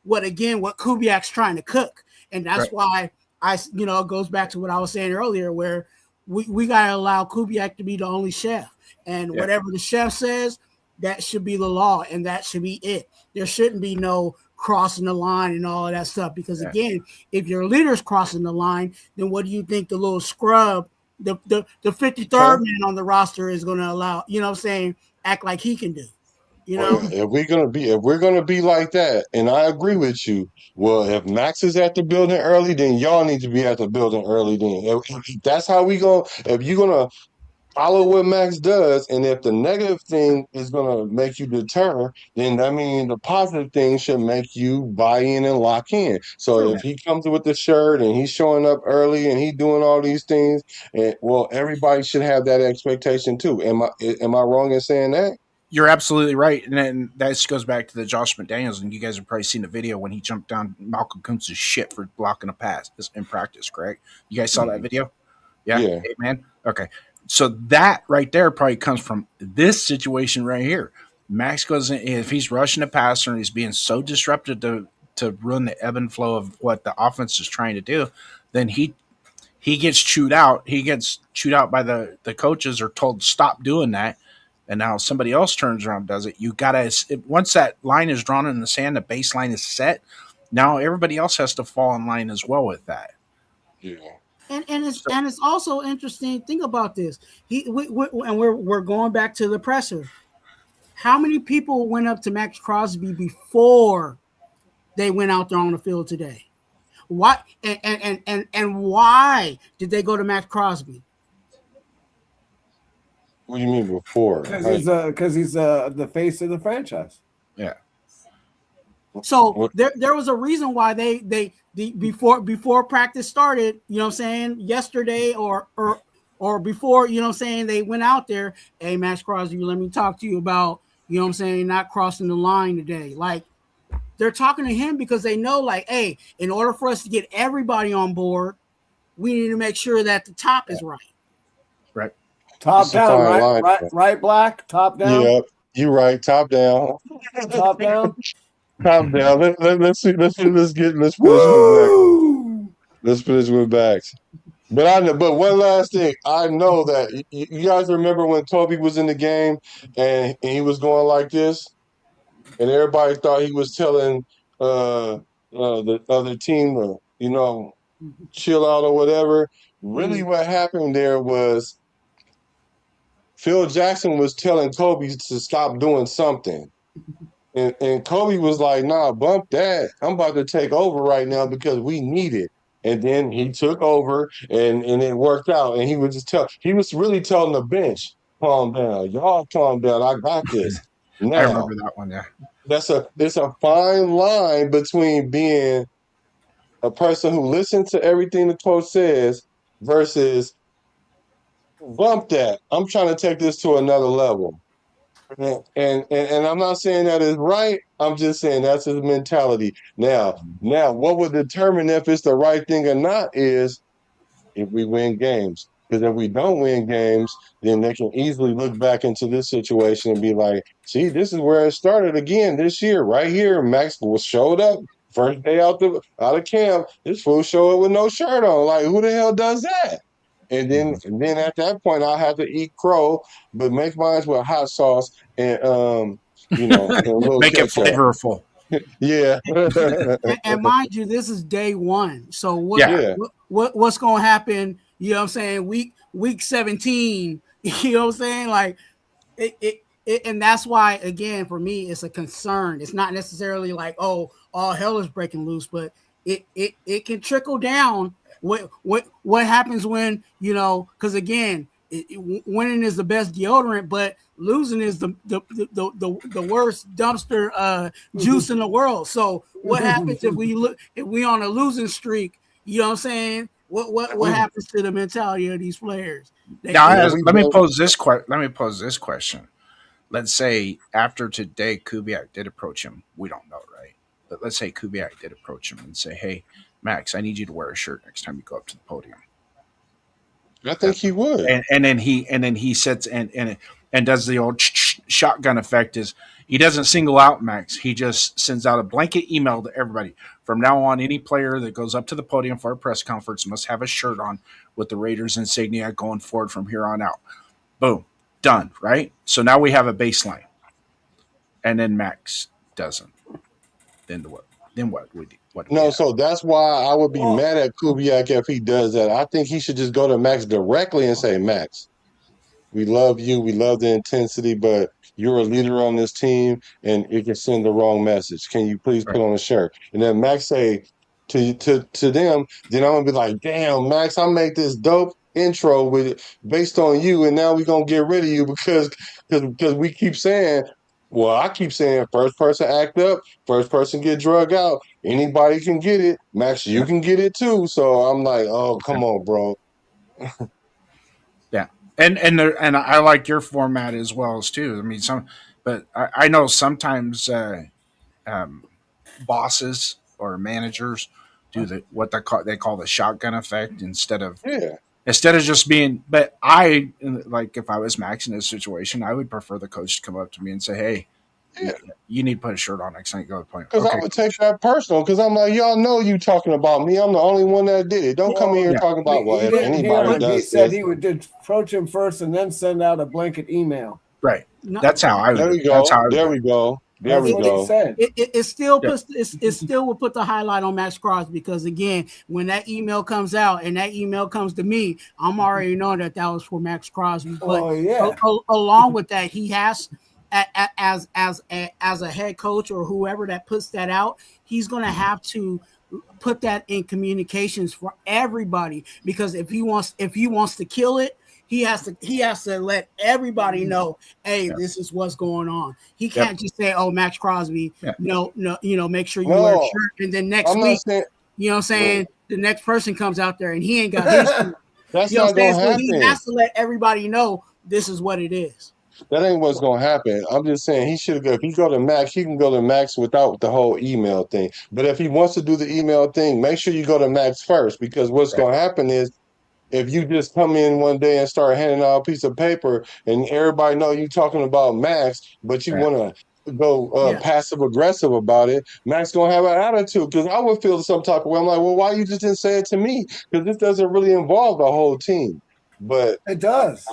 Kubiak's trying to cook. And that's why it goes back to what I was saying earlier, where we got to allow Kubiak to be the only chef. And whatever the chef says, that should be the law, and that should be it. There shouldn't be no crossing the line and all of that stuff, because again, if your leader's crossing the line, then what do you think the little scrub, the 53rd man on the roster is going to allow, you know what I'm saying, act like he can do? Well, if we're gonna be like that, and I agree with you. Well, if Max is at the building early, then y'all need to be at the building early. Then if that's how we go. If you're gonna follow what Max does, and if the negative thing is gonna make you deter, then I mean the positive thing should make you buy in and lock in. So if he comes with the shirt and he's showing up early and he's doing all these things, and well, everybody should have that expectation too. Am I wrong in saying that? You're absolutely right, and then that goes back to the Josh McDaniels, and you guys have probably seen the video when he jumped down Malcolm Kuntz's shit for blocking a pass in practice, correct? You guys saw that video? Yeah. Hey, man. Okay. So that right there probably comes from this situation right here. Max goes in, if he's rushing a passer and he's being so disruptive to ruin the ebb and flow of what the offense is trying to do, then he gets chewed out. He gets chewed out by the coaches, or told to stop doing that. And now somebody else turns around and does it. You gotta, once that line is drawn in the sand, the baseline is set. Now everybody else has to fall in line as well with that. Yeah. And it's also interesting. Think about this. We're going back to the presser. How many people went up to Max Crosby before they went out there on the field today? What and why did they go to Max Crosby? What do you mean before? Because he's the face of the franchise. Yeah. So there was a reason why they before practice started, you know what I'm saying, yesterday or before, you know what I'm saying, they went out there, hey, Max Crosby, let me talk to you about, you know what I'm saying, not crossing the line today. Like, they're talking to him because they know, like, hey, in order for us to get everybody on board, we need to make sure that the top is right. Right. Top down, right, Black? Top down? Yep, you're right. Top down. Top down? Top down. Let's finish with backs. But one last thing. I know that you guys remember when Toby was in the game and he was going like this, and everybody thought he was telling the other team to, chill out or whatever. Really, what happened there was Phil Jackson was telling Kobe to stop doing something. And Kobe was like, nah, bump that. I'm about to take over right now because we need it. And then he took over and it worked out. And he was really telling the bench, calm down. Y'all calm down. I got this. Now, I remember that one, yeah. It's a fine line between being a person who listens to everything the coach says versus bump that. I'm trying to take this to another level. And I'm not saying that is right. I'm just saying that's his mentality. Now, what would determine if it's the right thing or not is if we win games. Because if we don't win games, then they can easily look back into this situation and be like, see, this is where it started again this year. Right here, Max showed up. First day out of camp, this fool showed up with no shirt on. Like, who the hell does that? And then at that point, I have to eat crow, but make mine with hot sauce and and a little make ketchup. it flavorful. Yeah. and mind you, this is day one. So what's going to happen? You know what I'm saying? Week 17. You know what I'm saying? Like and that's why, again, for me, it's a concern. It's not necessarily like, oh, all hell is breaking loose, but it can trickle down. What happens when, because again, winning is the best deodorant, but losing is the worst dumpster juice in the world. So what happens if we on a losing streak? You know what I'm saying? What happens to the mentality of these players? Now, let me pose this question. Let's say after today, Kubiak did approach him. We don't know, right? But let's say Kubiak did approach him and say, "Hey, Max, I need you to wear a shirt next time you go up to the podium." I think he would. And then he sits and does the old shotgun effect. Is he doesn't single out Max? He just sends out a blanket email to everybody. From now on, any player that goes up to the podium for a press conference must have a shirt on with the Raiders insignia going forward from here on out. Boom. Done, right? So now we have a baseline. And then Max doesn't. Then what? No, so that's why I would be mad at Kubiak if he does that. I think he should just go to Max directly and say, Max, we love you. We love the intensity, but you're a leader on this team, and it can send the wrong message. Can you please put on a shirt? And then Max say to them, then I'm going to be like, damn, Max, I make this dope intro based on you, and now we're going to get rid of you because we keep saying, well, I keep saying first person act up, first person get drug out. Anybody can get it. Max, you can get it too. So I'm like, oh, come on, bro. Yeah. And I like your format as well as too. I mean, but I know sometimes bosses or managers do what they call the shotgun effect instead of just being. But I, like, if I was Max in this situation, I would prefer the coach to come up to me and say, "Hey, you need to put a shirt on next time you go to the point." Because I would take that personal. Because I'm like, y'all know you talking about me. I'm the only one that did it. Don't come in here talking about if anybody does. He said he would approach him first and then send out a blanket email. Right. That's how I would. There we go. There we go. It still will put the highlight on Max Crosby because, again, when that email comes out and that email comes to me, I'm already knowing that was for Max Crosby. But along with that, he has, as a head coach or whoever that puts that out, he's going to have to put that in communications for everybody, because if he wants to kill it, he has to let everybody know, hey, this is what's going on. He can't just say, oh, Max Crosby, no, make sure you wear a shirt. And then next week, you know what I'm saying, the next person comes out there and he ain't got his shirt. That's not going to happen. He has to let everybody know this is what it is. That ain't what's going to happen. I'm just saying he should go. If he go to Max, he can go to Max without the whole email thing. But if he wants to do the email thing, make sure you go to Max first, because what's going to happen is, if you just come in one day and start handing out a piece of paper and everybody know you talking about Max, but you want to go passive aggressive about it, Max gonna have an attitude. Because I would feel some type of way. I'm like, well, why you just didn't say it to me? Because this doesn't really involve the whole team. But it does.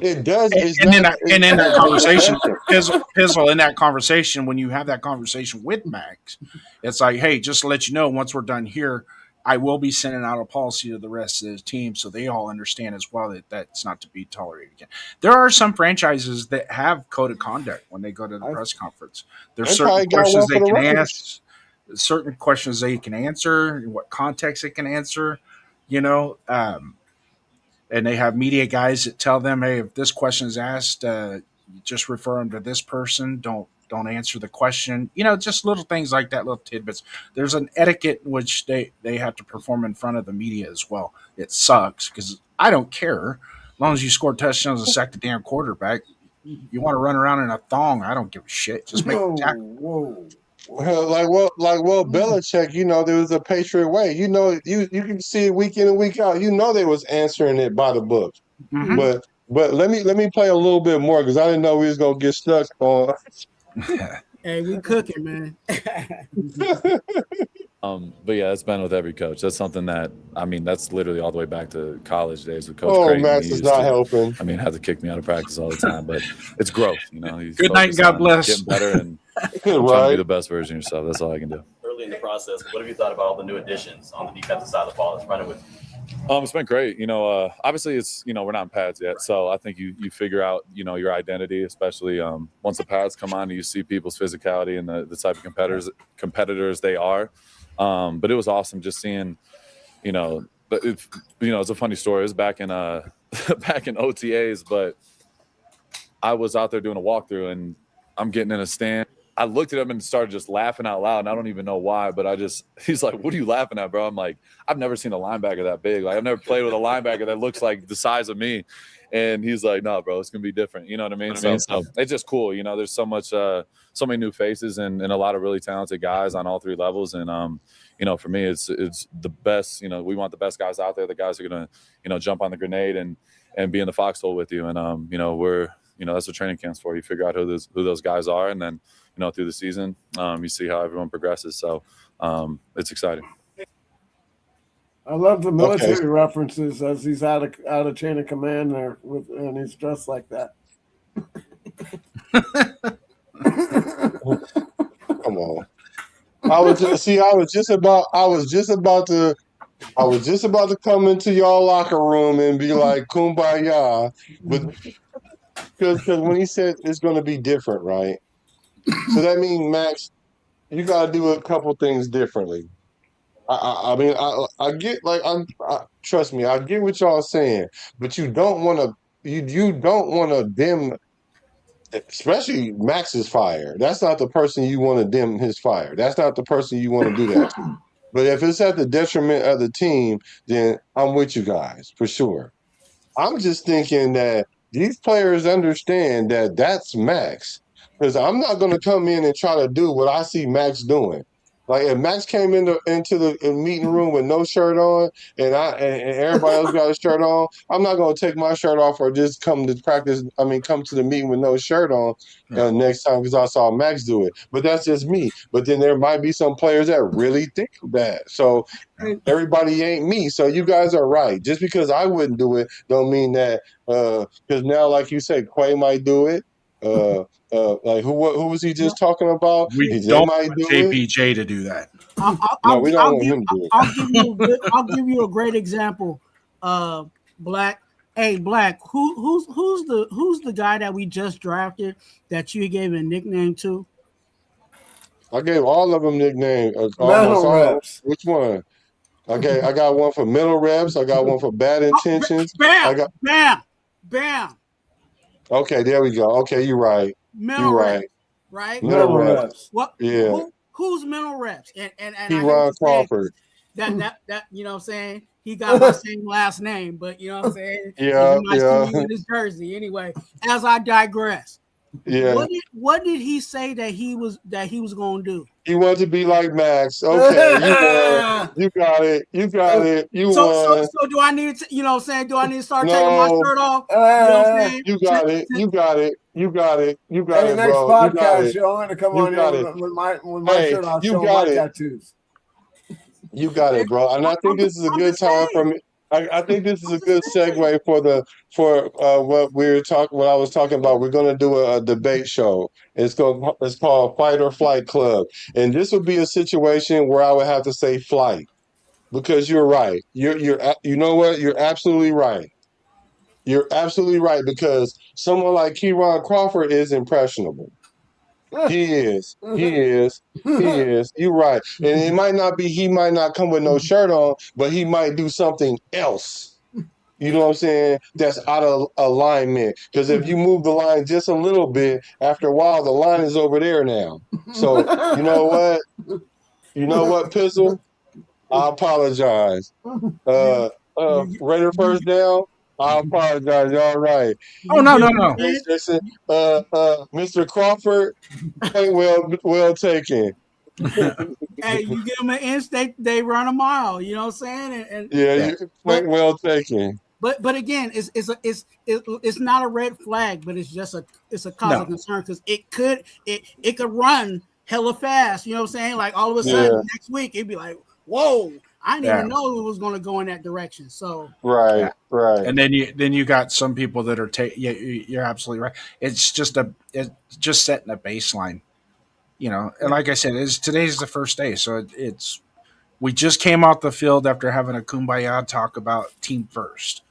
It does. And in that conversation, Pizzle, in that conversation, when you have that conversation with Max, it's like, hey, just to let you know, once we're done here, I will be sending out a policy to the rest of the team so they all understand as well that that's not to be tolerated again. There are some franchises that have code of conduct when they go to the press conference. There's certain questions they can ask, certain questions they can answer, in what context they can answer, and they have media guys that tell them, hey, if this question is asked, just refer them to this person. Don't answer the question. Just little things like that, little tidbits. There's an etiquette in which they have to perform in front of the media as well. It sucks because I don't care. As long as you score touchdowns and sack the damn quarterback, you want to run around in a thong, I don't give a shit. Just make a tackle. Whoa. Well, Belichick, there was a Patriot way. You can see it week in and week out. They was answering it by the book. Mm-hmm. But let me play a little bit more, because I didn't know we was gonna get stuck on. Hey, we cooking, man. But yeah, it's been with every coach. That's something that's literally all the way back to college days with Coach Creighton. Max is not helping. Had to kick me out of practice all the time, but it's growth. He's good night, God bless. Getting better and trying to be the best version of yourself. That's all I can do. Early in the process, what have you thought about all the new additions on the defensive side of the ball that's running with It's been great. Obviously it's, we're not in pads yet. So I think you figure out, your identity, especially once the pads come on and you see people's physicality and the type of competitors they are. But it was awesome just seeing, but it's a funny story. It was back in back in OTAs, but I was out there doing a walkthrough and I'm getting in a stand. I looked at him and started just laughing out loud, and I don't even know why, but he's like, "What are you laughing at, bro?" I'm like, "I've never seen a linebacker that big. Like, I've never played with a linebacker that looks like the size of me." And he's like, "No, bro, it's gonna be different." You know what I mean? So it's just cool. There's so many new faces and a lot of really talented guys on all three levels. And for me, it's the best. We want the best guys out there. The guys who are gonna, jump on the grenade and be in the foxhole with you. And we're that's what training camp's for. You figure out who those guys are, and then through the season, you see how everyone progresses. So it's exciting. I love the military references as he's out of chain of command there, and he's dressed like that. Come on. I was just about to come into y'all locker room and be like, "Kumbaya," but because when he said it's going to be different, right? So that means, Max, you got to do a couple things differently. I mean, I get, like, trust me, I get what y'all saying, but you don't want to dim, especially Max's fire. That's not the person you want to dim his fire. That's not the person you want to do that to. But if it's at the detriment of the team, then I'm with you guys for sure. I'm just thinking that these players understand that that's Max, because I'm not going to come in and try to do what I see Max doing. Like, if Max came into the meeting room with no shirt on, and everybody else got a shirt on, I'm not going to take my shirt off or just come to practice. I mean, come to the meeting with no shirt on next time because I saw Max do it. But that's just me. But then there might be some players that really think that. So everybody ain't me. So you guys are right. Just because I wouldn't do it don't mean that. Because now, like you said, Quay might do it. Like who was he just talking about? We They don't might want do JPJ to do that. we don't want him to do it. I'll give you a great example. Black. Hey, Black. Who's the guy that we just drafted that you gave a nickname to? I gave all of them nicknames. Mental reps. Which one? I got one for mental reps. I got one for bad intentions. Bam! Bam! Okay, there we go. Okay, you're right. Mental reps, right? Mental reps. What? Yeah. Who's mental reps? And Raider Twuan. That you know what I'm saying? He got my same last name, but you know what I'm saying? Yeah, you might see me in his jersey. Anyway, as I digress. Yeah. What did he say that he was going to do? He wanted to be like Max. Okay, you won. You got it. You got it. You won. So do I need to, you know what I'm saying? Do I need to start taking my shirt off? You know what I'm saying? You got it. You got it. You got it. You got it, next bro. podcast, y'all want to come on here with my shirt off, show my tattoos. You got it, bro. And I think this is a good time for me. I think this is a good segue for what I was talking about. We're going to do a debate show. It's called Fight or Flight Club, and this would be a situation where I would have to say flight, because you're right. You know what? You're absolutely right. You're absolutely right, because someone like MarTwuan Crawford is impressionable. He is. You're right. And he might not come with no shirt on, but he might do something else. You know what I'm saying? That's out of alignment. Because if you move the line just a little bit, after a while, the line is over there now. So, you know what? You know what, Pizzle? I apologize. Raider first down. I apologize. Y'all right. Oh, no. Mr. Crawford, well taken. Hey, you give them an inch, they run a mile. You know what I'm saying? Well taken. But again, it's not a red flag, but it's a cause of concern, because it could run hella fast. You know what I'm saying? Like all of a sudden next week it'd be like, whoa. I didn't even know it was going to go in that direction. So right. And then you got some people that are you're absolutely right. It's just setting a baseline, and like I said, today's the first day, so it's we just came off the field after having a kumbaya talk about team first.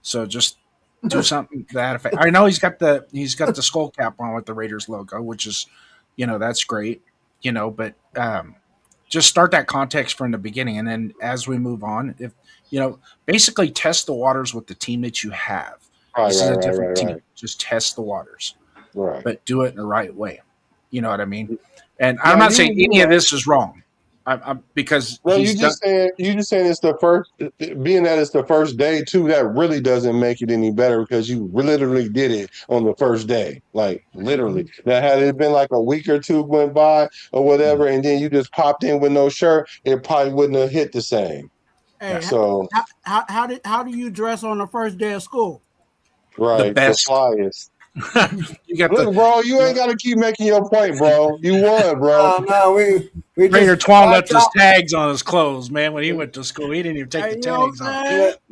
So just do something to that effect. I know he's got the skull cap on with the Raiders logo, which is, that's great, but just start that context from the beginning. And then as we move on, if, basically test the waters with the team that you have. Right, This is a right, different right, team. right, Just test the waters, right. but do it in the right way. You know what I mean? And Yeah, I'm not saying you any of right. this is wrong. I'm because No, he's done. you just saying it's the first, being that it's the first day too. That really doesn't make it any better because you literally did it on the first day, like literally. Now, had it been like a week or two went by or whatever, and then you just popped in with no shirt, it probably wouldn't have hit the same. Hey, So, how do you dress on the first day of school? The right, the best. flyest. You got Look, bro, you ain't got to keep making your point, bro. You won, bro. No, we Raider just Twuan left his tags on his clothes, man. When he went to school, he didn't even take the You know tags what off.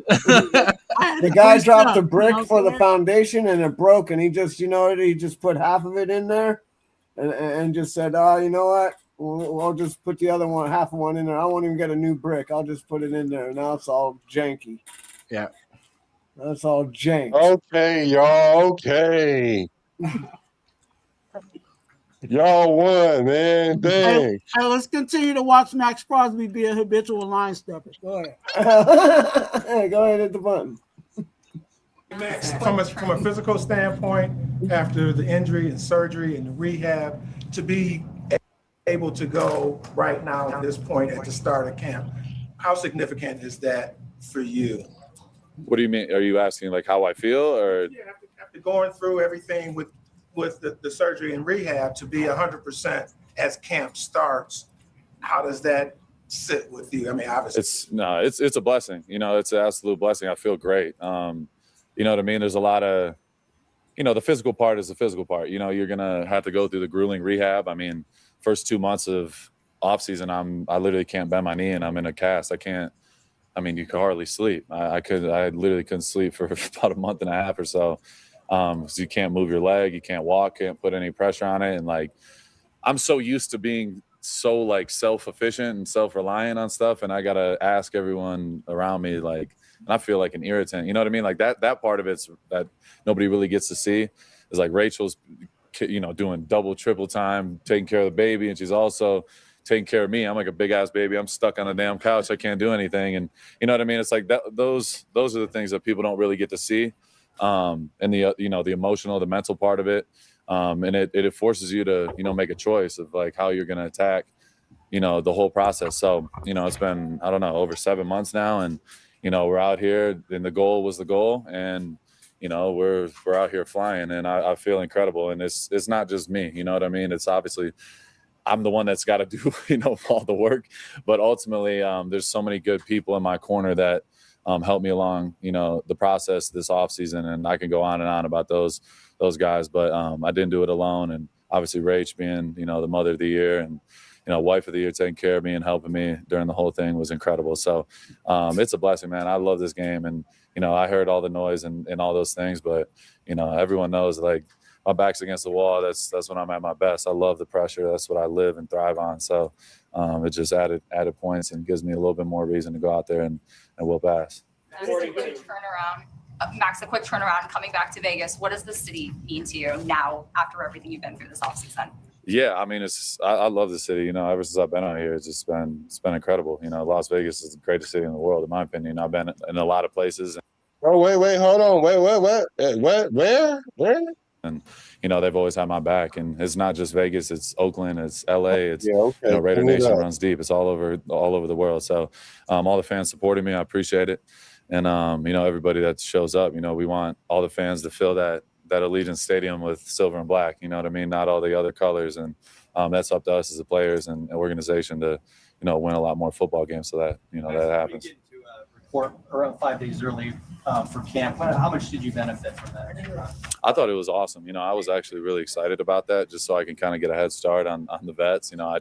I'm saying? The guy dropped the the brick for the foundation and it broke, and he just, he just put half of it in there, and just said, "Oh, you know what? We'll just put the other one, half of one in there. I won't even get a new brick. I'll just put it in there." Now it's all janky. Yeah, that's all jank. Okay, y'all. Okay. Y'all won, man. Dang. Hey, let's continue to watch Max Crosby be a habitual line stepper. Go ahead. Hey, go ahead, hit the button. From a physical standpoint, after the injury and surgery and the rehab, to be able to go right now at this point at the start of camp, how significant is that for you? What do you mean? Are you asking like how I feel, or After going through everything with the surgery and rehab, to be 100% as camp starts, how does that sit with you? I mean, obviously, it's a blessing. It's an absolute blessing. I feel great. You know what I mean? There's a lot of, the physical part is the physical part. You're gonna have to go through the grueling rehab. I mean, first 2 months of off season, I literally can't bend my knee and I'm in a cast. I can't. I mean, you could hardly sleep. I literally couldn't sleep for about a month and a half or so. Because you can't move your leg, you can't walk, can't put any pressure on it. And like, I'm so used to being so like self-efficient and self-reliant on stuff. And I got to ask everyone around me, like, and I feel like an irritant, you know what I mean? Like that part of it's that nobody really gets to see is like Rachel's, doing double, triple time, taking care of the baby. And she's also taking care of me. I'm like a big ass baby. I'm stuck on a damn couch. I can't do anything. And you know what I mean? It's like that, those are the things that people don't really get to see. And the the emotional, the mental part of it, and it forces you to make a choice of like how you're going to attack the whole process. So it's been, I don't know, over 7 months now, and we're out here, and the goal was the goal, and we're out here flying, and I feel incredible. And it's not just me, you know what I mean? It's obviously I'm the one that's got to do all the work, but ultimately there's so many good people in my corner that help me along, the process this offseason. And I can go on and on about those guys, but I didn't do it alone. And obviously Rach being, the mother of the year and, wife of the year, taking care of me and helping me during the whole thing was incredible. So it's a blessing, man. I love this game. And, I heard all the noise and all those things, but, everyone knows like my back's against the wall. That's when I'm at my best. I love the pressure. That's what I live and thrive on. So it just added points and gives me a little bit more reason to go out there and whoop ass. Max, a quick turnaround coming back to Vegas. What does the city mean to you now after everything you've been through this offseason? Yeah, I mean, I love the city. Ever since I've been out here, it's been incredible. Las Vegas is the greatest city in the world, in my opinion. I've been in a lot of places. Oh, wait, hold on. What? Where? And, they've always had my back. And it's not just Vegas, it's Oakland, it's LA, it's, okay. Raider Nation runs deep. It's all over the world. So all the fans supporting me, I appreciate it. And, everybody that shows up, we want all the fans to fill that Allegiant Stadium with silver and black, you know what I mean? Not all the other colors. And that's up to us as the players and organization to, win a lot more football games so that, that happens. Report around 5 days early for camp. How much did you benefit from that? I thought it was awesome. I was actually really excited about that just so I can kind of get a head start on the vets. I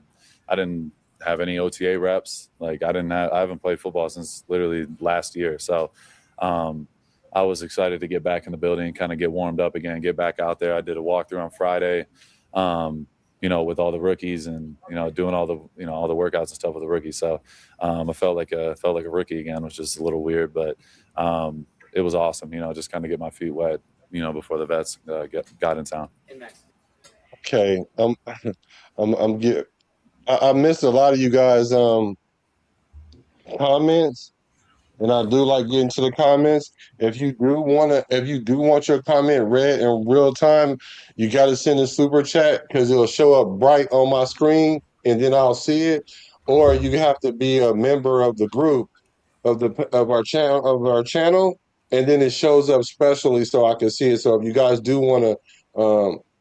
didn't have any OTA reps. Like I haven't played football since literally last year. So I was excited to get back in the building and kind of get warmed up again, get back out there. I did a walkthrough on Friday. with all the rookies and, doing all the, all the workouts and stuff with the rookies. So I felt like a rookie again, which is a little weird, but it was awesome, just kind of get my feet wet, before the vets got in town. Okay. I missed a lot of you guys comments, and I do like getting to the comments. If you do want your comment read in real time, you got to send a super chat because it'll show up bright on my screen, and then I'll see it. Or you have to be a member of the group of our channel, and then it shows up specially so I can see it. So if you guys do want to,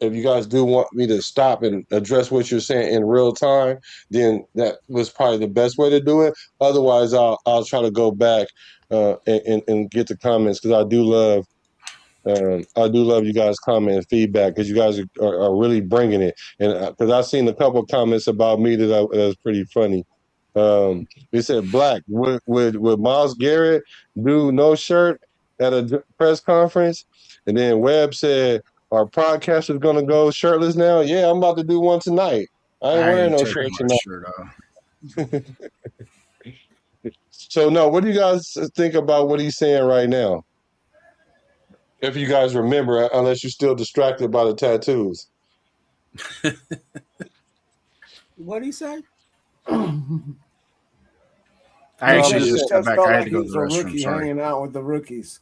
if you guys do want me to stop and address what you're saying in real time, then that was probably the best way to do it. Otherwise, I'll try to go back and get the comments because I do love you guys' comment and feedback because you guys are really bringing it. And because I've seen a couple of comments about me that was pretty funny. They said, Black, would Myles Garrett do no shirt at a press conference? And then Webb said, our podcast is going to go shirtless now? Yeah, I'm about to do one tonight. I ain't wearing no shirt tonight. Shirt So, no, what do you guys think about what he's saying right now? If you guys remember, unless you're still distracted by the tattoos. What did he say? I actually just got back. I had to go to the a restroom. rookie Sorry. hanging out with the rookies,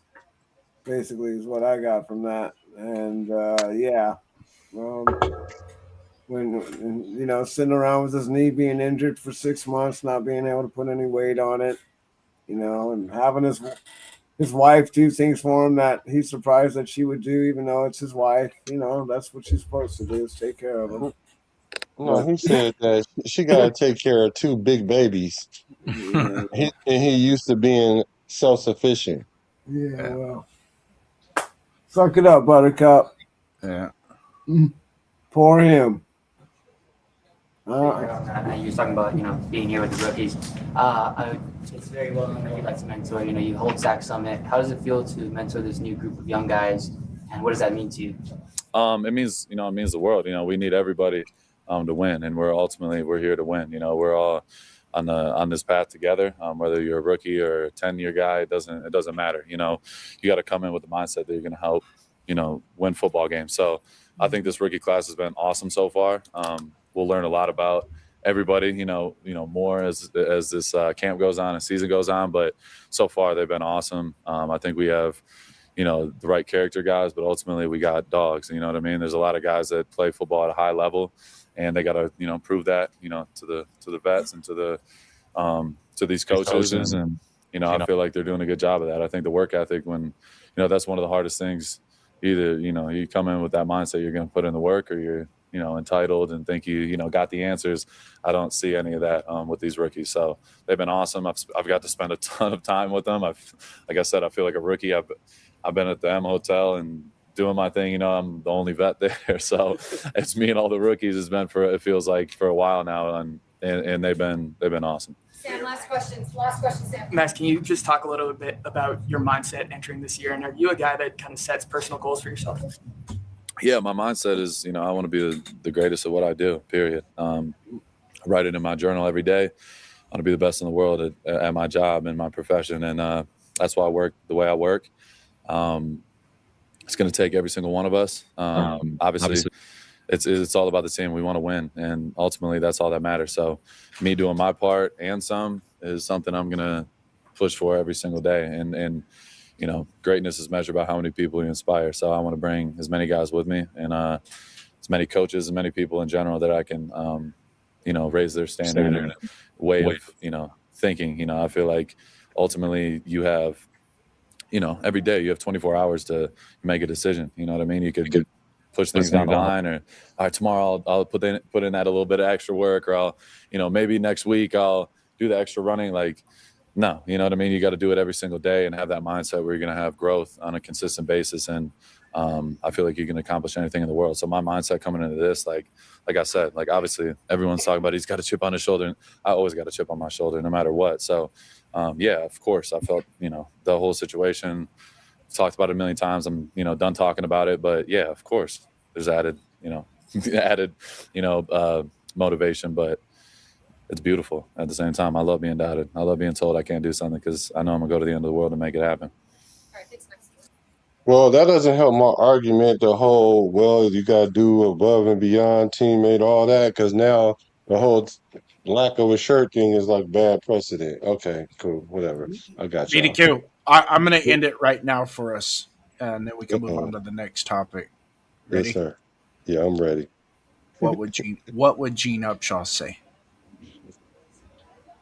basically, is what I got from that. And yeah, when sitting around with his knee being injured for 6 months, not being able to put any weight on it, and having his wife do things for him that he's surprised that she would do, even though it's his wife. That's what she's supposed to do, is take care of him. No, he said that she got to take care of 2 big babies. Yeah. He used to being self-sufficient. Yeah, well, suck it up, Buttercup. Yeah. Poor him. You were talking about, being here with the rookies. It's very well known that you like to mentor. You hold Zach Summit. How does it feel to mentor this new group of young guys, and what does that mean to you? It means the world. We need everybody to win, and we're here to win. We're all on this path together. Whether you're a rookie or a 10-year guy, it doesn't matter. You got to come in with the mindset that you're going to help, win football games. So I think this rookie class has been awesome so far. We'll learn a lot about everybody, more as this camp goes on and season goes on. But so far they've been awesome. I think we have, the right character guys, but ultimately we got dogs. You know what I mean? There's a lot of guys that play football at a high level, and they got to, prove that, to the vets and to these coaches. And I feel like they're doing a good job of that. I think the work ethic, when, that's one of the hardest things. Either, you come in with that mindset, you're going to put in the work, or you're, entitled and think you got the answers. I don't see any of that with these rookies. So they've been awesome. I've got to spend a ton of time with them. Like I said, I feel like a rookie. I've been at the M Hotel and doing my thing. I'm the only vet there. So it's me and all the rookies. It's been it feels like for a while now, and they've been awesome. Sam, last question, Sam. Max, can you just talk a little bit about your mindset entering this year? And are you a guy that kind of sets personal goals for yourself? Yeah, my mindset is, I want to be the greatest at what I do, period. I write it in my journal every day. I want to be the best in the world at my job and my profession. And that's why I work the way I work. It's going to take every single one of us. Obviously, it's all about the team. We want to win. And ultimately, that's all that matters. So me doing my part and some is something I'm going to push for every single day. And greatness is measured by how many people you inspire. So I want to bring as many guys with me, and as many coaches and many people in general that I can, raise their standard and way of, thinking. I feel like ultimately you have, every day you have 24 hours to make a decision. You know what I mean? You could push things down the line, or all right, tomorrow I'll put in that a little bit of extra work, or I'll, maybe next week I'll do the extra running. Like, no, you know what I mean? You got to do it every single day and have that mindset where you're going to have growth on a consistent basis. And I feel like you can accomplish anything in the world. So my mindset coming into this, like I said, obviously everyone's talking about he's got a chip on his shoulder. And I always got a chip on my shoulder no matter what. So, yeah, of course I felt, the whole situation, talked about it a million times. I'm, done talking about it. But yeah, of course there's added, added, motivation. But it's beautiful at the same time. I love being doubted. I love being told I can't do something because I know I'm gonna go to the end of the world and make it happen. Well, that doesn't help my argument. The whole, well, you got to do above and beyond, teammate, all that, because now the whole lack of a shirt thing is like bad precedent. Okay, cool, whatever. I got y'all. BDQ, I'm going to end it right now for us, and then we can move on to the next topic. Ready? Yes, sir. Yeah, I'm ready. What would Gene Upshaw say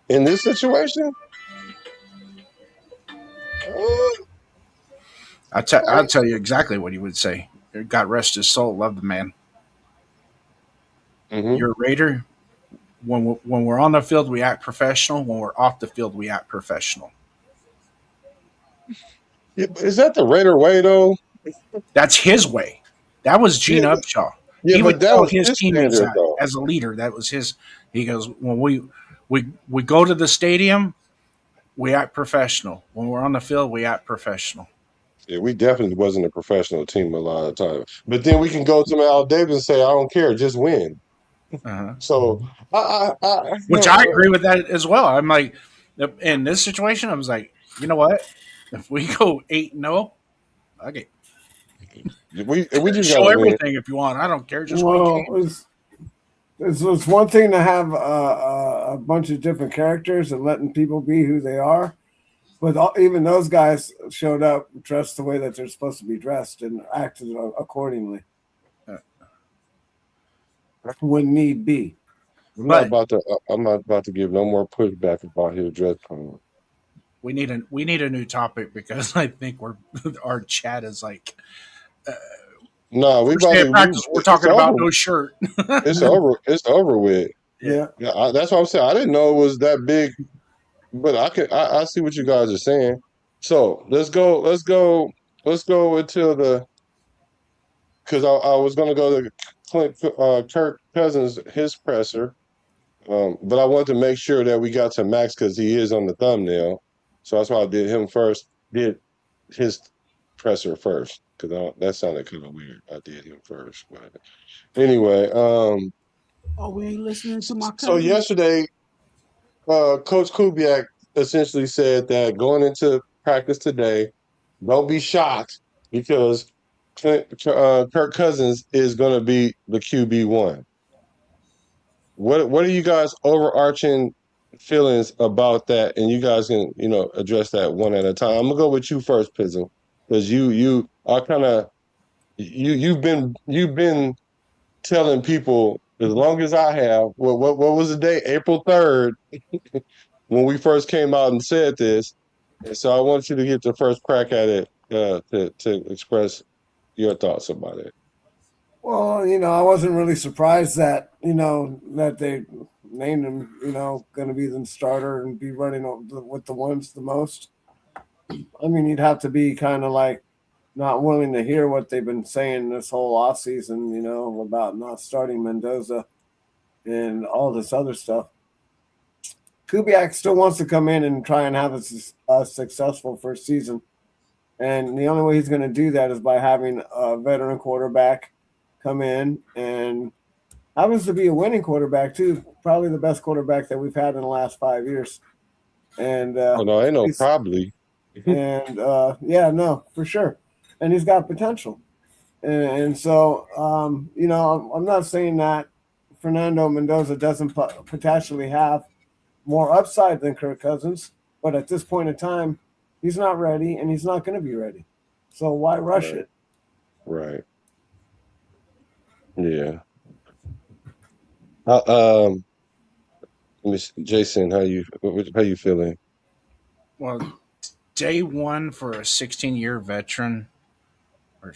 in this situation? I'll tell you exactly what he would say. God rest his soul. Love the man. Mm-hmm. You're a Raider. When we're on the field, we act professional. When we're off the field, we act professional. Yeah, is that the Raider way, though? That's his way. That was Gene Upshaw. Yeah, he but would that tell was his his teammates standard, though. as a leader. That was his. He goes, when we go to the stadium, we act professional. When we're on the field, we act professional. Yeah, we definitely wasn't a professional team a lot of times. But then we can go to Al Davis and say, I don't care, just win. Uh-huh. So, which I agree with that as well. I'm like, in this situation, I was like, you know what? If we go 8-0, okay, we just show gotta everything win. if you want. I don't care. Just it's one thing to have a bunch of different characters and letting people be who they are, but even those guys showed up dressed the way that they're supposed to be dressed and acted accordingly when need be. I'm not about to give no more pushback about his dress code. We need a new topic because I think our chat is like. No, we about to practice. We're talking about no shirt. It's over. It's over with. Yeah. That's what I'm saying. I didn't know it was that big, but I see what you guys are saying. So let's go until because I was gonna go to Kirk Cousins, his presser, but I wanted to make sure that we got to Max because he is on the thumbnail. So that's why I did him first. Did his presser first because that sounded kind of weird. I did him first, but anyway. We ain't listening to my cousin. So yesterday, Coach Kubiak essentially said that going into practice today, don't be shocked because Kirk Cousins is going to be the QB1. What are you guys' overarching feelings about that? And you guys can address that one at a time. I'm gonna go with you first, Pizzle, because you are kind of you've been telling people as long as I have. What was the day? April 3rd, when we first came out and said this. And so I want you to get the first crack at it to express your thoughts about it. Well, I wasn't really surprised that that they named him going to be the starter and be running with the ones the most. I mean, you'd have to be kind of like not willing to hear what they've been saying this whole offseason, about not starting Mendoza and all this other stuff. Kubiak still wants to come in and try and have a successful first season. And the only way he's going to do that is by having a veteran quarterback come in and happens to be a winning quarterback too. Probably the best quarterback that we've had in the last 5 years. And no, I know probably. And no, for sure. And he's got potential. And so, I'm not saying that Fernando Mendoza doesn't potentially have more upside than Kirk Cousins, but at this point in time, he's not ready and he's not going to be ready. So why rush it? Right. Yeah. Jason, how you feeling? Well, day one for a 16-year veteran, or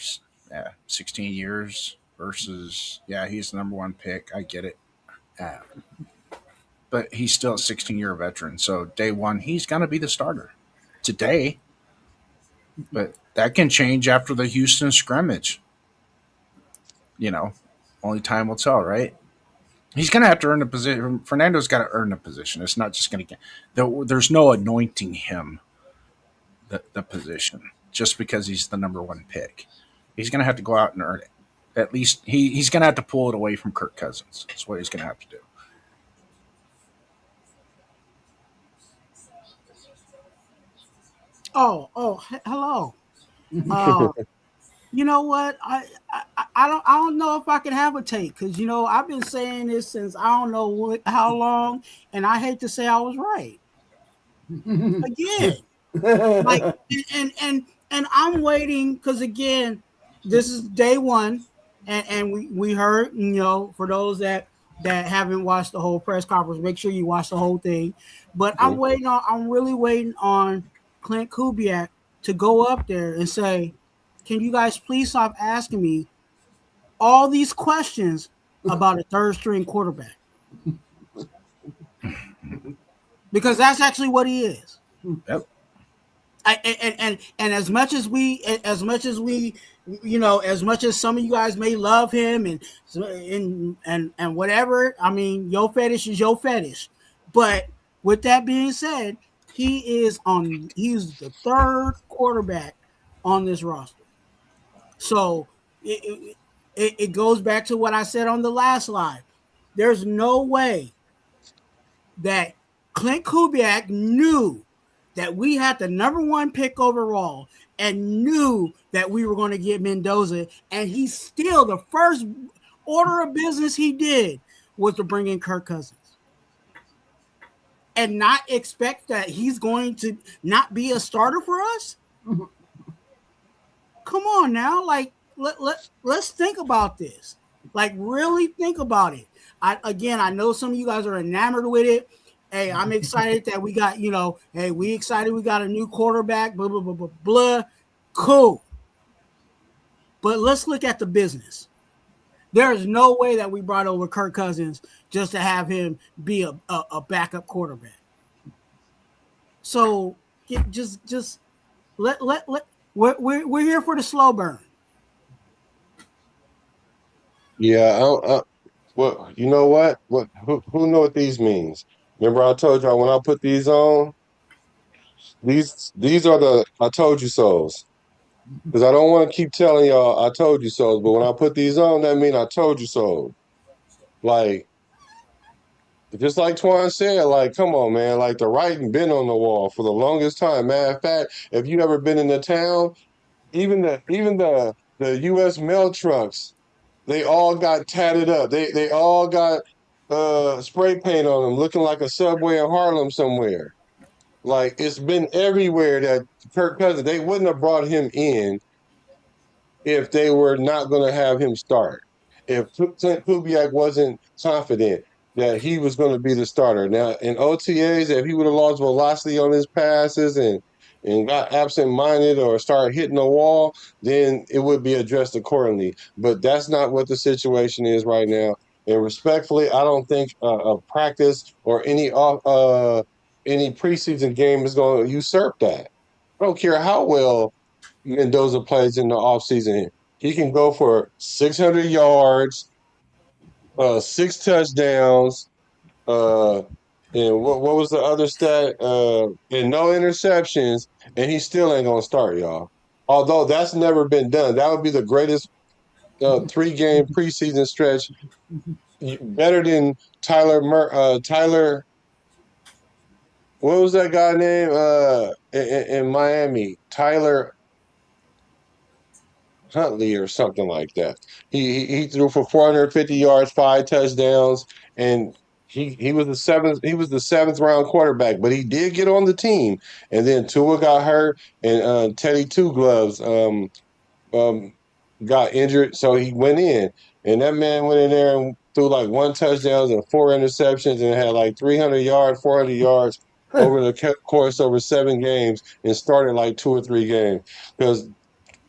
16 years versus he's the number one pick. I get it, but he's still a 16-year veteran. So day one, he's gonna be the starter today, but that can change after the Houston scrimmage. Only time will tell, right? He's going to have to earn the position. Fernando's got to earn the position. It's not just going to get – there's no anointing him the position just because he's the number one pick. He's going to have to go out and earn it. at least he's going to have to pull it away from Kirk Cousins. That's what he's going to have to do. Hello. You know what? I don't know if I can have a take because I've been saying this since I don't know how long, and I hate to say I was right again. Like and I'm waiting because again, this is day one, and we heard for those that haven't watched the whole press conference, make sure you watch the whole thing. But I'm really waiting on Clint Kubiak to go up there and say, can you guys please stop asking me all these questions about a third string quarterback? Because that's actually what he is. Yep. And as much as some of you guys may love him and whatever, I mean, your fetish is your fetish. But with that being said, he's the third quarterback on this roster. So it goes back to what I said on the last slide. There's no way that Clint Kubiak knew that we had the number 1 pick overall and knew that we were going to get Mendoza, and he's still the first order of business he did was to bring in Kirk Cousins and not expect that he's going to not be a starter for us. Come on now, like let's think about this. Like really think about it. I know some of you guys are enamored with it. Hey, I'm excited that we got, we excited we got a new quarterback, blah, blah, blah, blah, blah. Cool. But let's look at the business. There is no way that we brought over Kirk Cousins just to have him be a backup quarterback. So just let we're here for the slow burn. Yeah, well, you know what? Who know what these means? Remember, I told y'all when I put these on, these are the I told you so's. Because I don't want to keep telling y'all I told you so's, but when I put these on, that means I told you so. Like, just like Twuan said, like, come on, man. Like the writing been on the wall for the longest time. Matter of fact, if you ever been in the town, even the US mail trucks, they all got tatted up. They all got spray paint on them, looking like a subway in Harlem somewhere. Like it's been everywhere that Kirk Cousins, they wouldn't have brought him in if they were not going to have him start. If Clint Kubiak wasn't confident that he was going to be the starter. Now in OTAs, if he would have lost velocity on his passes and got absent-minded or started hitting the wall, then it would be addressed accordingly. But that's not what the situation is right now. And respectfully, I don't think a practice or any preseason game is going to usurp that. I don't care how well Mendoza plays in the offseason. He can go for 600 yards, 6 touchdowns, and what was the other stat? And no interceptions, and he still ain't gonna start, y'all. Although that's never been done. That would be the greatest 3-game preseason stretch, better than Tyler. What was that guy name in Miami? Tyler Huntley or something like that. He threw for 450 yards, 5 touchdowns, and he was the seventh round quarterback, but he did get on the team. And then Tua got hurt, and Teddy Two Gloves got injured, so he went in. And that man went in there and threw like 1 touchdown and 4 interceptions, and had like 300 yards, 400 yards over the course over 7 games, and started like 2 or 3 games because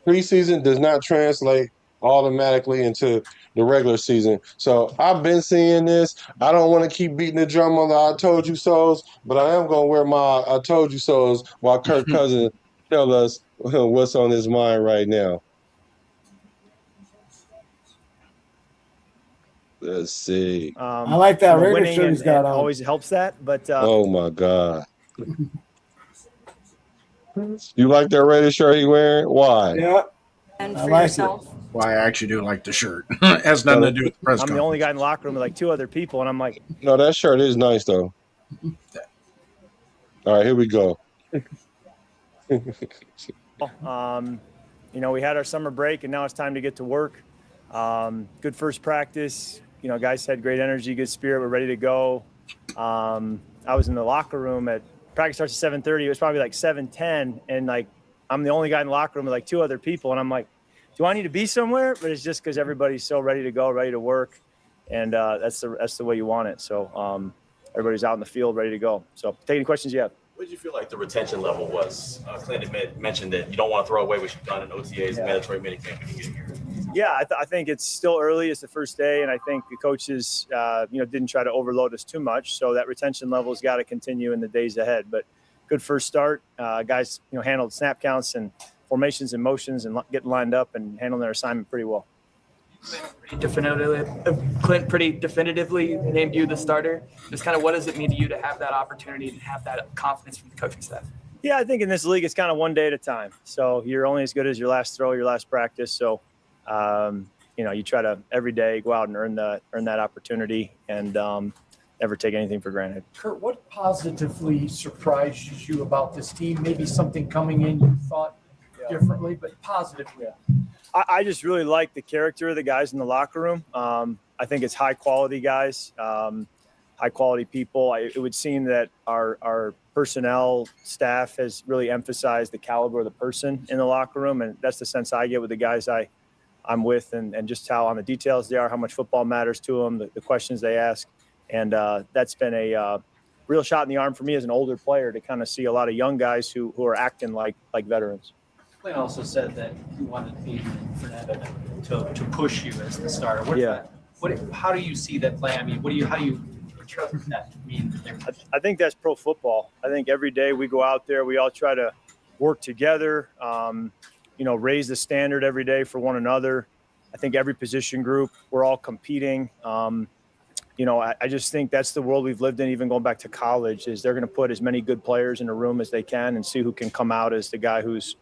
preseason does not translate automatically into the regular season. So I've been seeing this. I don't want to keep beating the drum on the I told you so's, but I am going to wear my I told you so's while Kirk Cousins tell us what's on his mind right now. Let's see. I like that Raider shirt he's got on. Always helps that, but oh my God. You like that Raider shirt he wearing? Why? Yeah. And I for like it. yourself? Why I actually do like the shirt. It has nothing to do with the press I'm the conference. only guy in the locker room with like 2 other people, and I'm like, No, that shirt is nice though. All right, here we go. you know, we had our summer break, and now it's time to get to work. Good first practice. You know, guys had great energy, good spirit. We're ready to go. I was in the locker room at practice starts at 7:30. It was probably like 7:10, and like I'm the only guy in the locker room with like 2 other people, and I'm like, do I need to be somewhere? But it's just because everybody's so ready to go, ready to work, and that's the way you want it. So everybody's out in the field, ready to go. So take any questions you have. What did you feel like the retention level was? Clint mentioned that you don't want to throw away what you've done in OTAs and mandatory minicamp when you get here. Yeah, I think it's still early. It's the first day, and I think the coaches, didn't try to overload us too much. So that retention level's got to continue in the days ahead. But good first start. Guys, handled snap counts and formations and motions and getting lined up and handling their assignment pretty well. Clint pretty definitively named you the starter. Just kind of what does it mean to you to have that opportunity and have that confidence from the coaching staff? Yeah, I think in this league, it's kind of one day at a time. So you're only as good as your last throw, your last practice. So, you try to every day go out and earn that opportunity and never take anything for granted. Kurt, what positively surprised you about this team? Maybe something coming in you thought differently, but positively. I just really like the character of the guys in the locker room. I think it's high quality guys, high quality people. It would seem that our personnel staff has really emphasized the caliber of the person in the locker room. And that's the sense I get with the guys I'm with and just how on the details they are, how much football matters to them, the questions they ask. And that's been a real shot in the arm for me as an older player to kind of see a lot of young guys who are acting like veterans. Clint also said that he wanted Fernando to push you as the starter. How do you see that play? I mean, how do you interpret that mean? I think that's pro football. I think every day we go out there, we all try to work together, raise the standard every day for one another. I think every position group, we're all competing. I just think that's the world we've lived in, even going back to college, is they're going to put as many good players in a room as they can and see who can come out as the guy who's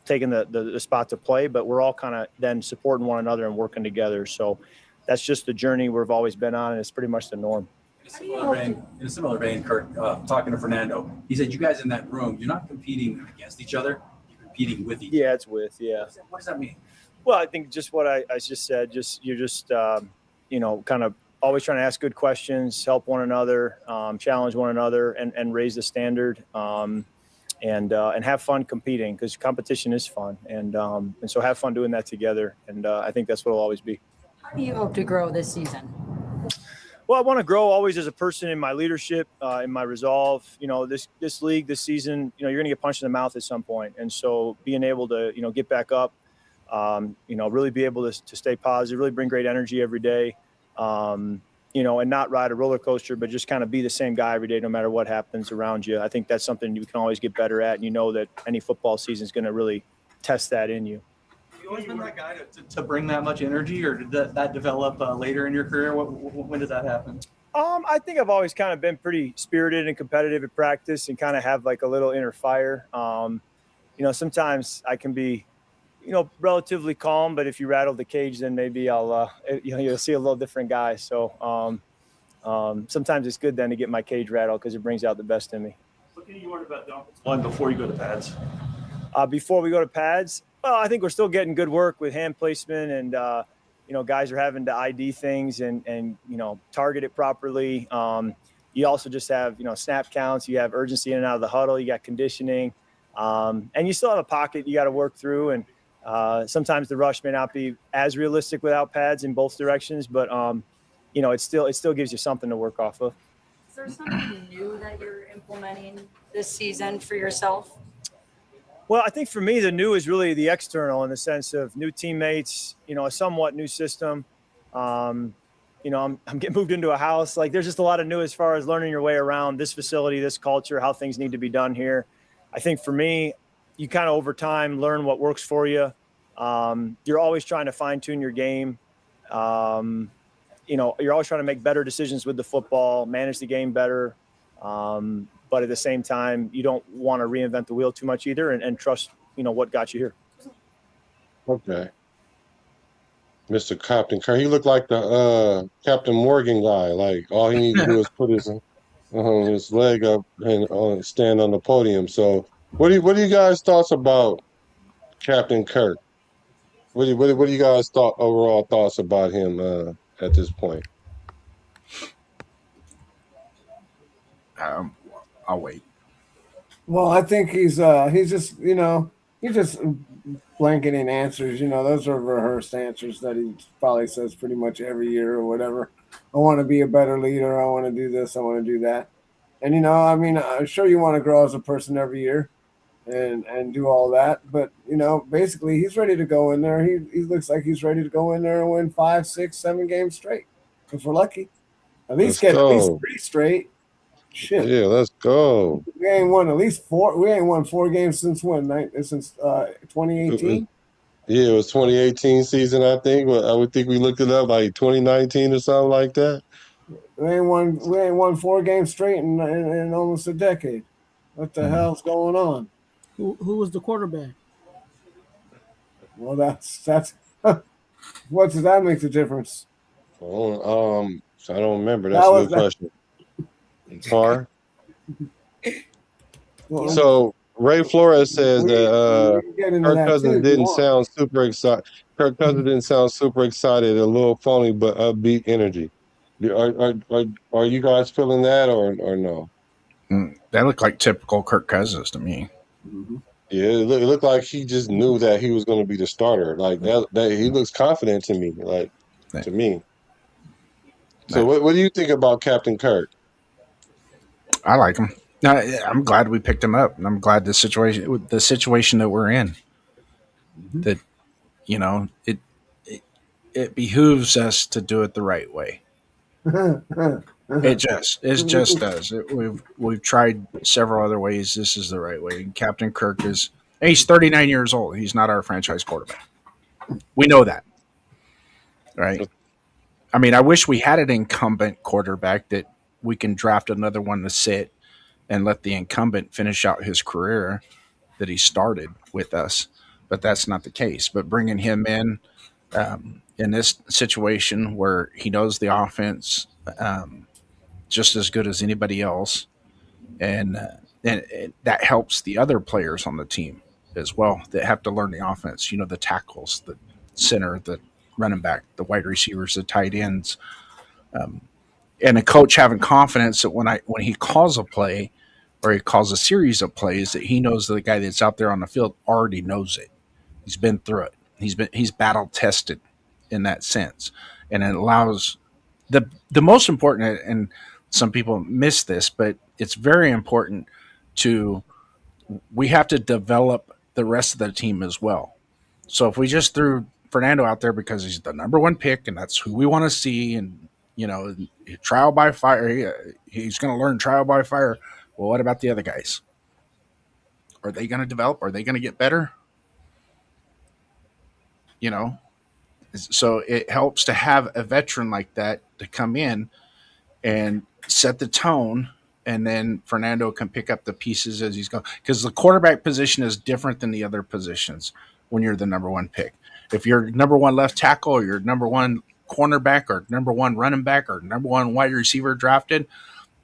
taking the spot to play. But we're all kind of then supporting one another and working together. So that's just the journey we've always been on, and it's pretty much the norm. In a similar vein, Kurt, talking to Fernando, he said you guys in that room, you're not competing against each other, you're competing with each other. Yeah, it's with, yeah. What does that mean? Well, I think just what I just said, kind of always trying to ask good questions, help one another, challenge one another, and raise the standard, and have fun competing, because competition is fun, and so have fun doing that together, and I think that's what it'll always be. How do you hope to grow this season? Well, I want to grow always as a person in my leadership, in my resolve. This league, this season, you're going to get punched in the mouth at some point, and so being able to get back up. Really be able to stay positive, really bring great energy every day, and not ride a roller coaster, but just kind of be the same guy every day, no matter what happens around you. I think that's something you can always get better at. And that any football season is going to really test that in you. Have you always been that guy to bring that much energy, or did that develop later in your career? When did that happen? I think I've always kind of been pretty spirited and competitive at practice and kind of have like a little inner fire. Sometimes I can be relatively calm, but if you rattle the cage, then maybe you'll see a little different guy. So sometimes it's good then to get my cage rattled, because it brings out the best in me. What can you learn about the offensive line before you go to pads? Before we go to pads, well, I think we're still getting good work with hand placement, and guys are having to ID things and target it properly. You also just have snap counts. You have urgency in and out of the huddle. You got conditioning, and you still have a pocket you got to work through. And sometimes the rush may not be as realistic without pads in both directions, but it still gives you something to work off of. Is there something new that you're implementing this season for yourself? Well, I think for me, the new is really the external, in the sense of new teammates, a somewhat new system. I'm getting moved into a house. Like, there's just a lot of new as far as learning your way around this facility, this culture, how things need to be done here. I think for me, you kind of over time learn what works for you. You're always trying to fine tune your game. You're always trying to make better decisions with the football, manage the game better. But at the same time, you don't want to reinvent the wheel too much either, and trust, what got you here. Okay. Mr. Captain Kirk. He looked like the Captain Morgan guy. Like all he needed to do is put his leg up and stand on the podium. So what do you guys thoughts about Captain Kirk? What do you guys overall thoughts about him at this point? I'll wait. Well, I think he's just he's just blanketing answers. Those are rehearsed answers that he probably says pretty much every year or whatever. I want to be a better leader. I want to do this. I want to do that. And I'm sure you want to grow as a person every year, and do all that. But basically, he's ready to go in there. He looks like he's ready to go in there and win 5, 6, 7 games straight if we're lucky. At least Let's get at least go. 3 straight. Shit. Yeah, let's go. We ain't won at least 4. We ain't won 4 games since when? Since 2018. Yeah, it was 2018 season, I think. I would think we looked it up like 2019 or something like that. We ain't won 4 games straight in almost a decade. What the hell's going on? Who was the quarterback? Well, that's what does that make the difference? Oh, I don't remember. That's a good question. Car. So Ray Flores says that Kirk Cousins didn't sound super excited. Kirk Cousins didn't sound super excited, a little phony, but upbeat energy. Are you guys feeling that or no? That looked like typical Kirk Cousins to me. Yeah, it looked like he just knew that he was going to be the starter. Like that he looks confident to me. To me. So what do you think about Captain Kirk? I like him. I'm glad we picked him up, and I'm glad the situation that we're in. That it behooves us to do it the right way. It just does. We've tried several other ways. This is the right way. And Captain Kirk he's 39 years old. He's not our franchise quarterback. We know that, right? I mean, I wish we had an incumbent quarterback that we can draft another one to sit and let the incumbent finish out his career that he started with us. But that's not the case. But bringing him in this situation where he knows the offense just as good as anybody else, and that helps the other players on the team as well that have to learn the offense. The tackles, the center, the running back, the wide receivers, the tight ends, and a coach having confidence that when he calls a play or he calls a series of plays, that he knows that the guy that's out there on the field already knows it. He's been through it. He's battle tested in that sense, and it allows the most important. And some people miss this, but it's very important we have to develop the rest of the team as well. So if we just threw Fernando out there because he's the number 1 pick and that's who we want to see, and trial by fire, he's going to learn trial by fire. Well, what about the other guys? Are they going to develop? Are they going to get better? So it helps to have a veteran like that to come in and set the tone, and then Fernando can pick up the pieces as he's going. Because the quarterback position is different than the other positions when you're the number 1 pick. If you're number 1 left tackle, or you're number 1 cornerback, or number 1 running back, or number 1 wide receiver drafted,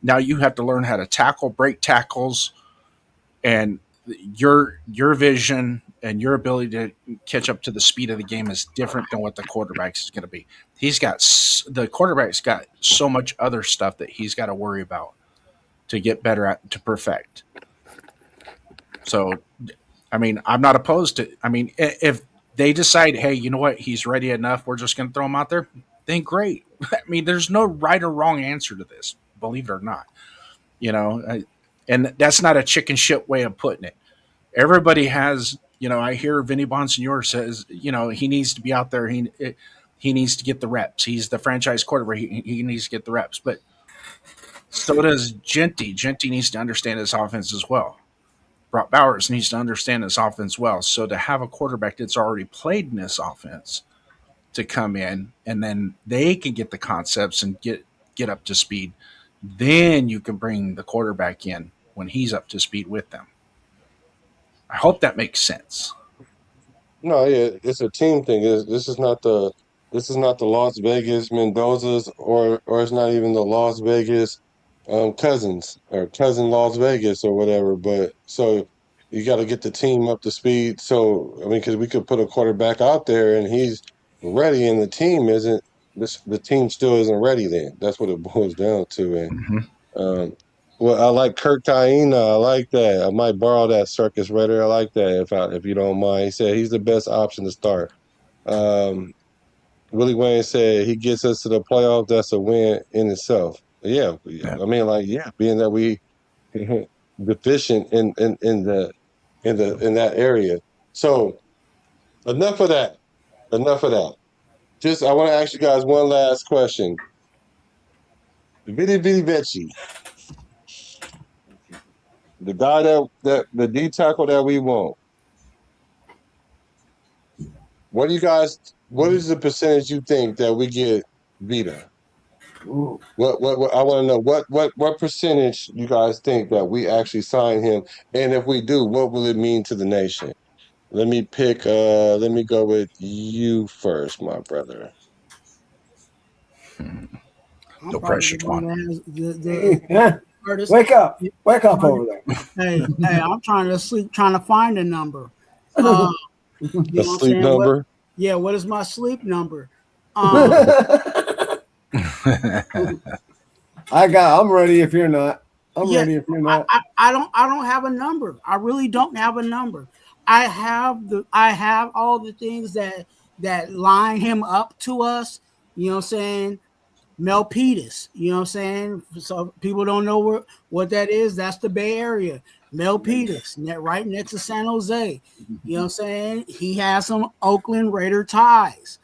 now you have to learn how to tackle, break tackles, and your vision and your ability to catch up to the speed of the game is different than what the quarterback is going to be. The quarterback's got so much other stuff that he's got to worry about to get better at, to perfect. So, I mean, I'm not opposed to. I mean, if they decide, hey, you know what, he's ready enough, we're just going to throw him out there, then great. I mean, there's no right or wrong answer to this, believe it or not. And that's not a chicken shit way of putting it. Everybody has, I hear Vinny Bonsignor says, he needs to be out there. He needs to get the reps. He's the franchise quarterback. He needs to get the reps. But so does Genty. Genty needs to understand his offense as well. Brock Bowers needs to understand his offense well. So to have a quarterback that's already played in this offense to come in, and then they can get the concepts and get up to speed, then you can bring the quarterback in when he's up to speed with them. I hope that makes sense. No, yeah, it's a team thing. This is not the Las Vegas Mendoza's, or it's not even the Las Vegas Cousins or cousin Las Vegas or whatever. But so you got to get the team up to speed. So I mean, because we could put a quarterback out there and he's ready, and the team isn't. The team still isn't ready. Then that's what it boils down to. And well, I like Kurt Kaina. I like that. I might borrow that Circus Raider. I like that if you don't mind. He said he's the best option to start. Um, Willie Wayne said he gets us to the playoffs. That's a win in itself. Yeah, I mean, like, yeah, being that we deficient in that area. So enough of that. Enough of that. Just I want to ask you guys one last question. Vidi Vidi Vici, the guy that the D tackle that we want. What is the percentage you think that we get Vita? What I want to know what percentage you guys think that we actually sign him, and if we do, what will it mean to the nation? Let me go with you first, my brother. No pressure, Twuan. Wake up over there. Hey, I'm trying to sleep, trying to find a number. You know A sleep number? What is my sleep number? I'm ready if you're not. I'm ready if you're not. I don't have a number. I really don't have a number. I have all the things that line him up to us. You know what I'm saying? Milpitas, you know what I'm saying? So people don't know what that is. That's the Bay Area. Milpitas, right next to San Jose. You know what I'm saying? He has some Oakland Raider ties.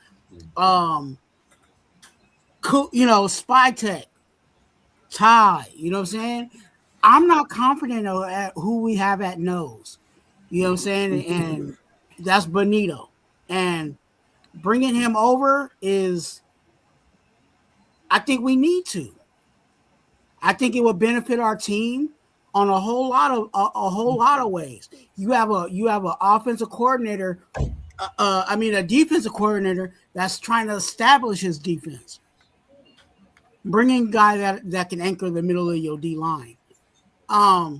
Spy Tech tie. You know what I'm saying? I'm not confident at who we have at nose. You know what I'm saying? And that's Benito. And bringing him over is, I think we need to. I think it would benefit our team on a whole lot of ways. You have an offensive coordinator, a defensive coordinator that's trying to establish his defense. Bringing a guy that can anchor the middle of your D line. I'll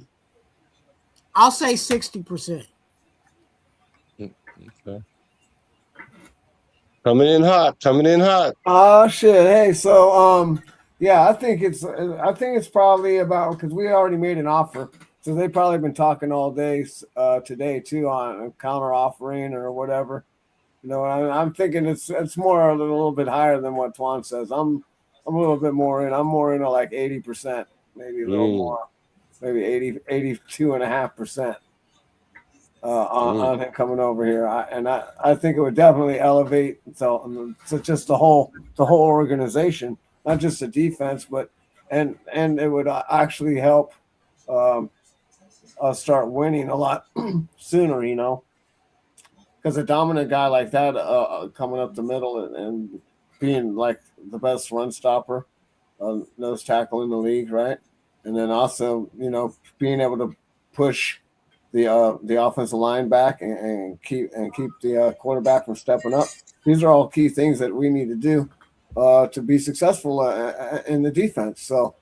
say 60%. Okay. Coming in hot. Oh shit! Hey, so yeah, I think it's probably about, because we already made an offer, so they've probably been talking all day today too on a counter offering or whatever. You know, I'm thinking it's more a little bit higher than what Twuan says. I'm a little bit more in. I'm more into like 80%, maybe a little more, maybe 82.5%. On him coming over here, I think it would definitely elevate so just the whole organization, not just the defense, but and it would actually help us start winning a lot sooner. You know, because a dominant guy like that coming up the middle and being like the best run stopper, nose tackle in the league, right? And then also, you know, being able to push the offensive line back and keep the quarterback from stepping up. These are all key things that we need to do to be successful in the defense. So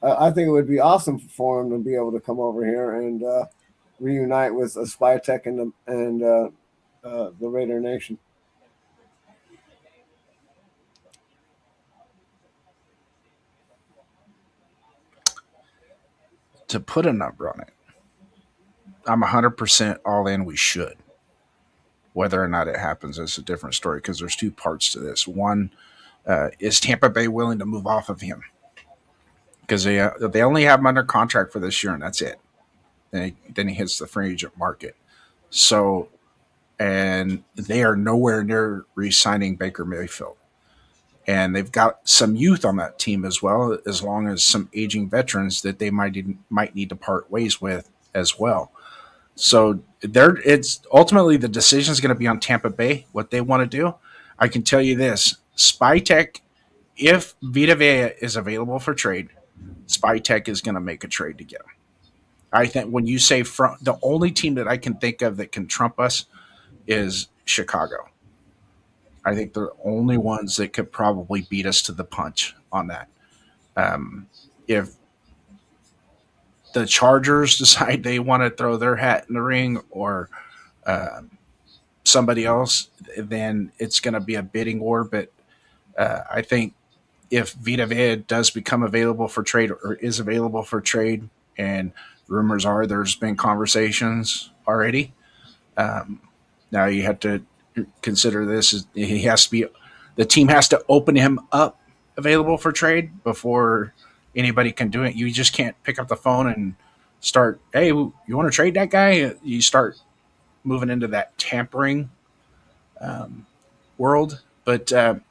I think it would be awesome for him to be able to come over here and reunite with Spy Tech and the Raider Nation. To put a number on it, I'm 100% all in. We should. Whether or not it happens is a different story, because there's two parts to this. One, is Tampa Bay willing to move off of him? Because they only have him under contract for this year, and that's it. Then he hits the free agent market. So, and they are nowhere near re-signing Baker Mayfield. And they've got some youth on that team as well, as long as some aging veterans that they might need to part ways with as well. So it's ultimately the decision is going to be on Tampa Bay, what they want to do. I can tell you this: Spy Tech, if Vita Vea is available for trade, Spy Tech is going to make a trade to get him. I think when you say the only team that I can think of that can trump us is Chicago. I think they're the only ones that could probably beat us to the punch on that. If the Chargers decide they want to throw their hat in the ring, or somebody else, then it's going to be a bidding war. But I think if Vita Vea does become available for trade, or is available for trade, and rumors are there's been conversations already, now you have to consider this is he has to be, the team has to open him up available for trade before anybody can do it. You just can't pick up the phone and start, hey, you want to trade that guy? You start moving into that tampering world. But 100%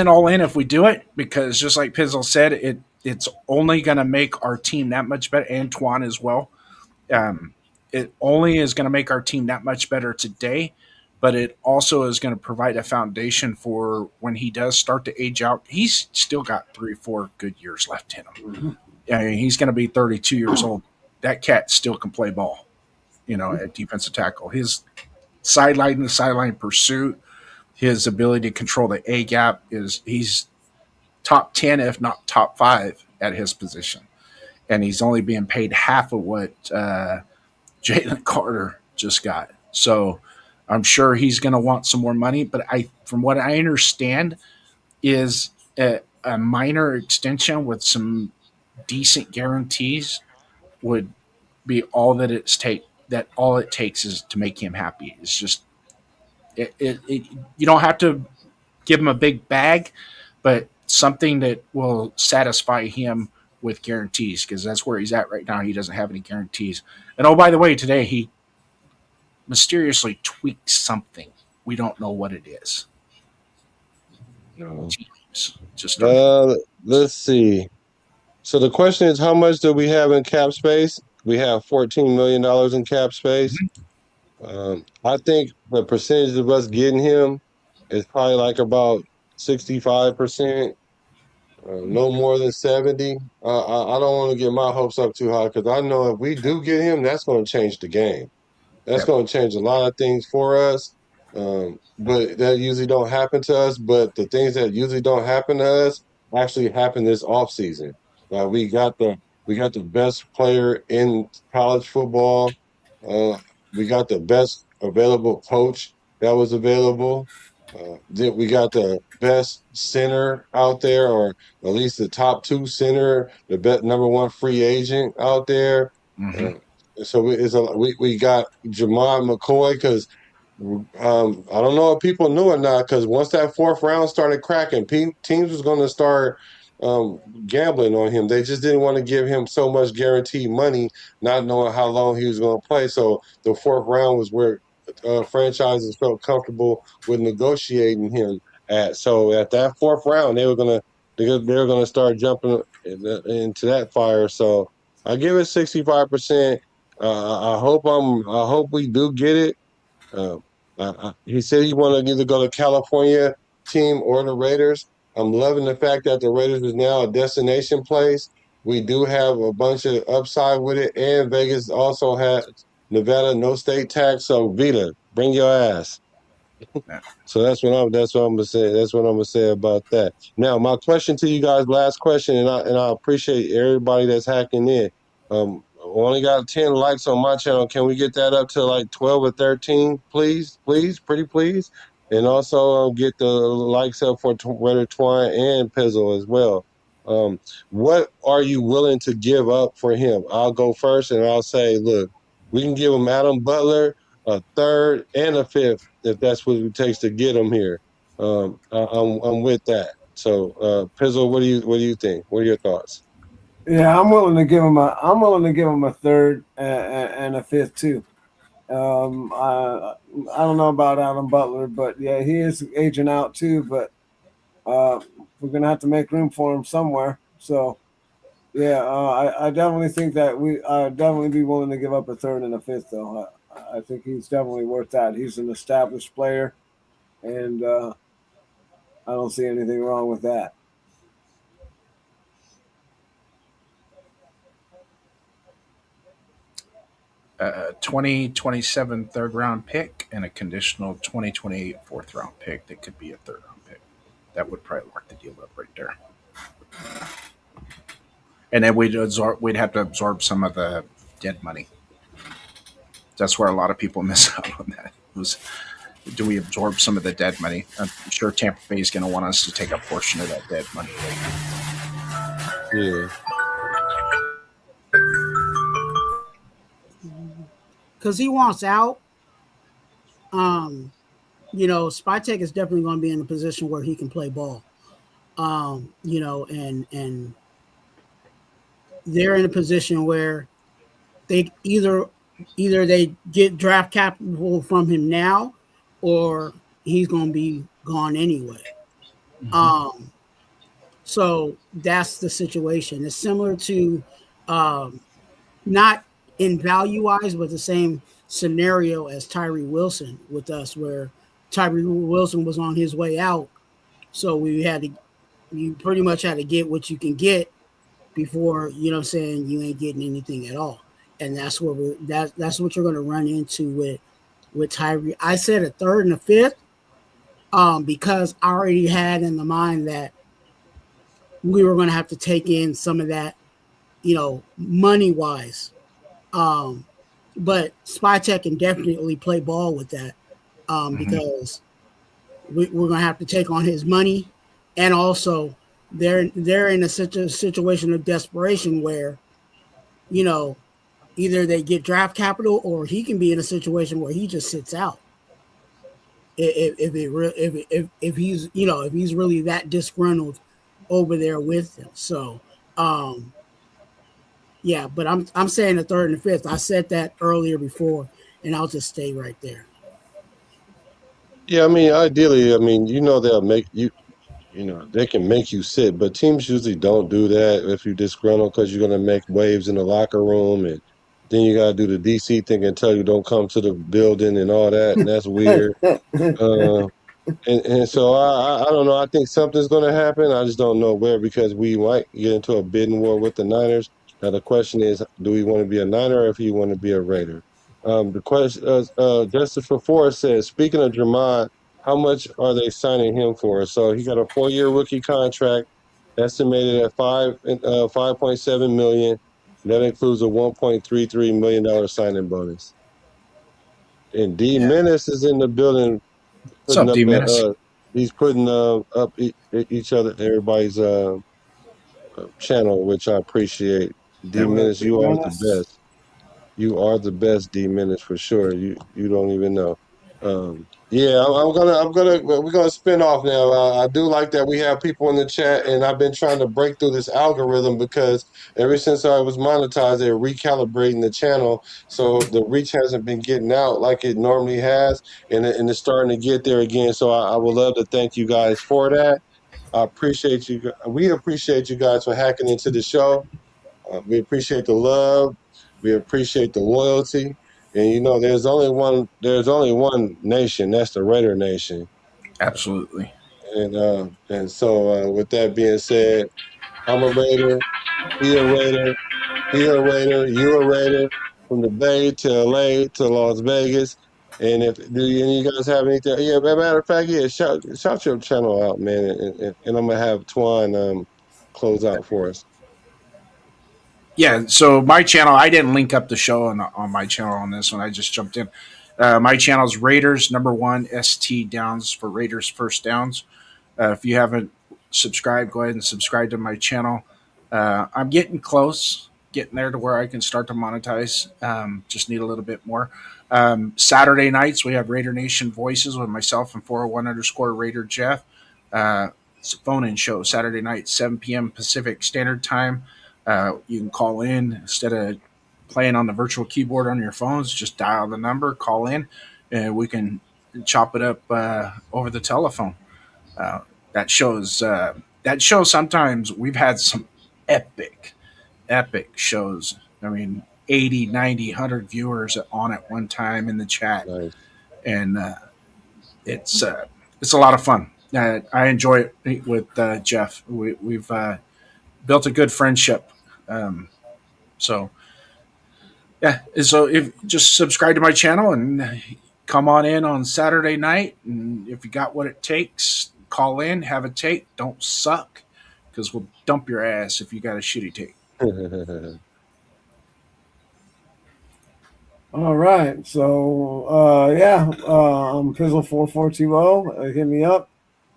all in if we do it, because just like Pizzle said, it's only going to make our team that much better, and Twuan as well. It only is going to make our team that much better today, but it also is going to provide a foundation for when he does start to age out. He's still got 3-4 good years left in him. Mm-hmm. I mean, he's going to be 32 years old. That cat still can play ball, at defensive tackle. His sideline to sideline pursuit, his ability to control the A gap he's top 10, if not top 5 at his position. And he's only being paid half of what Jalen Carter just got. So I'm sure he's going to want some more money. But from what I understand, is a minor extension with some decent guarantees would be all that all it takes is to make him happy. It's just you don't have to give him a big bag, but something that will satisfy him with guarantees, because that's where he's at right now. He doesn't have any guarantees. And oh, by the way, today he mysteriously tweaked something. We don't know what it is. No. Just let's see. So the question is, how much do we have in cap space? We have $14 million in cap space. I think the percentage of us getting him is probably like about 65%. No more than 70. I don't want to get my hopes up too high, because I know if we do get him, that's going to change the game. That's going to change a lot of things for us. But that usually don't happen to us. But the things that usually don't happen to us actually happen this offseason. We got the best player in college football. We got the best available coach that was available. We got the best center out there, or at least the top 2 center, the best number 1 free agent out there. So we got Jamon McCoy, because I don't know if people knew or not, because once that 4th round started cracking, teams was going to start gambling on him. They just didn't want to give him so much guaranteed money, not knowing how long he was going to play. So the 4th round was where franchises felt comfortable with negotiating him at. So at that 4th round, they were gonna start jumping into that fire. So I give it 65%. I hope we do get it. He said he wanted to either go to California team or the Raiders. I'm loving the fact that the Raiders is now a destination place. We do have a bunch of upside with it, and Vegas also has Nevada no state tax. So Vita, bring your ass. So that's what I'm gonna say. That's what I'm gonna say about that. Now, my question to you guys, last question, and I appreciate everybody that's hacking in. I only got 10 likes on my channel. Can we get that up to like 12 or 13, please? Please, pretty please. And also get the likes up for Raider Twuan and Pizzle as well. What are you willing to give up for him? I'll go first, and I'll say, look, we can give him Adam Butler, a 3rd and a 5th, if that's what it takes to get him here. I'm with that. So, Pizzle, what do you think? What are your thoughts? Yeah, I'm willing to give him a 3rd and a 5th too. I don't know about Adam Butler, but yeah, he is aging out too. But we're gonna have to make room for him somewhere. So yeah, I definitely think that I'd definitely be willing to give up a 3rd and a 5th though. I think he's definitely worth that. He's an established player, and I don't see anything wrong with that. a 2027 third round pick, and a conditional 2028 fourth round pick that could be a third round pick. That would probably lock the deal up right there. And then we'd have to absorb some of the dead money. That's where a lot of people miss out on that. Do we absorb some of the dead money? I'm sure Tampa Bay is going to want us to take a portion of that dead money. Yeah. Because he wants out. Spytek is definitely going to be in a position where he can play ball. And they're in a position where they either they get draft capital from him now, or he's going to be gone anyway. Mm-hmm. So that's the situation. It's similar to not in value wise, but the same scenario as Tyree Wilson with us, where Tyree Wilson was on his way out. So you pretty much had to get what you can get before, you ain't getting anything at all. And that's what that's what you're going to run into with Tyree. I said a third and a fifth, because I already had in the mind that we were going to have to take in some of that, money wise. But Spytek can definitely play ball with that, because we're going to have to take on his money, and also they're in a situation of desperation where, either they get draft capital, or he can be in a situation where he just sits out. If he's if he's really that disgruntled over there with them. So yeah, but I'm saying the third and the fifth. I said that earlier before, and I'll just stay right there. Yeah, I mean, ideally, they'll make you. They can make you sit, but teams usually don't do that if you're disgruntled, because you're going to make waves in the locker room, and then you got to do the DC thing and tell you don't come to the building and all that, and that's weird. And so I don't know. I think something's going to happen. I just don't know where, because we might get into a bidding war with the Niners. Now the question is, do we want to be a Niner, or if you want to be a Raider? The question, Justice for Forrest says, speaking of Drummond, how much are they signing him for? So he got a 4-year rookie contract, estimated at $5.7 million. That includes a $1.33 million signing bonus. And D Menace is in the building. What's up, D Menace? He's putting up each other, everybody's channel, which I appreciate. D Menace, you are the best. You are the best, D Menace, for sure. You don't even know. Yeah, we're gonna spin off now. I do like that we have people in the chat, and I've been trying to break through this algorithm, because ever since I was monetized, they're recalibrating the channel, so the reach hasn't been getting out like it normally has, and it's starting to get there again. So I would love to thank you guys for that. I appreciate you. We appreciate you guys for hacking into the show. We appreciate the love. We appreciate the loyalty. And there's only one nation. That's the Raider Nation. Absolutely. And so with that being said, I'm a Raider. He a Raider. He a Raider. You a Raider. From the Bay to LA to Las Vegas. And do any of you guys have anything? Yeah, matter of fact, yeah, shout your channel out, man. And I'm gonna have Twuan close out for us. Yeah, so my channel, I didn't link up the show on my channel on this one. I just jumped in. My channel is Raiders #1 ST Downs for Raiders First Downs. If you haven't subscribed, go ahead and subscribe to my channel. I'm getting close, getting there to where I can start to monetize. Just need a little bit more. Saturday nights, we have Raider Nation Voices with myself and 401_Raider Jeff. It's a phone-in show, Saturday night, 7 p.m. Pacific Standard Time. You can call in instead of playing on the virtual keyboard on your phones. Just dial the number, call in, and we can chop it up over the telephone. That shows sometimes we've had some epic shows. I mean, 80, 90, 100 viewers on at one time in the chat. Nice. And it's a lot of fun. I enjoy it with Jeff. We've built a good friendship. So Yeah. And so if just subscribe to my channel and come on Saturday night, and if you got what it takes, call in, have a take. Don't suck, because we'll dump your ass if you got a shitty take. All right. So I'm Pizzle4420. Hit me up.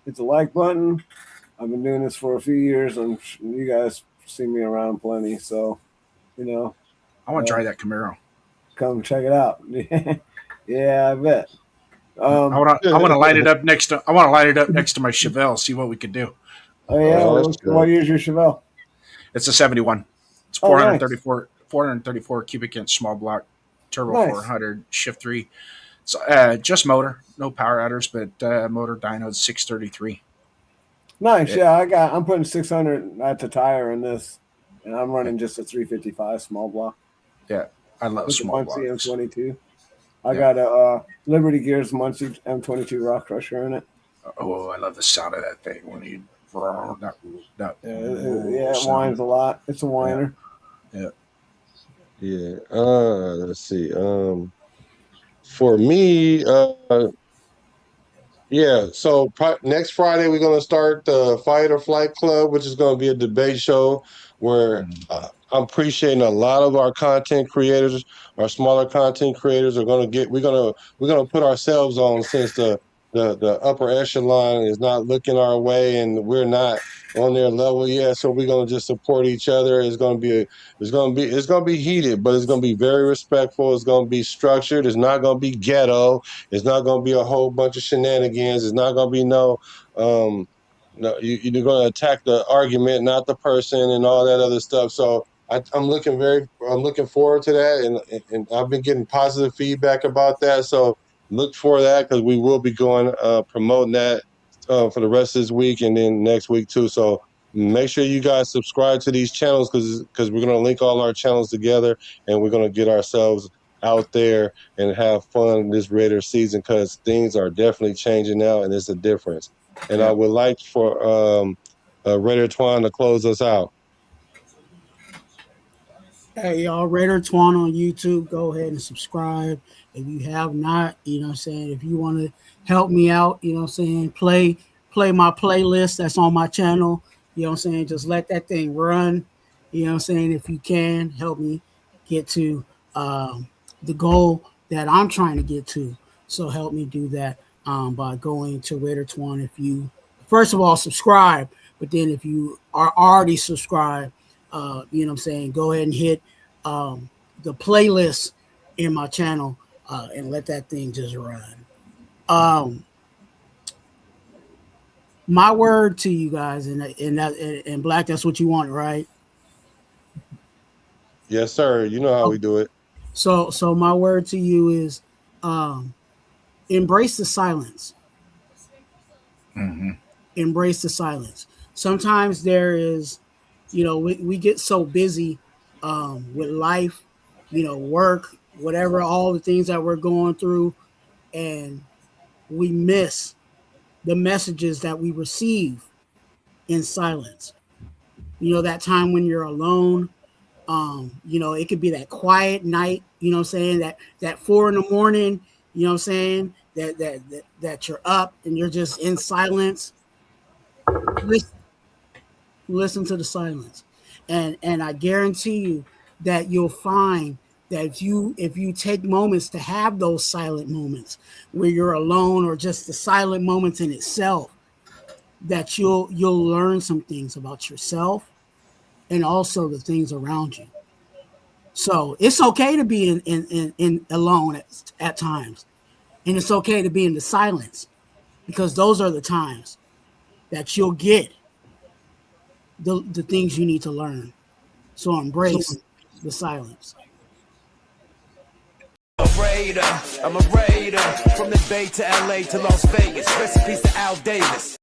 Hit the like button. I've been doing this for a few years, and you guys see me around plenty. So, I want to try that Camaro. Come check it out. Yeah, I bet. I want to light it up next to. I want to light it up next to my Chevelle. See what we could do. Oh yeah. What year's your Chevelle? It's a 71. It's 434 cubic inch small block, turbo 400, shift 3. So just motor, no power adders, but motor dyno 633. Nice. Yeah, I'm putting 600 at the tire in this, and I'm running just a 355 small block. Yeah, I love small blocks. M22. I got a Liberty Gears Muncie M22 rock crusher in it. Oh, I love the sound of that thing when you. It whines a lot. It's a whiner. Yeah. Let's see. For me, so next Friday we're going to start the Fight or Flight Club, which is going to be a debate show where I'm appreciating a lot of our content creators, our smaller content creators are going to we're going to put ourselves on, since the upper echelon is not looking our way and we're not on their level yet. So we're going to just support each other. It's going to be heated, but it's going to be very respectful. It's going to be structured. It's not going to be ghetto. It's not going to be a whole bunch of shenanigans. It's not going to be no, you're going to attack the argument, not the person, and all that other stuff. So I'm looking forward to that, and I've been getting positive feedback about that. So look for that, because we will be going promoting that for the rest of this week and then next week too. So make sure you guys subscribe to these channels, because we're going to link all our channels together, and we're going to get ourselves out there and have fun this Raider season, because things are definitely changing now, and it's a difference. And I would like for Raider Twuan to close us out. Hey, y'all, Raider Twuan on YouTube. Go ahead and subscribe. If you have not, if you want to help me out, play my playlist that's on my channel, just let that thing run. If you can, help me get to the goal that I'm trying to get to. So help me do that by going to Raider Twuan. If you, first of all, subscribe, but then if you are already subscribed, go ahead and hit the playlist in my channel and let that thing just run. My word to you guys, and Black, that's what you want, right? Yes, sir. You know how we do it. So my word to you is embrace the silence. Mm-hmm. Embrace the silence. Sometimes there is, we get so busy with life, work, whatever, all the things that we're going through, and we miss the messages that we receive in silence. That time when you're alone, it could be that quiet night, that 4 a.m, that you're up and you're just in silence. Listen to the silence, and I guarantee you that you'll find that if you take moments to have those silent moments where you're alone, or just the silent moments in itself, that you'll learn some things about yourself and also the things around you. So it's okay to be in alone at times, and it's okay to be in the silence, because those are the times that you'll get the things you need to learn. So embrace the silence. I'm a raider from the Bay to LA to Las Vegas. Recipes to Al Davis.